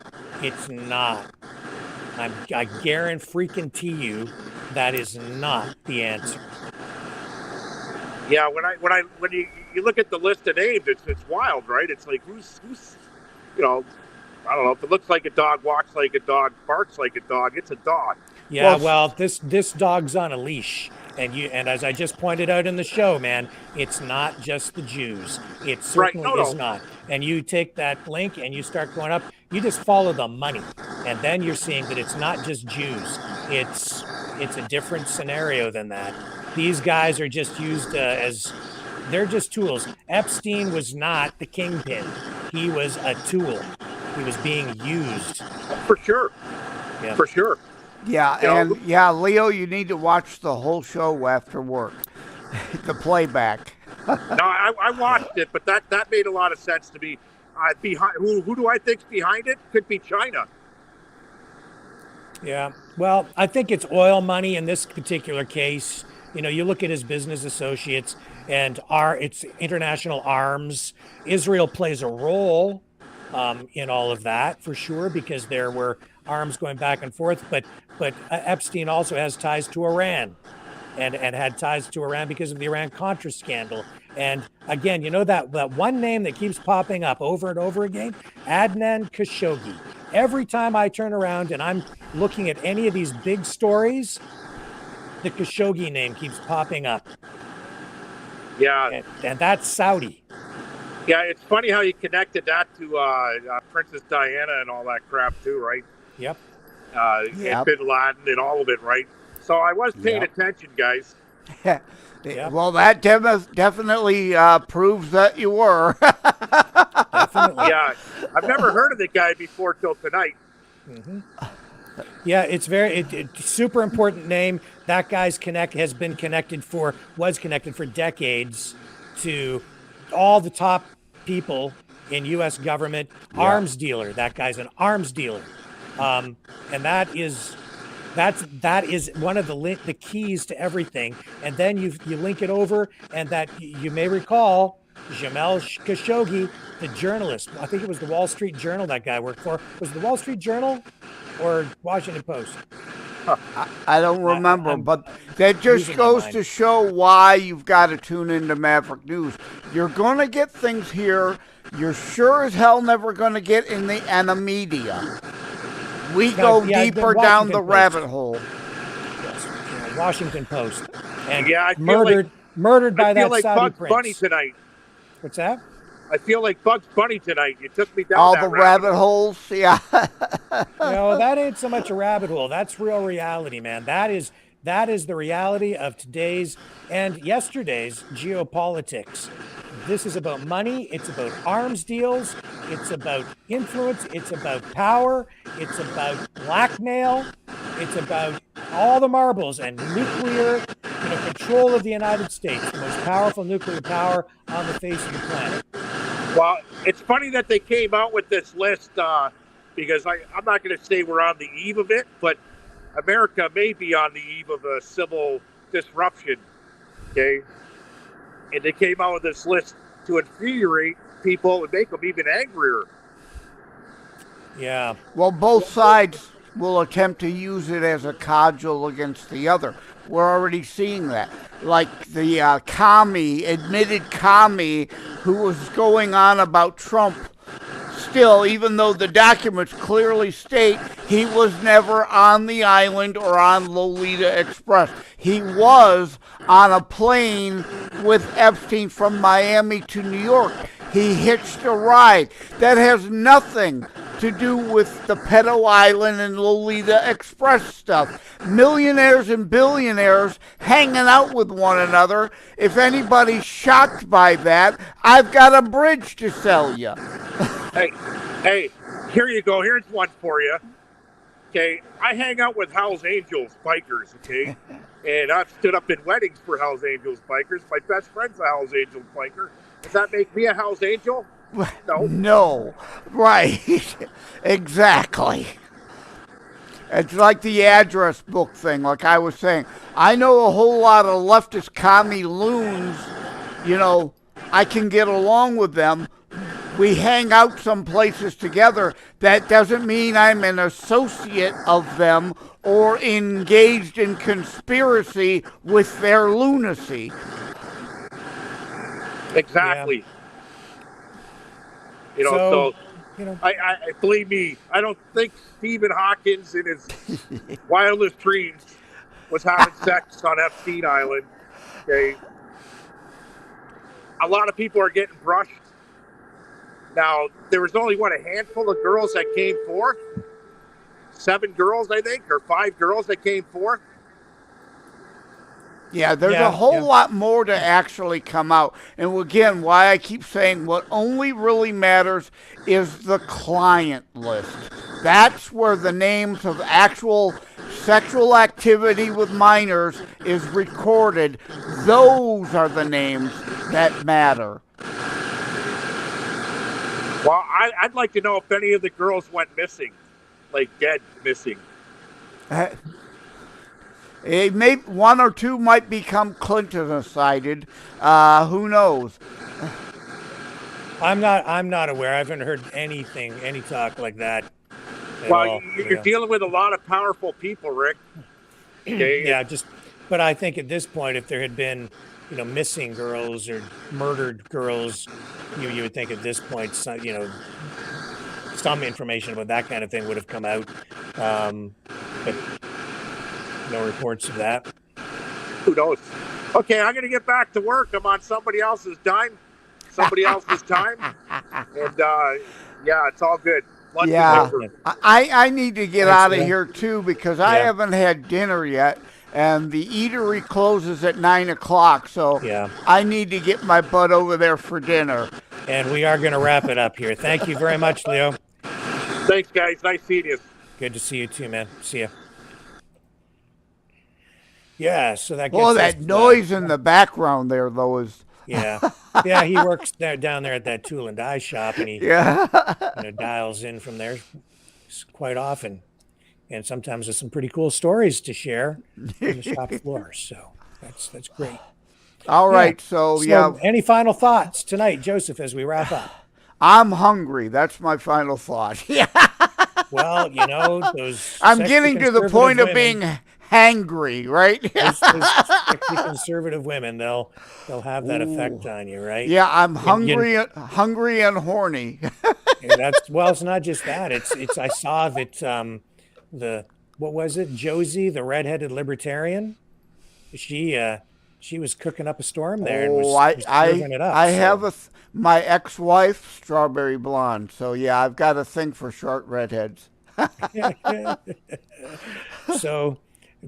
I guarantee you that is not the answer. Yeah, when you look at the list of names, it's wild, right? It's like who's I don't know, if it looks like a dog, walks like a dog, barks like a dog, it's a dog. Yeah, well, this dog's on a leash. And as I just pointed out in the show, man, it's not just the Jews. It certainly is not. And you take that link and you start going up, you just follow the money. And then you're seeing that it's not just Jews. It's a different scenario than that. These guys are just used they're just tools. Epstein was not the kingpin. He was a tool. He was being used. For sure. Yeah. For sure. Yeah, You know, and yeah, Leo, you need to watch the whole show after work. The playback. no, I watched it, but that made a lot of sense to me. Behind who do I think's behind it? Could be China. Yeah. Well, I think it's oil money in this particular case. You know, you look at his business associates and it's international arms. Israel plays a role in all of that for sure, because there were arms going back and forth. But Epstein also has ties to Iran, and had ties to Iran because of the Iran-Contra scandal. And again, you know that one name that keeps popping up over and over again, Adnan Khashoggi. Every time I turn around and I'm looking at any of these big stories, the Khashoggi name keeps popping up. Yeah. And that's Saudi. Yeah, it's funny how you connected that to Princess Diana and all that crap too, right? Yep. And Bin Laden and all of it, right? So I was paying attention, guys. Well, that definitely proves that you were. Definitely. Yeah, I've never heard of the guy before till tonight. Mm-hmm. Yeah, it's it's super important name. That guy's was connected for decades to all the top people in U.S. government. Arms dealer. That guy's an arms dealer, and that is one of the keys to everything. And then you link it over, and that you may recall Jamal Khashoggi, the journalist. I think it was the Wall Street Journal that guy worked for. Was it the Wall Street Journal or Washington Post? I don't remember, but that just goes to show why you've got to tune into Maverick News. You're going to get things here you're sure as hell never going to get in the media. We go deeper down the rabbit hole. Yes, Washington Post. And I feel murdered by that like Saudi Bugs prince. Bunny tonight. What's that? I feel like Bugs Bunny tonight. You took me down all that the rabbit holes. Yeah. No, that ain't so much a rabbit hole. That's real reality, man. That is the reality of today's and yesterday's geopolitics. This is about money. It's about arms deals. It's about influence. It's about power. It's about blackmail. It's about all the marbles and nuclear, control of the United States, the most powerful nuclear power on the face of the planet. Well, it's funny that they came out with this list because I'm not going to say we're on the eve of it, but America may be on the eve of a civil disruption, okay? And they came out with this list to infuriate people and make them even angrier. Yeah. Well, both sides will attempt to use it as a cudgel against the other. We're already seeing that. Like the admitted commie who was going on about Trump. Still, even though the documents clearly state he was never on the island or on Lolita Express. He was on a plane with Epstein from Miami to New York. He hitched a ride. That has nothing to do with the Pedo Island and Lolita Express stuff. Millionaires and billionaires hanging out with one another. If anybody's shocked by that, I've got a bridge to sell you. Hey, here you go. Here's one for you. Okay, I hang out with Hell's Angels bikers, okay? And I've stood up in weddings for Hell's Angels bikers. My best friend's a Hell's Angels biker. Does that make me a Hell's Angel? No. No. Right. Exactly. It's like the address book thing, like I was saying. I know a whole lot of leftist commie loons. I can get along with them. We hang out some places together. That doesn't mean I'm an associate of them or engaged in conspiracy with their lunacy. Exactly. Yeah. I believe me, I don't think Stephen Hawkins in his wildest dreams was having sex on Epstein Island. Okay. A lot of people are getting brushed. Now, there was only, a handful of girls that came forth? 7 girls, I think, or 5 girls that came forth? Yeah, there's a whole lot more to actually come out. And again, why I keep saying what only really matters is the client list. That's where the names of actual sexual activity with minors is recorded, those are the names that matter. Well, I'd like to know if any of the girls went missing, like dead missing. Maybe one or two might become Clinton-sided. Who knows? I'm not aware. I haven't heard anything, any talk like that. Well, you're dealing with a lot of powerful people, Rick. Okay? Yeah, but I think at this point, if there had been, missing girls or murdered girls, you would think at this point, some information about that kind of thing would have come out. But no reports of that. Who knows? Okay, I'm going to get back to work. I'm on somebody else's time. And yeah, it's all good. Yeah, I need to get out of here too because I haven't had dinner yet, and the eatery closes at 9 o'clock. So I need to get my butt over there for dinner. And we are going to wrap it up here. Thank you very much, Leo. Thanks, guys. Nice seeing you. Good to see you too, man. See ya. Yeah, so that. Well, that noise in the background there, though, is. Yeah, he works down there at that tool and die shop, and he dials in from there quite often, and sometimes there's some pretty cool stories to share on the shop floor. So that's great. All right, so any final thoughts tonight, Joseph, as we wrap up? I'm hungry. That's my final thought. Yeah. Well, those. I'm getting to the point of being hangry, right? Those conservative women, they'll have that effect on you, right? Yeah, I'm hungry and horny. It's not just that. It's I saw that what was it, Josie, the redheaded libertarian? She was cooking up a storm there and was serving it up. I have my ex-wife, Strawberry Blonde. So yeah, I've got a thing for short redheads. So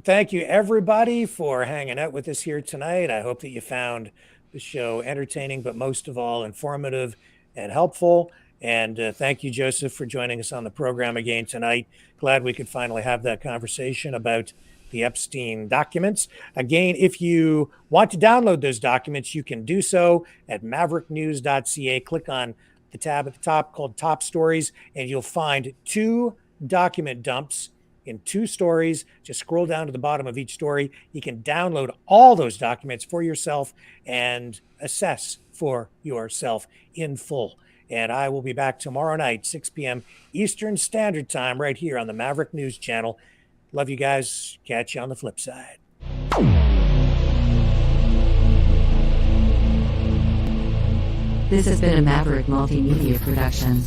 thank you, everybody, for hanging out with us here tonight. I hope that you found the show entertaining, but most of all, informative and helpful. And thank you, Joseph, for joining us on the program again tonight. Glad we could finally have that conversation about the Epstein documents. Again, if you want to download those documents, you can do so at mavericknews.ca. Click on the tab at the top called Top Stories, and you'll find 2 document dumps in 2 stories. Just scroll down to the bottom of each story. You can download all those documents for yourself and assess for yourself in full. And I will be back tomorrow night, 6 p.m. Eastern Standard Time, right here on the Maverick News Channel. Love you guys. Catch you on the flip side. This has been a Maverick Multimedia production.